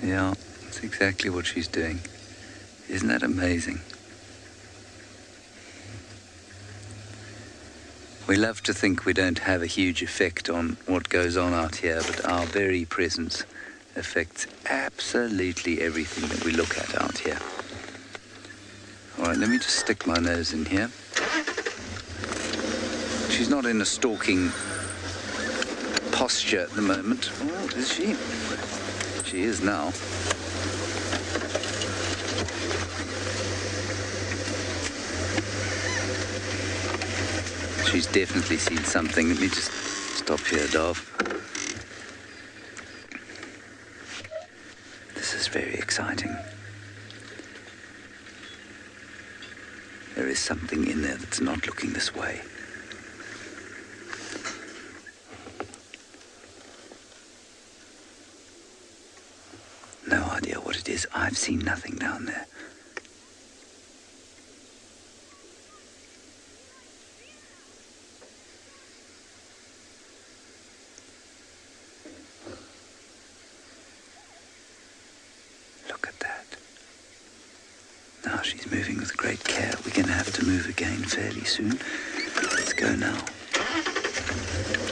Yeah, that's exactly what she's doing. Isn't that amazing? We love to think we don't have a huge effect on what goes on out here, but our very presence affects absolutely everything that we look at out here. All right, let me just stick my nose in here. She's not in a stalking posture at the moment. Oh, is she? She is now. She's definitely seen something. Let me just stop here, Dov. This is very exciting. There is something in there that's not looking this way. No idea what it is. I've seen nothing down there. Look at that. Now she's moving with great care. We're going to have to move again fairly soon. Let's go now.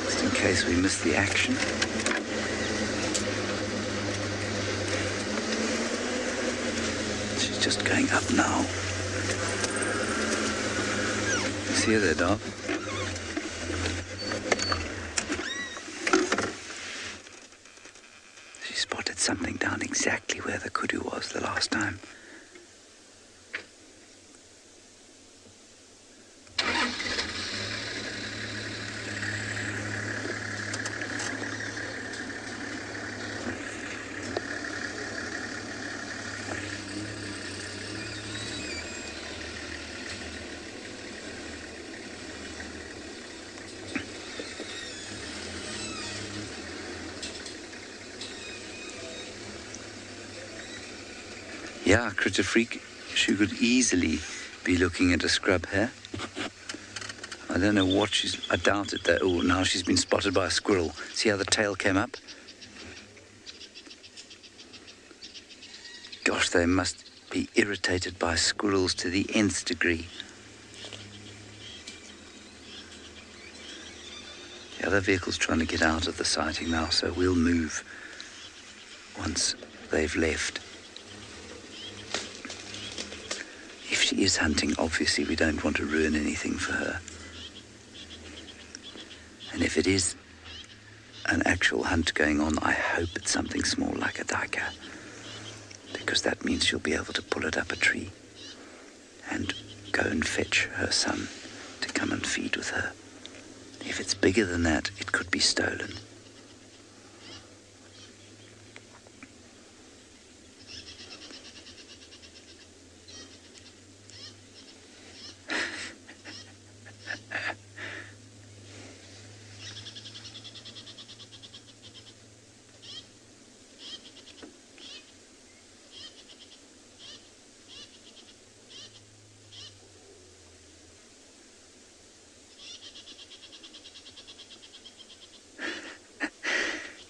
Just in case we miss the action. Just going up now. You see her there, Dov? She spotted something down exactly where the kudu was the last time. Yeah, Critter Freak, she could easily be looking at a scrub hare. I don't know what I doubt it though. Oh, now she's been spotted by a squirrel. See how the tail came up? Gosh, they must be irritated by squirrels to the nth degree. The other vehicle's trying to get out of the sighting now, so we'll move once they've left. If she is hunting, obviously we don't want to ruin anything for her. And if it is an actual hunt going on, I hope it's something small like a duiker, because that means she'll be able to pull it up a tree and go and fetch her son to come and feed with her. If it's bigger than that, it could be stolen.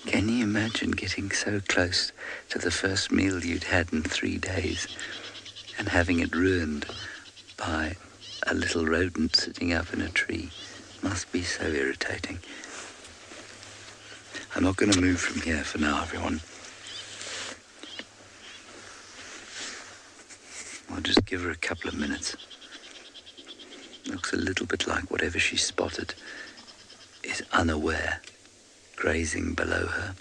Can you imagine getting so close to the first meal you'd had in 3 days and having it ruined by a little rodent sitting up in a tree? Must be so irritating. I'm not going to move from here for now, everyone. I'll just give her a couple of minutes. Looks a little bit like whatever she spotted is unaware, grazing below her.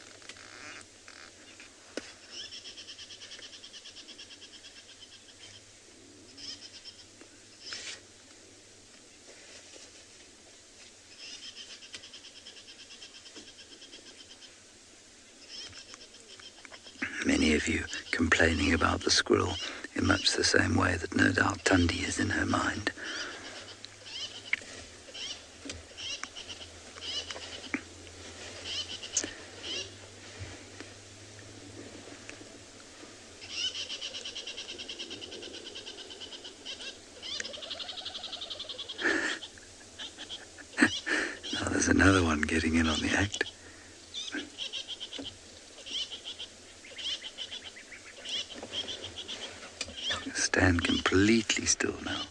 Many of you complaining about the squirrel in much the same way that no doubt Tundi is in her mind. Now there's another one getting in on the act. Stand completely still now.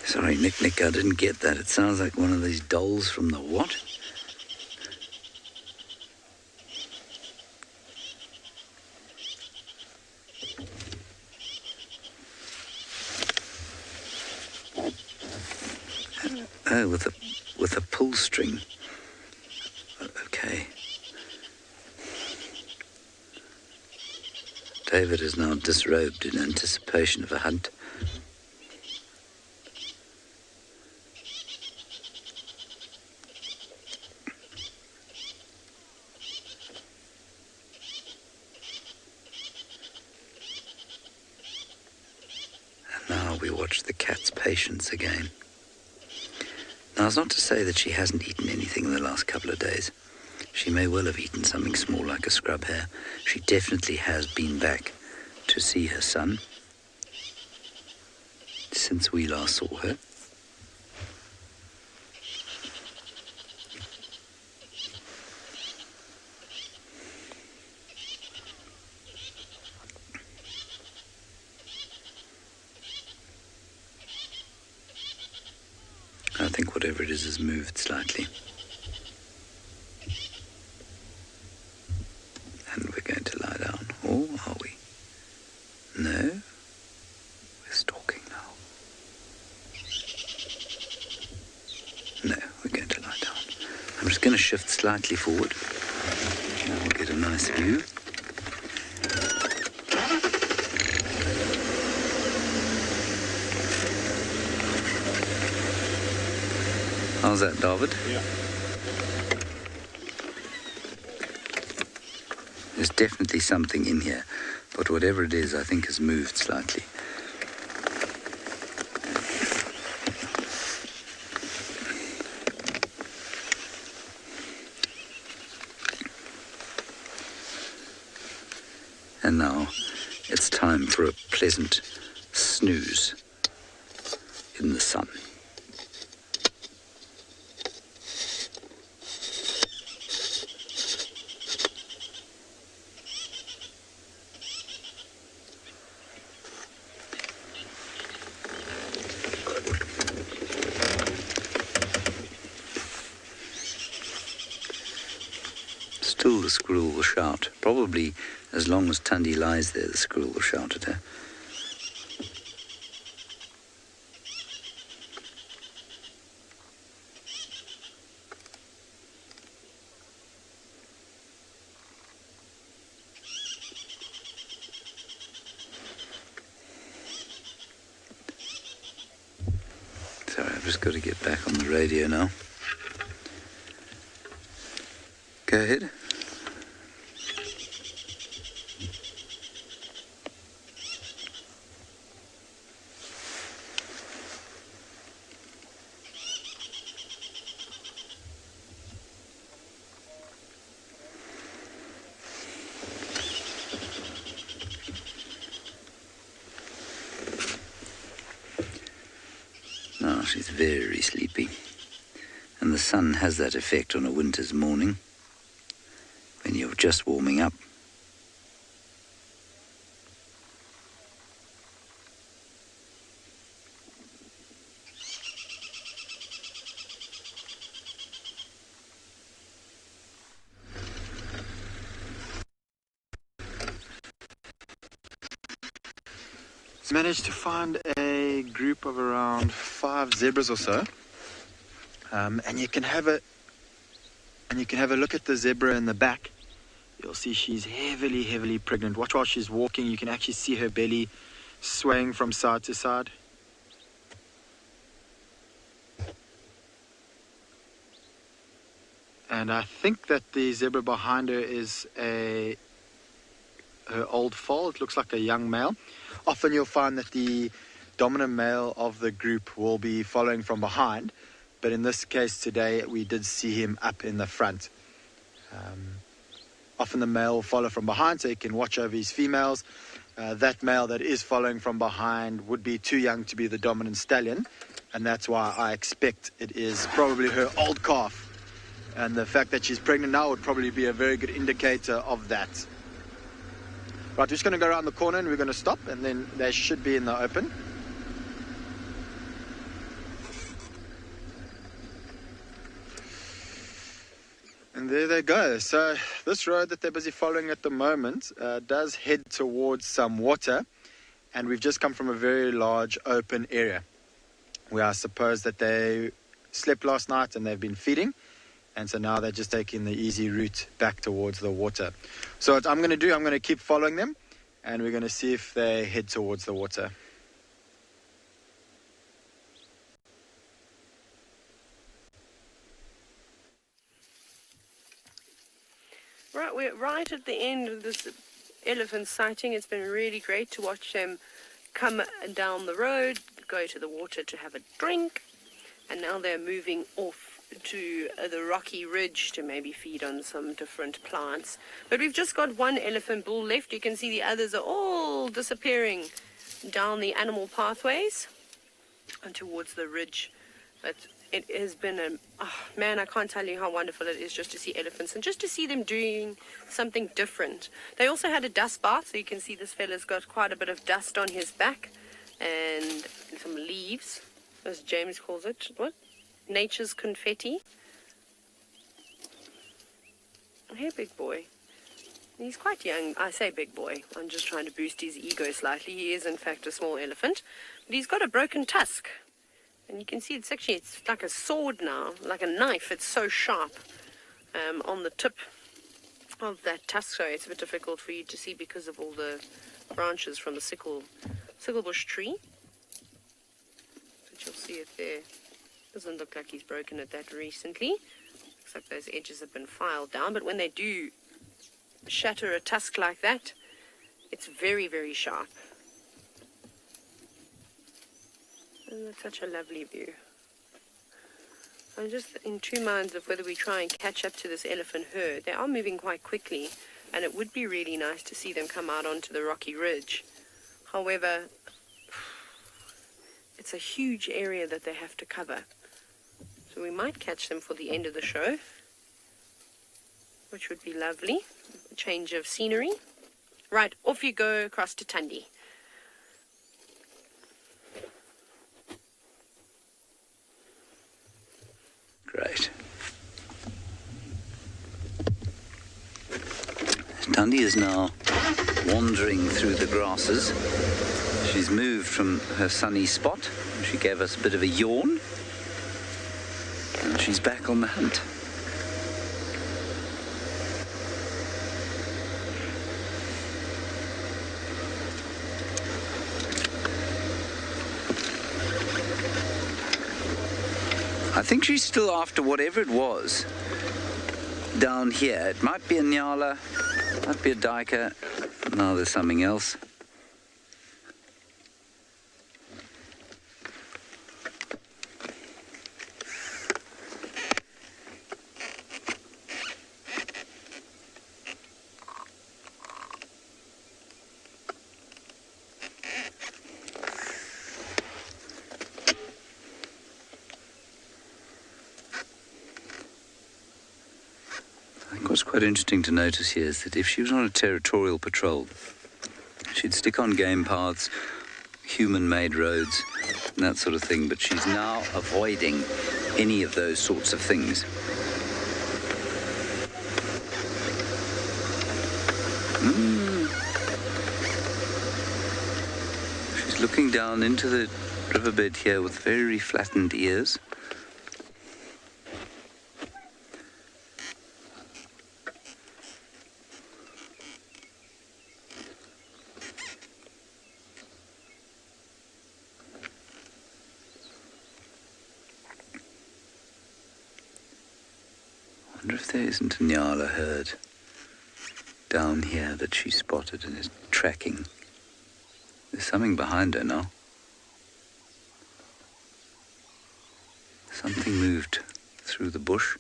Sorry, Nick, I didn't get that. It sounds like one of these dolls from the what? Oh, with a pull string. Okay. David is now disrobed in anticipation of a hunt. And now we watch the cat's patience again. Now, it's not to say that she hasn't eaten anything in the last couple of days. She may well have eaten something small like a scrub hare. She definitely has been back to see her son since we last saw her. I think whatever it is has moved slightly. And we're going to lie down. Or are we? No? We're stalking now. No, we're going to lie down. I'm just going to shift slightly forward. Now we'll get a nice view. How's that, David? Yeah. There's definitely something in here, but whatever it is, I think has moved slightly. time for a pleasant snooze in the sun. Still the squirrel will shout. Probably as long as Tundi lies there, the squirrel will shout at her. Sorry, I've just got to get back on the radio now. Go ahead. No, she's very sleepy. And the sun has that effect on a winter's morning when you're just warming up. Managed to find a group of around 5 zebras or so, and you can have a look at the zebra in the back. You'll see she's heavily pregnant. Watch while she's walking. You can actually see her belly swaying from side to side. And I think that the zebra behind her is her old foal. It looks like a young male. Often you'll find that the dominant male of the group will be following from behind, but in this case today we did see him up in the front. Often the male will follow from behind so he can watch over his females. That male that is following from behind would be too young to be the dominant stallion, and that's why I expect it is probably her old calf. And the fact that she's pregnant now would probably be a very good indicator of that. Right, we're just going to go around the corner and we're going to stop, and then they should be in the open. And there they go. So this road that they're busy following at the moment does head towards some water, and we've just come from a very large open area where I suppose that they slept last night and they've been feeding. And so now they're just taking the easy route back towards the water. So what I'm going to do, I'm going to keep following them, and we're going to see if they head towards the water. Right, we're right at the end of this elephant sighting. It's been really great to watch them come down the road, go to the water to have a drink, and now they're moving off to the rocky ridge to maybe feed on some different plants. But we've just got one elephant bull left. You can see the others are all disappearing down the animal pathways and towards the ridge. But it has been man, I can't tell you how wonderful it is just to see elephants and just to see them doing something different. They also had a dust bath, so you can see this fella's got quite a bit of dust on his back and some leaves, as James calls it. What? Nature's confetti. Hey, big boy. He's quite young. I say big boy. I'm just trying to boost his ego slightly. He is, in fact, a small elephant. But he's got a broken tusk. And you can see it's like a sword now, like a knife. It's so sharp on the tip of that tusk. So it's a bit difficult for you to see because of all the branches from the sickle bush tree. But you'll see it there. Doesn't look like he's broken it that recently. Looks like those edges have been filed down, but when they do shatter a tusk like that, it's very, very sharp. And that's such a lovely view. I'm just in two minds of whether we try and catch up to this elephant herd. They are moving quite quickly, and it would be really nice to see them come out onto the rocky ridge However, it's a huge area that they have to cover. So we might catch them for the end of the show, which would be lovely. A change of scenery. Right, off you go across to Tundi. Great. Tundi is now wandering through the grasses. She's moved from her sunny spot. She gave us a bit of a yawn. And she's back on the hunt. I think she's still after whatever it was down here. It might be a nyala, might be a duiker. No, there's something else. What's quite interesting to notice here is that if she was on a territorial patrol, she'd stick on game paths, human-made roads, and that sort of thing, but she's now avoiding any of those sorts of things. She's looking down into the riverbed here with very flattened ears. I wonder if there isn't a nyala herd down here that she spotted and is tracking. There's something behind her now. Something moved through the bush,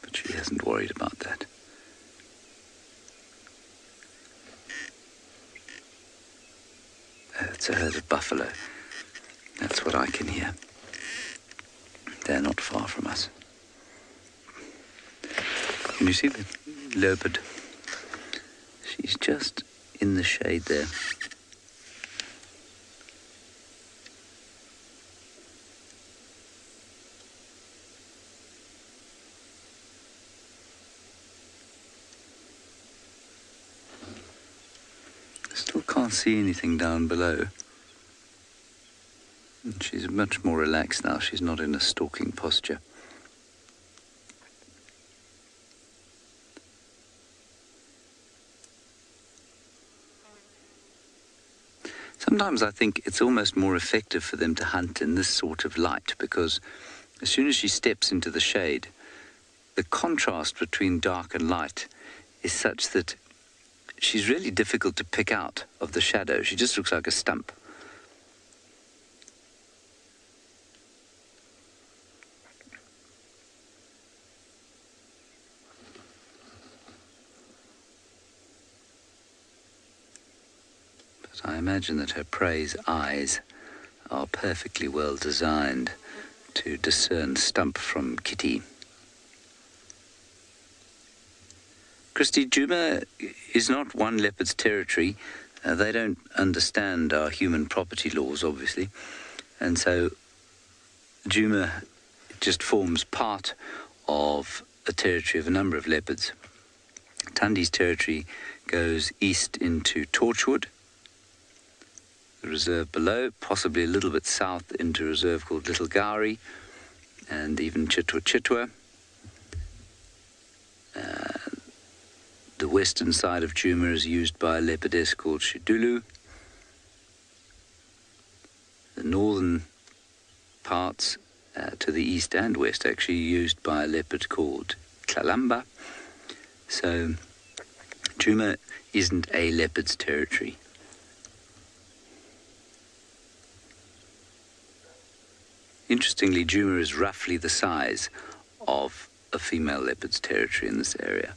but she hasn't worried about that. It's a herd of buffalo. That's what I can hear. They're not far from us. Can you see the leopard? She's just in the shade there. Still can't see anything down below. And she's much more relaxed now. She's not in a stalking posture. Sometimes I think it's almost more effective for them to hunt in this sort of light, because as soon as she steps into the shade, the contrast between dark and light is such that she's really difficult to pick out of the shadow. She just looks like a stump. I imagine that her prey's eyes are perfectly well designed to discern stump from kitty. Christy, Djuma is not one leopard's territory. They don't understand our human property laws, obviously. And so Djuma just forms part of a territory of a number of leopards. Tundi's territory goes east into Torchwood, the reserve below, possibly a little bit south into a reserve called Little Gowrie, and even Chitwa. The western side of Djuma is used by a leopardess called Shidulu. The northern parts to the east and west actually used by a leopard called Klalamba. So Djuma isn't a leopard's territory. Interestingly, Djuma is roughly the size of a female leopard's territory in this area.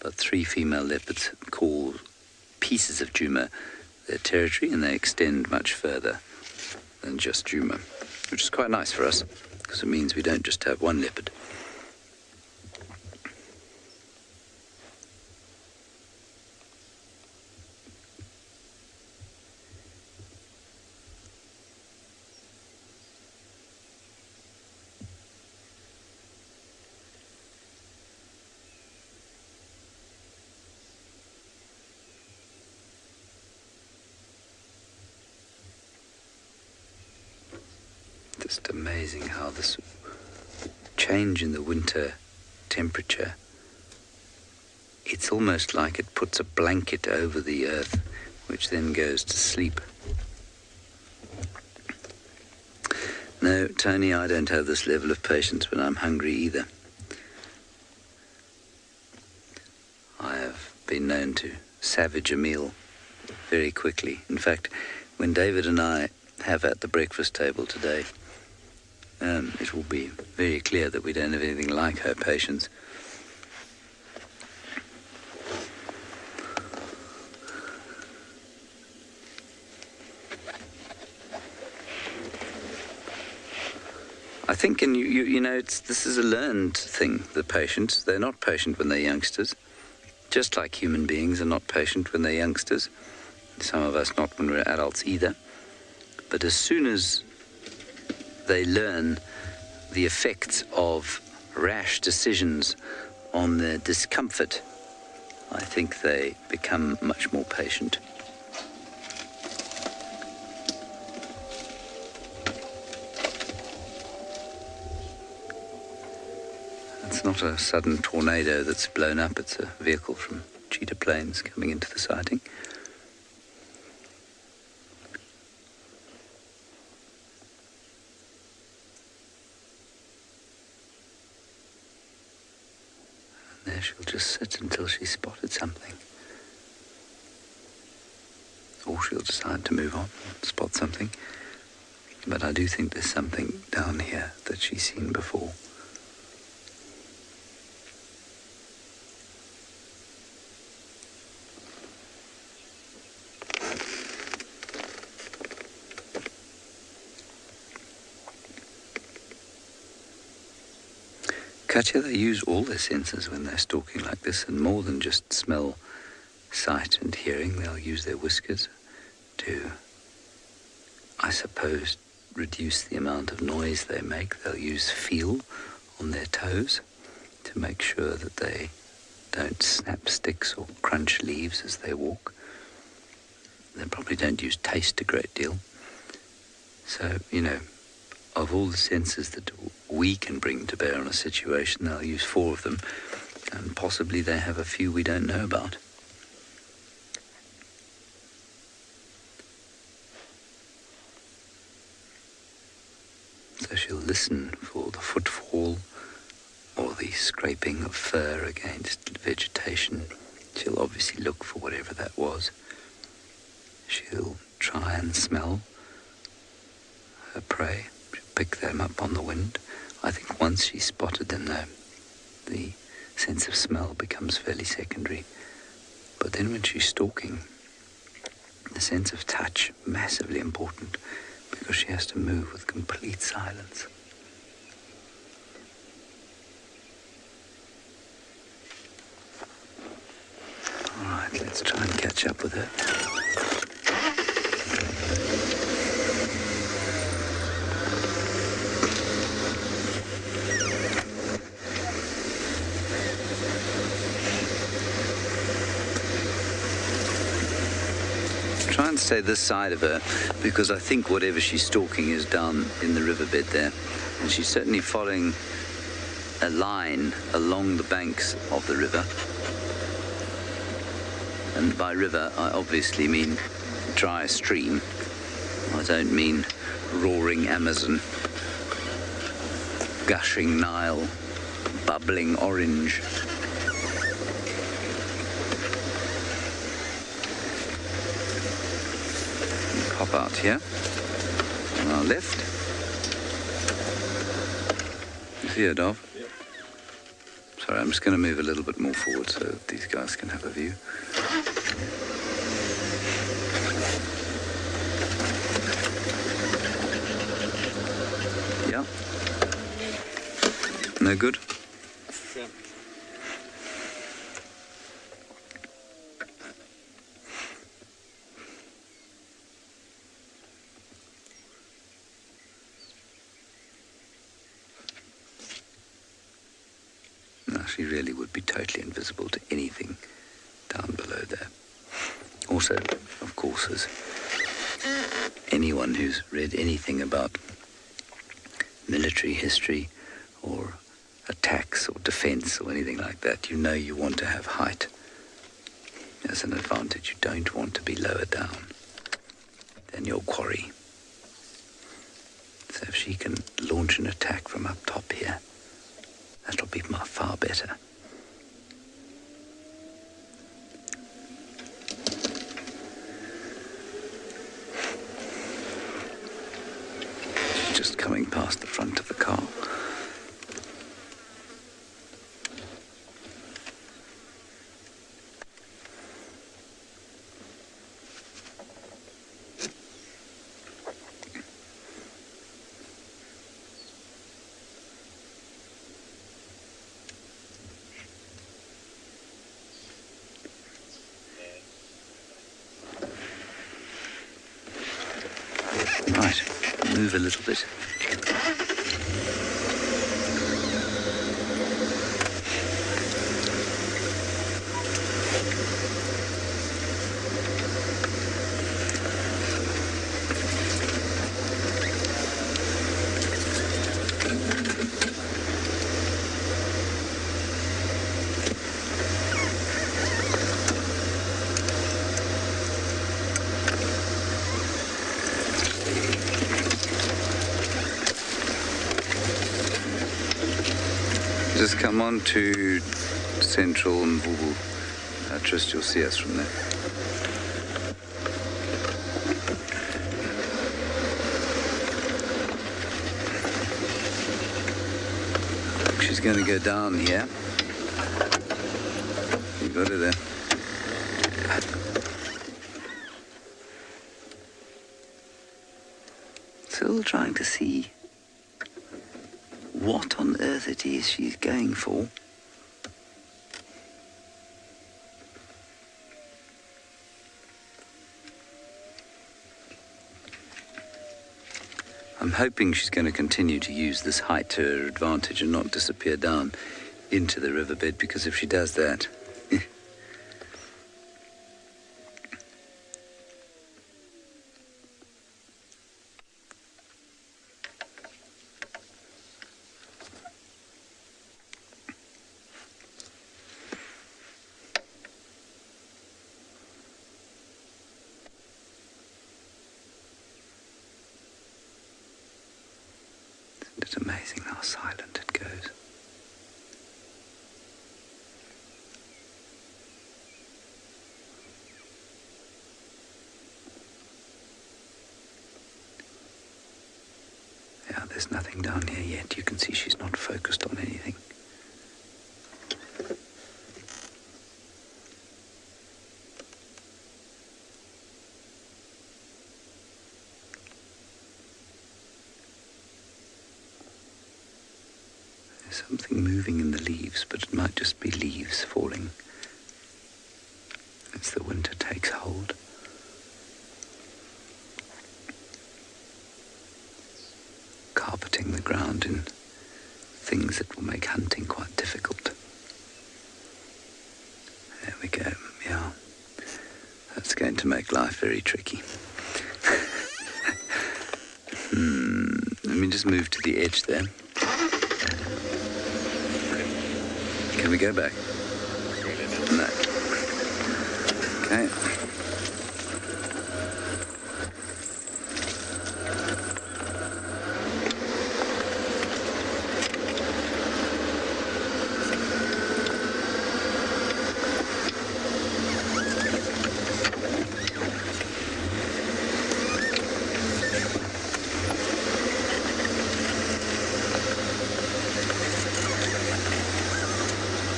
But 3 female leopards call pieces of Djuma their territory, and they extend much further than just Djuma, which is quite nice for us because it means we don't just have one leopard. Just amazing how this change in the winter temperature, it's almost like it puts a blanket over the earth, which then goes to sleep. No, Tony, I don't have this level of patience when I'm hungry either. I have been known to savage a meal very quickly. In fact, when David and I have at the breakfast table today, it will be very clear that we don't have anything like her patience. I think, and you know, this is a learned thing, the patience. They're not patient when they're youngsters, just like human beings are not patient when they're youngsters. Some of us not when we're adults either. But as soon as they learn the effects of rash decisions on their discomfort, I think they become much more patient. It's not a sudden tornado that's blown up, it's a vehicle from Cheetah Plains coming into the sighting. There she'll just sit until she's spotted something. Or she'll decide to move on, spot something. But I do think there's something down here that she's seen before. Katya, they use all their senses when they're stalking like this, and more than just smell, sight and hearing. They'll use their whiskers to, I suppose, reduce the amount of noise they make. They'll use feel on their toes to make sure that they don't snap sticks or crunch leaves as they walk. They probably don't use taste a great deal. So, you know, of all the senses that we can bring to bear on a situation, they'll use 4 of them, and possibly they have a few we don't know about. So she'll listen for the footfall or the scraping of fur against vegetation. She'll obviously look for whatever that was. She'll try and smell her prey. Pick them up on the wind. I think once she's spotted them, though, the sense of smell becomes fairly secondary. But then when she's stalking, the sense of touch, massively important, because she has to move with complete silence. All right, let's try and catch up with her. Try and stay this side of her, because I think whatever she's stalking is down in the riverbed there, and she's certainly following a line along the banks of the river. And by river I obviously mean dry stream. I don't mean roaring Amazon, gushing Nile, bubbling orange. Pop out here on our left. You see her, Dov? Yep. Sorry, I'm just going to move a little bit more forward so that these guys can have a view. No good? Yeah. No, she really would be totally invisible to anything down below there. Also, of course, as anyone who's read anything about military history or attacks or defense or anything like that, you know you want to have height as an advantage. You don't want to be lower down than your quarry. So if she can launch an attack from up top here, that'll be far better. She's just coming past the front of the car. Right, move a little bit. Just come on to Central and Woodpecker. Trust you'll see us from there. She's going to go down here. You got her there. Still trying to see what on earth it is she's going for. I'm hoping she's going to continue to use this height to her advantage and not disappear down into the riverbed, because if she does that, it's amazing how silent it goes. Yeah, there's nothing down here yet. You can see she's not focused on anything. Something moving in the leaves, but it might just be leaves falling as the winter takes hold. Carpeting the ground in things that will make hunting quite difficult. There we go, yeah. That's going to make life very tricky. Let me just move to the edge there. Can we go back? No. Okay.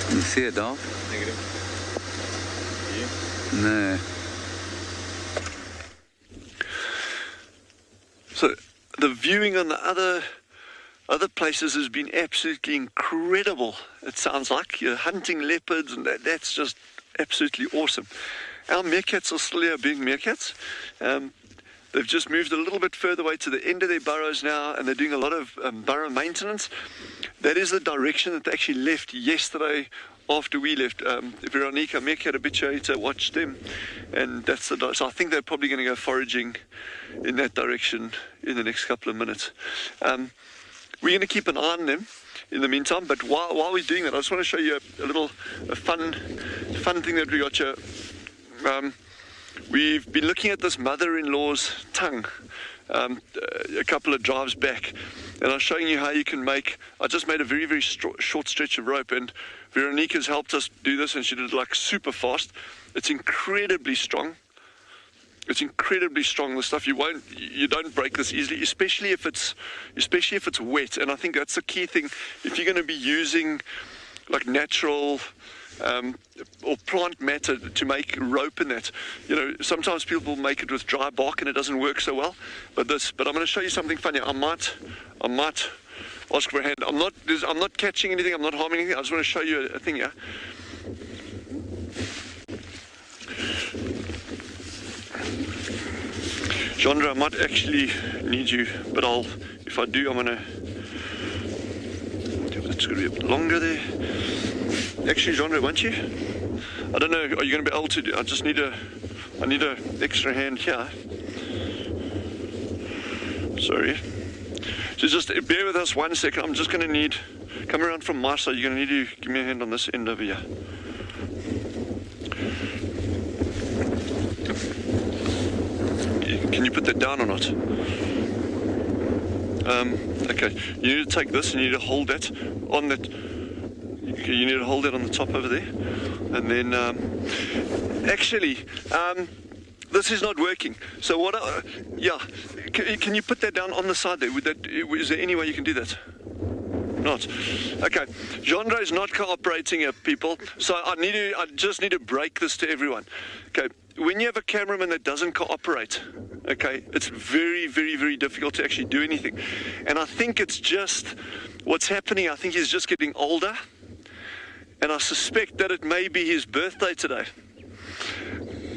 You see a dog? Negative. No. So the viewing on the other other places has been absolutely incredible. It sounds like you're hunting leopards, and that's just absolutely awesome. Our meerkats are still here being meerkats. They've just moved a little bit further away to the end of their burrows now, and they're doing a lot of burrow maintenance. That is the direction that they actually left yesterday after we left. Veronica, meerkat habituator, watched them, and that's the so I think they're probably going to go foraging in that direction in the next couple of minutes. We're going to keep an eye on them in the meantime, but while we're doing that, I just want to show you a fun thing that we got here. We've been looking at this mother-in-law's tongue a couple of drives back, and I was showing you how you can make. I just made a very, very short stretch of rope, and Veronica's helped us do this, and she did it like super fast. It's incredibly strong. It's incredibly strong. The stuff you don't break this easily, especially if it's wet. And I think that's the key thing. If you're going to be using like natural or plant matter to make rope in that, sometimes people make it with dry bark and it doesn't work so well. But I'm going to show you something funny. I might ask for a hand. I'm not catching anything. I'm not harming anything. I just want to show you a thing here. Chandra, I might actually need you, but if I do, I'm gonna. It's gonna be a bit longer there. Actually, Chandra, won't you? I don't know. Are you gonna be able to do? I need a extra hand here. Sorry. So just bear with us 1 second. I'm just gonna need. Come around from my side. You're gonna need to give me a hand on this end over here. Can you put that down or not? Okay, you need to take this and you need to hold that on that. You need to hold that on the top over there, and then this is not working. So what? Can you put that down on the side there? Is there any way you can do that? Not. Okay, Chandra is not cooperating here, people. So I just need to break this to everyone. Okay, when you have a cameraman that doesn't cooperate, okay, it's very, very, very difficult to actually do anything. And I think it's just what's happening. I think he's just getting older, and I suspect that it may be his birthday today.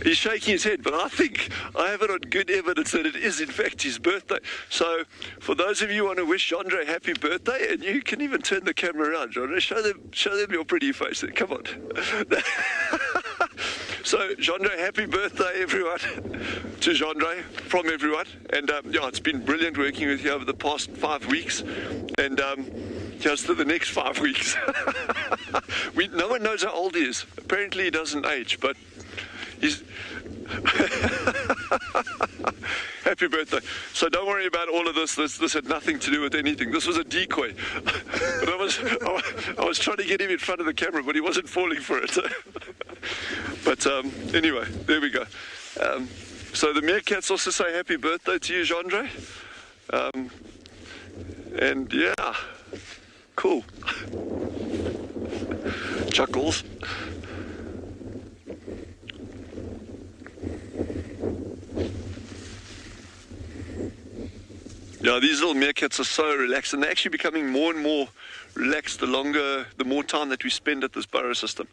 He's shaking his head, but I think I have it on good evidence that it is in fact his birthday. So for those of you who want to wish Chandra a happy birthday, and you can even turn the camera around, Chandra, show them your pretty face. Come on. So Chandra, happy birthday everyone, to Chandra from everyone. And it's been brilliant working with you over the past 5 weeks, and just for the next 5 weeks. No one knows how old he is. Apparently he doesn't age, but he's happy birthday. So don't worry about all of this. This had nothing to do with anything. This was a decoy. But I was trying to get him in front of the camera, but he wasn't falling for it. But anyway, there we go. So the meerkats also say happy birthday to you, Chandra. And yeah, cool. Chuckles. Yeah, these little meerkats are so relaxed, and they're actually becoming more and more relaxed the more time that we spend at this burrow system.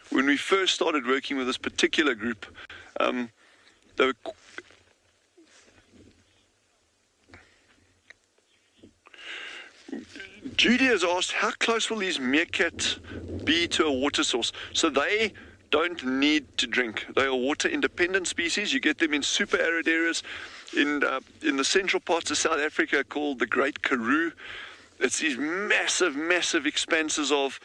When we first started working with this particular group, they were Judy has asked, how close will these meerkats be to a water source? So they don't need to drink. They are water-independent species. You get them in super arid areas in the central parts of South Africa called the Great Karoo. It's these massive, massive expanses of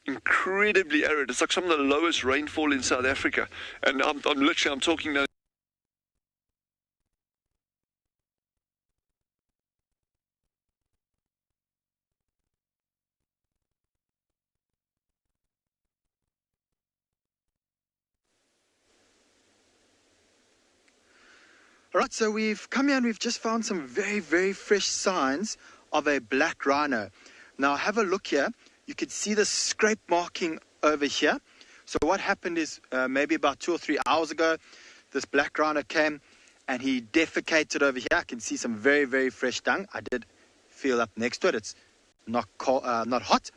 incredibly arid. It's like some of the lowest rainfall in South Africa. And I'm talking now. All right, so we've come here and we've just found some very, very fresh signs of a black rhino. Now have a look here. You can see the scrape marking over here. So what happened is maybe about 2 or 3 hours ago, this black rhino came and he defecated over here. I can see some very, very fresh dung. I did feel up next to it. It's not hot.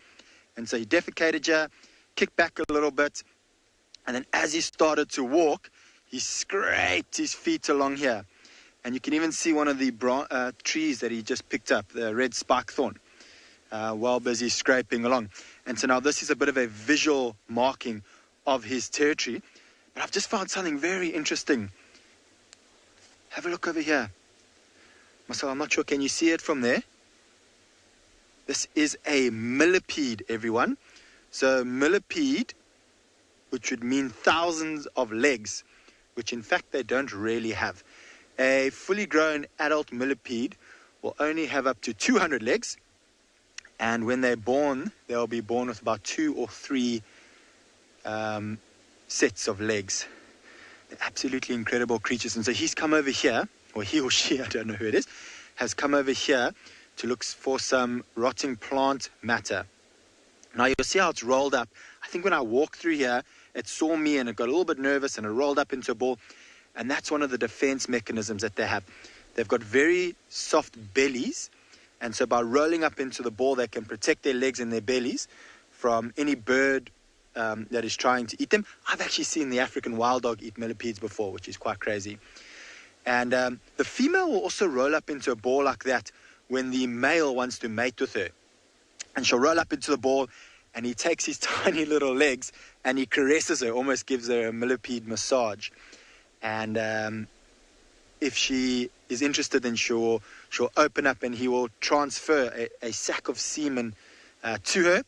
And so he defecated here, kicked back a little bit, and then as he started to walk, he scraped his feet along here. And you can even see one of the trees that he just picked up, the red spike thorn, while busy scraping along. And so now this is a bit of a visual marking of his territory. But I've just found something very interesting. Have a look over here. Marcel, I'm not sure, can you see it from there? This is a millipede, everyone. So millipede, which would mean thousands of legs, which in fact they don't really have. A fully grown adult millipede will only have up to 200 legs, and when they're born, they'll be born with about 2 or 3 sets of legs. They're absolutely incredible creatures. And so he's come over here, or he or she, I don't know who it is, has come over here to look for some rotting plant matter. Now you'll see how it's rolled up. I think when I walked through here, it saw me and it got a little bit nervous and it rolled up into a ball. And that's one of the defense mechanisms that they have. They've got very soft bellies. And so by rolling up into the ball, they can protect their legs and their bellies from any bird that is trying to eat them. I've actually seen the African wild dog eat millipedes before, which is quite crazy. And the female will also roll up into a ball like that when the male wants to mate with her. And she'll roll up into the ball, and he takes his tiny little legs and he caresses her, almost gives her a millipede massage. And if she is interested, then she'll open up and he will transfer a sack of semen to her,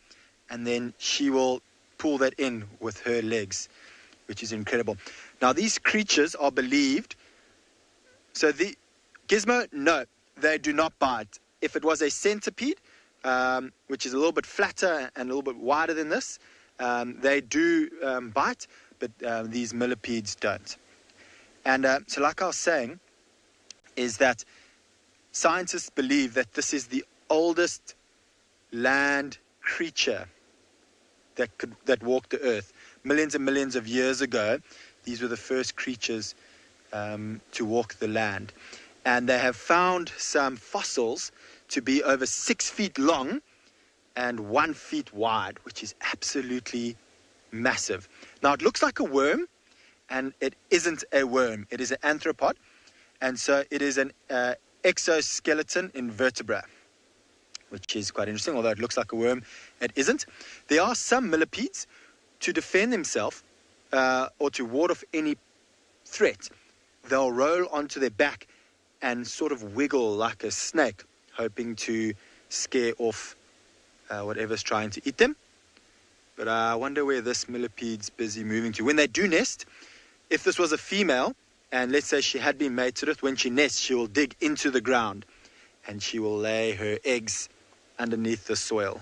and then she will pull that in with her legs, which is incredible. Now, these creatures are believed. So the gizmo, no, they do not bite. If it was a centipede, which is a little bit flatter and a little bit wider than this, they do bite, but these millipedes don't. And so like I was saying, is that scientists believe that this is the oldest land creature that walked the earth. Millions and millions of years ago, these were the first creatures to walk the land. And they have found some fossils to be over 6 feet long and 1 foot wide, which is absolutely massive. Now, it looks like a worm, and it isn't a worm. It is an arthropod, and so it is an exoskeleton invertebra, which is quite interesting. Although it looks like a worm, it isn't. There are some millipedes, to defend themselves or to ward off any threat, they'll roll onto their back and sort of wiggle like a snake, hoping to scare off whatever's trying to eat them. But I wonder where this millipede's busy moving to. When they do nest, if this was a female, and let's say she had been mated with, when she nests, she will dig into the ground and she will lay her eggs underneath the soil.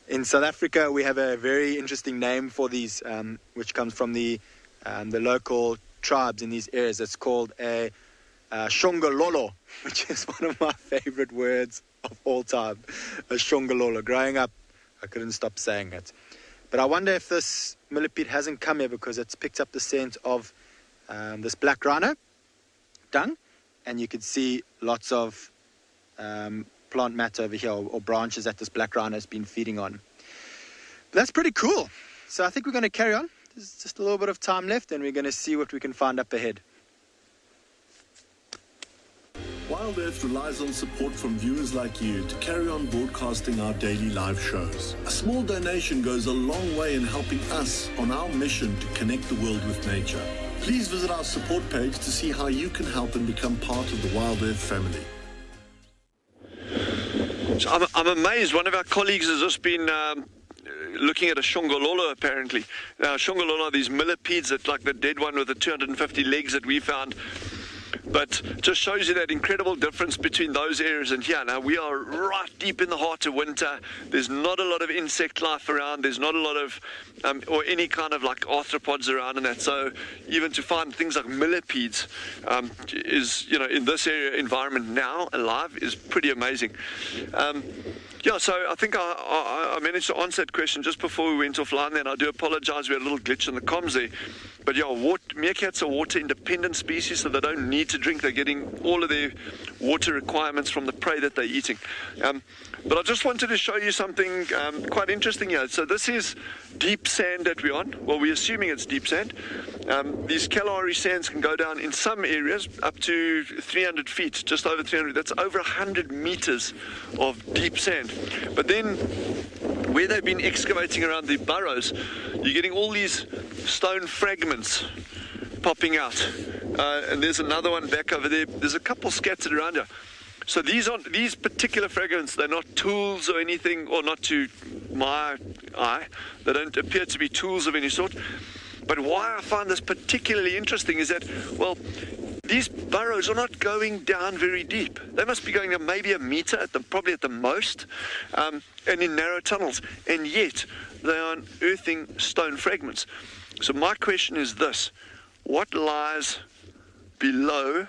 In South Africa, we have a very interesting name for these, which comes from the local tribes in these areas. It's called a shongololo, which is one of my favorite words of all time. A shongololo. Growing up, I couldn't stop saying it. But I wonder if this millipede hasn't come here because it's picked up the scent of this black rhino dung, and you could see lots of plant matter over here, or branches that this black rhino has been feeding on. But that's pretty cool. So I think we're going to carry on. There's just a little bit of time left, and we're going to see what we can find up ahead. Wild Earth relies on support from viewers like you to carry on broadcasting our daily live shows. A small donation goes a long way in helping us on our mission to connect the world with nature. Please visit our support page to see how you can help and become part of the Wild Earth family. So I'm amazed. One of our colleagues has just been looking at a shongololo, apparently. Now, shongololo are these millipedes that, like the dead one with the 250 legs that we found. But just shows you that incredible difference between those areas and here. Now, we are right deep in the heart of winter. There's not a lot of insect life around. There's not a lot of, or any kind of like arthropods around and that. So even to find things like millipedes is, you know, in this area environment now alive is pretty amazing. Yeah, so I think I managed to answer that question just before we went offline there, and I do apologize. We had a little glitch in the comms there. But yeah, meerkats are water-independent species, so they don't need to drink. They're getting all of their water requirements from the prey that they're eating. But I just wanted to show you something quite interesting here. So this is deep sand that we're on. Well, we're assuming it's deep sand. These Kalahari sands can go down in some areas up to 300 feet, just over 300. That's over 100 meters of deep sand. But then where they've been excavating around the burrows, you're getting all these stone fragments popping out. And there's another one back over there. There's a couple scattered around here. So these particular fragments, they're not tools or anything, or not to my eye. They don't appear to be tools of any sort. But why I find this particularly interesting is that, well, these burrows are not going down very deep. They must be going down maybe a meter, probably at the most, and in narrow tunnels. And yet, they are unearthing stone fragments. So my question is this: what lies below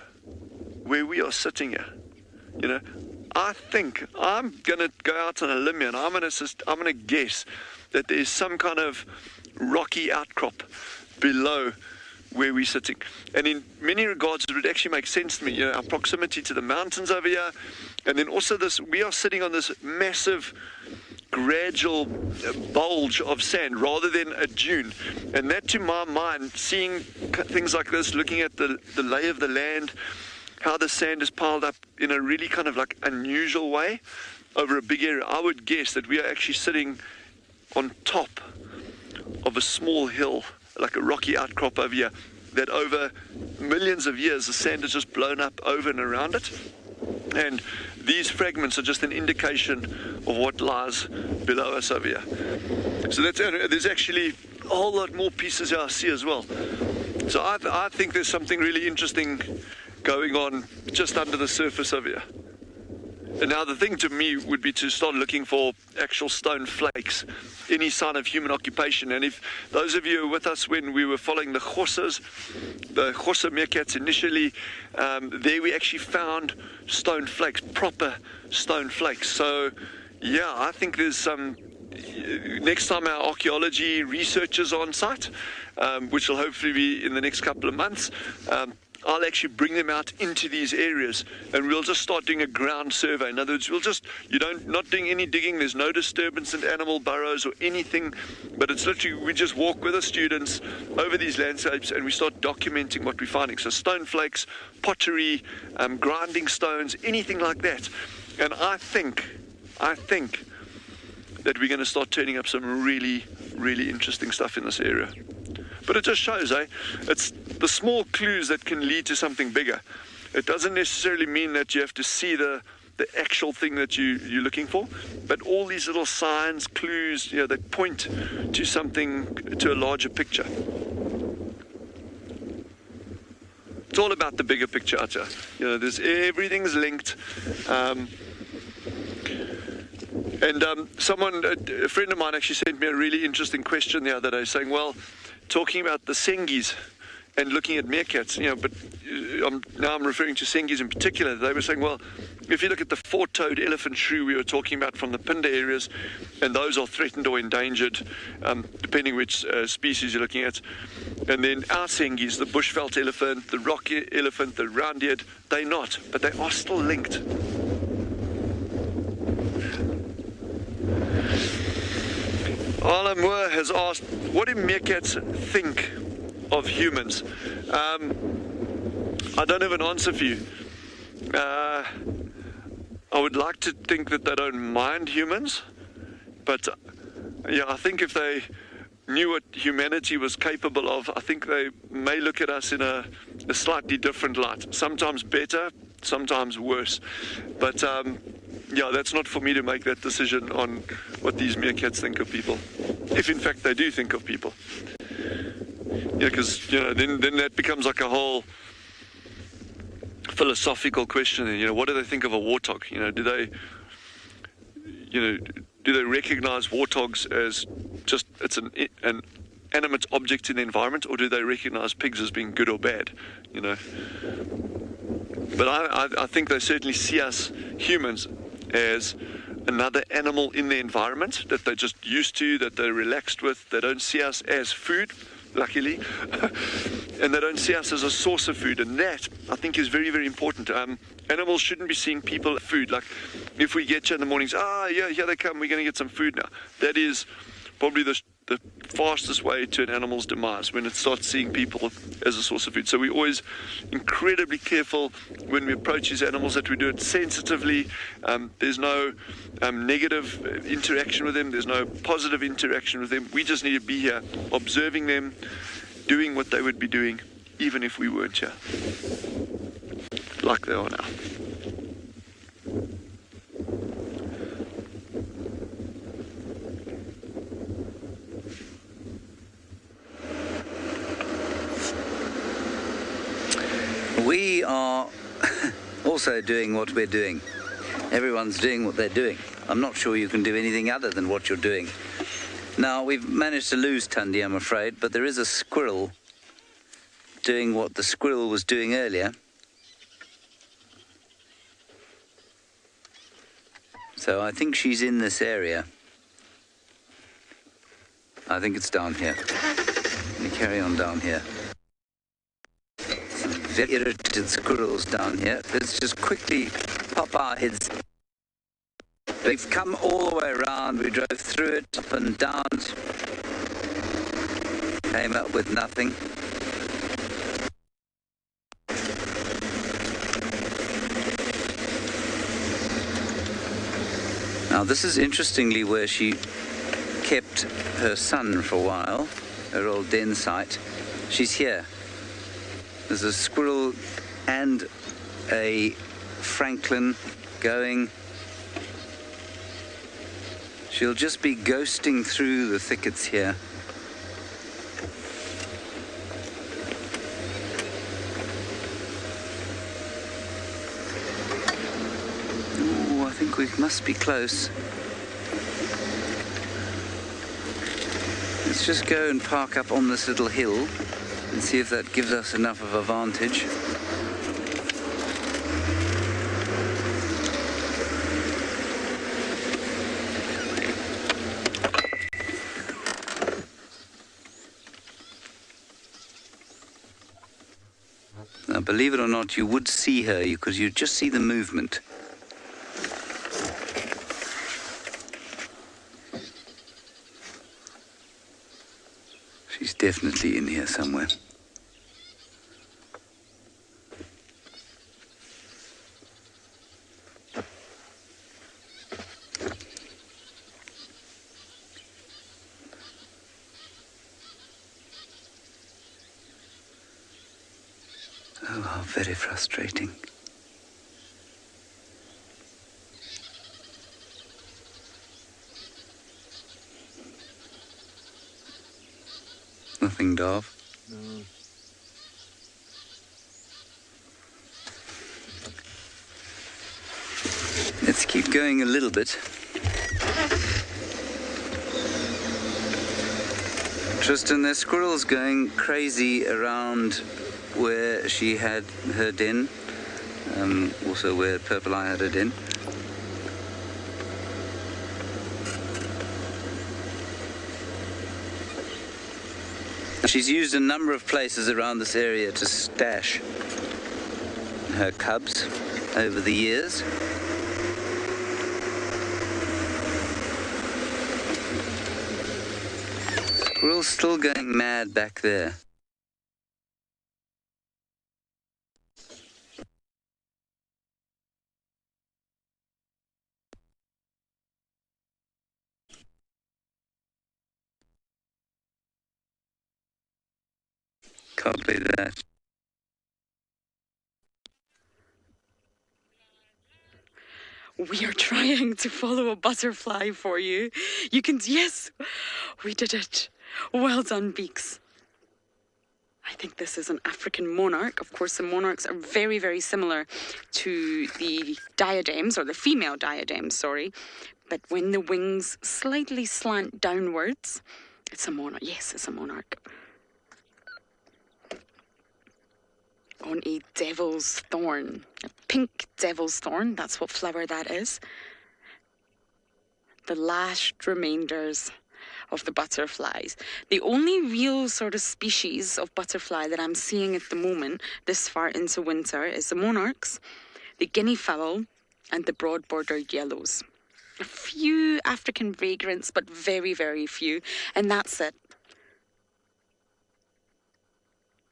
where we are sitting here? You know, I think I'm going to go out on a limb here, and I'm going to guess that there's some kind of rocky outcrop below where we're sitting. And in many regards, it would actually make sense to me, you know, our proximity to the mountains over here, and then also we are sitting on this massive gradual bulge of sand rather than a dune. And that, to my mind, seeing things like this, looking at the lay of the land, how the sand is piled up in a really kind of like unusual way over a big area, I would guess that we are actually sitting on top of a small hill, like a rocky outcrop over here, that over millions of years the sand has just blown up over and around it. And these fragments are just an indication of what lies below us over here. So there's actually a whole lot more pieces here I see as well. So I think there's something really interesting going on just under the surface over here. And now the thing to me would be to start looking for actual stone flakes, any sign of human occupation. And if those of you who were with us when we were following the Xhosa meerkats initially, there we actually found stone flakes, proper stone flakes. So yeah, I think there's some, next time our archaeology researchers are on site, which will hopefully be in the next couple of months, I'll actually bring them out into these areas, and we'll just start doing a ground survey. In other words, not doing any digging. There's no disturbance in animal burrows or anything, but it's literally, we just walk with the students over these landscapes and we start documenting what we're finding. So stone flakes, pottery, grinding stones, anything like that. And I think that we're going to start turning up some really, really interesting stuff in this area. But it just shows, it's the small clues that can lead to something bigger. It doesn't necessarily mean that you have to see the actual thing that you're looking for, but all these little signs, clues, you know, that point to something, to a larger picture. It's all about the bigger picture out here. You know, everything's linked. A friend of mine actually sent me a really interesting question the other day, saying, well, talking about the Sengis and looking at meerkats, you know, but now I'm referring to Sengis in particular. They were saying, well, if you look at the four-toed elephant shrew we were talking about from the Pinda areas, and those are threatened or endangered, depending which species you're looking at. And then our Sengis, the bushveld elephant, the rock elephant, the round-eared, they're not, but they are still linked. Alan Moore has asked, what do meerkats think of humans? I don't have an answer for you. I would like to think that they don't mind humans, but yeah, I think if they knew what humanity was capable of, I think they may look at us in a slightly different light. Sometimes better, sometimes worse. But yeah, that's not for me to make that decision on what these meerkats think of people, if in fact they do think of people. Yeah, because, you know, then that becomes like a whole philosophical question. You know, what do they think of a warthog? You know, do they recognize warthogs as just it's an animate object in the environment, or do they recognize pigs as being good or bad? You know, but I think they certainly see us humans as another animal in the environment that they're just used to, that they're relaxed with. They don't see us as food, luckily, and they don't see us as a source of food. And that, I think, is very, very important. Animals shouldn't be seeing people as food. Like, if we get you in the mornings, yeah, here they come, we're going to get some food now. That is probably the fastest way to an animal's demise, when it starts seeing people as a source of food. So we're always incredibly careful when we approach these animals, that we do it sensitively. There's no negative interaction with them. There's no positive interaction with them. We just need to be here observing them, doing what they would be doing even if we weren't here, like they are now. We are also doing what we're doing. Everyone's doing what they're doing. I'm not sure you can do anything other than what you're doing. Now, we've managed to lose Tundi, I'm afraid, but there is a squirrel doing what the squirrel was doing earlier. So I think she's in this area. I think it's down here. Let me carry on down here. Very irritated squirrels down here. Let's just quickly pop our heads. We've come all the way around. We drove through it, up and down. Came up with nothing. Now this is interestingly where she kept her son for a while, her old den site. She's here. There's a squirrel and a francolin going. She'll just be ghosting through the thickets here. Oh, I think we must be close. Let's just go and park up on this little hill and see if that gives us enough of a vantage. Now, believe it or not, you would see her because you'd just see the movement. She's definitely in here somewhere. Oh, how very frustrating. Nothing, Dov? No. Let's keep going a little bit. Tristan, there's squirrels going crazy around where she had her den, also where Purple Eye had her den. She's used a number of places around this area to stash her cubs over the years. Squirrel's still going mad back there. Copy that. We are trying to follow a butterfly for you. You can, yes, we did it. Well done, Beaks. I think this is an African monarch. Of course, the monarchs are very, very similar to the diadems, or the female diadems, sorry. But when the wings slightly slant downwards, it's a monarch. Yes, it's a monarch. On a devil's thorn, a pink devil's thorn, that's what flower that is. The last remainders of the butterflies. The only real sort of species of butterfly that I'm seeing at the moment, this far into winter, is the monarchs, the guinea fowl, and the broad-bordered yellows. A few African vagrants, but very, very few, and that's it.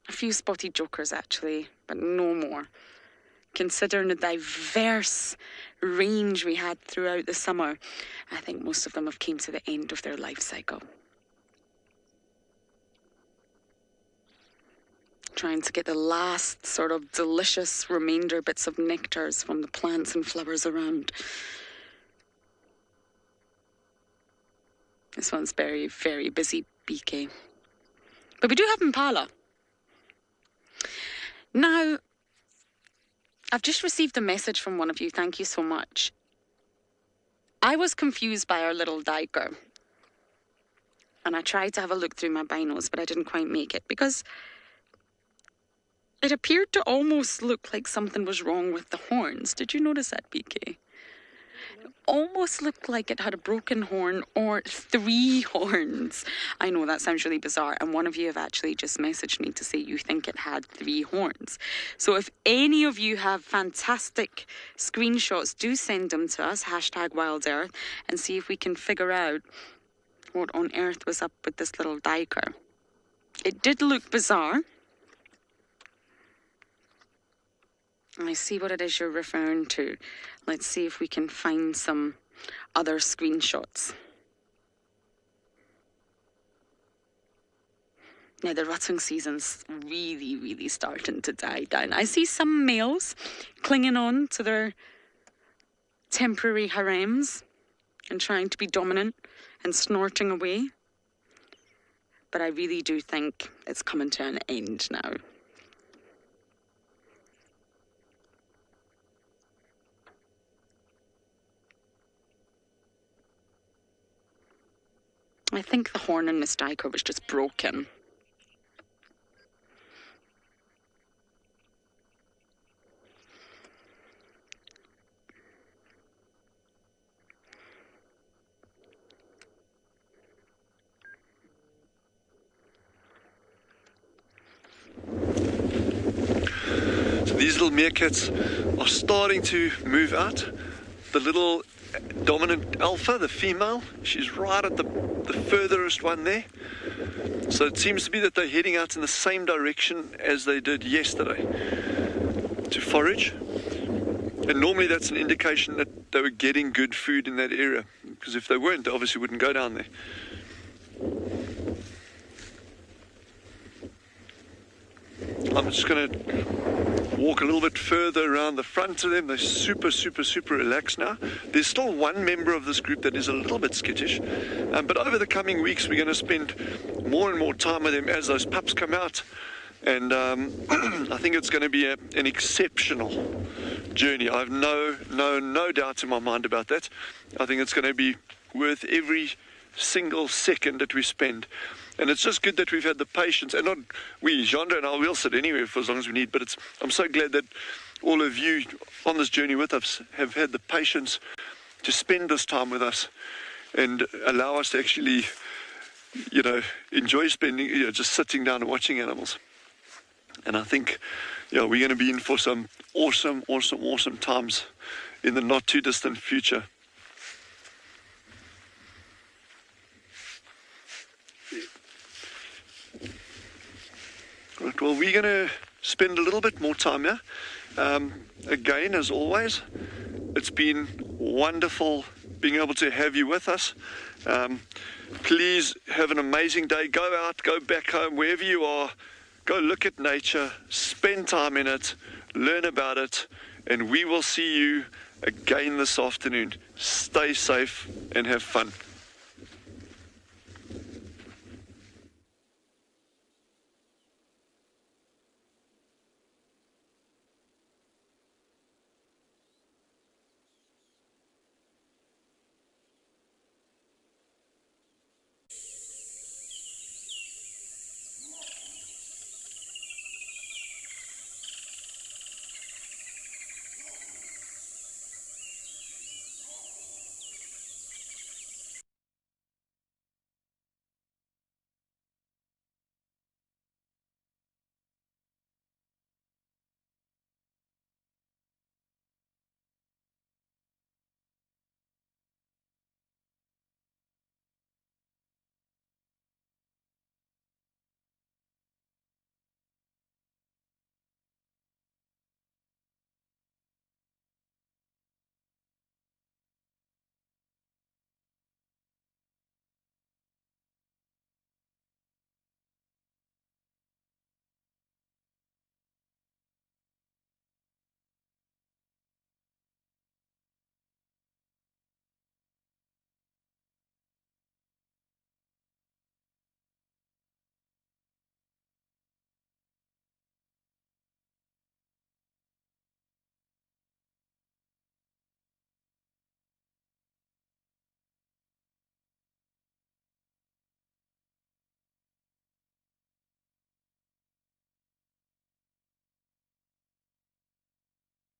A few spotted jokers, actually, but no more. Considering the diverse range we had throughout the summer, I think most of them have came to the end of their life cycle. Trying to get the last sort of delicious remainder bits of nectars from the plants and flowers around. This one's very, very busy, BK. But we do have impala. Now, I've just received a message from one of you. Thank you so much. I was confused by our little duiker. And I tried to have a look through my binos, but I didn't quite make it because it appeared to almost look like something was wrong with the horns. Did you notice that, BK? It almost looked like it had a broken horn or 3 horns. I know that sounds really bizarre, and one of you have actually just messaged me to say you think it had 3 horns. So if any of you have fantastic screenshots, do send them to us, #WildEarth, and see if we can figure out what on earth was up with this little duiker. It did look bizarre. I see what it is you're referring to. Let's see if we can find some other screenshots. Now, the rutting season's really, really starting to die down. I see some males clinging on to their temporary harems and trying to be dominant and snorting away. But I really do think it's coming to an end now. I think the horn in Miss Duiker was just broken. So these little meerkats are starting to move out. The little dominant alpha, the female, she's right at the furthest one there. So it seems to be that they're heading out in the same direction as they did yesterday to forage. And normally that's an indication that they were getting good food in that area, because if they weren't, they obviously wouldn't go down there. I'm just going to walk a little bit further around the front of them. They're super, super, super relaxed now. There's still one member of this group that is a little bit skittish, but over the coming weeks we're going to spend more and more time with them as those pups come out, and I think it's going to be an exceptional journey. I have no doubt in my mind about that. I think it's going to be worth every single second that we spend. And it's just good that we've had the patience, and not we, Genre and I will sit anywhere for as long as we need, but I'm so glad that all of you on this journey with us have had the patience to spend this time with us and allow us to actually, enjoy spending, just sitting down and watching animals. And I think, we're going to be in for some awesome times in the not too distant future. Right, well, we're going to spend a little bit more time here. Again, as always, it's been wonderful being able to have you with us. Please have an amazing day. Go out, go back home, wherever you are. Go look at nature, spend time in it, learn about it, and we will see you again this afternoon. Stay safe and have fun.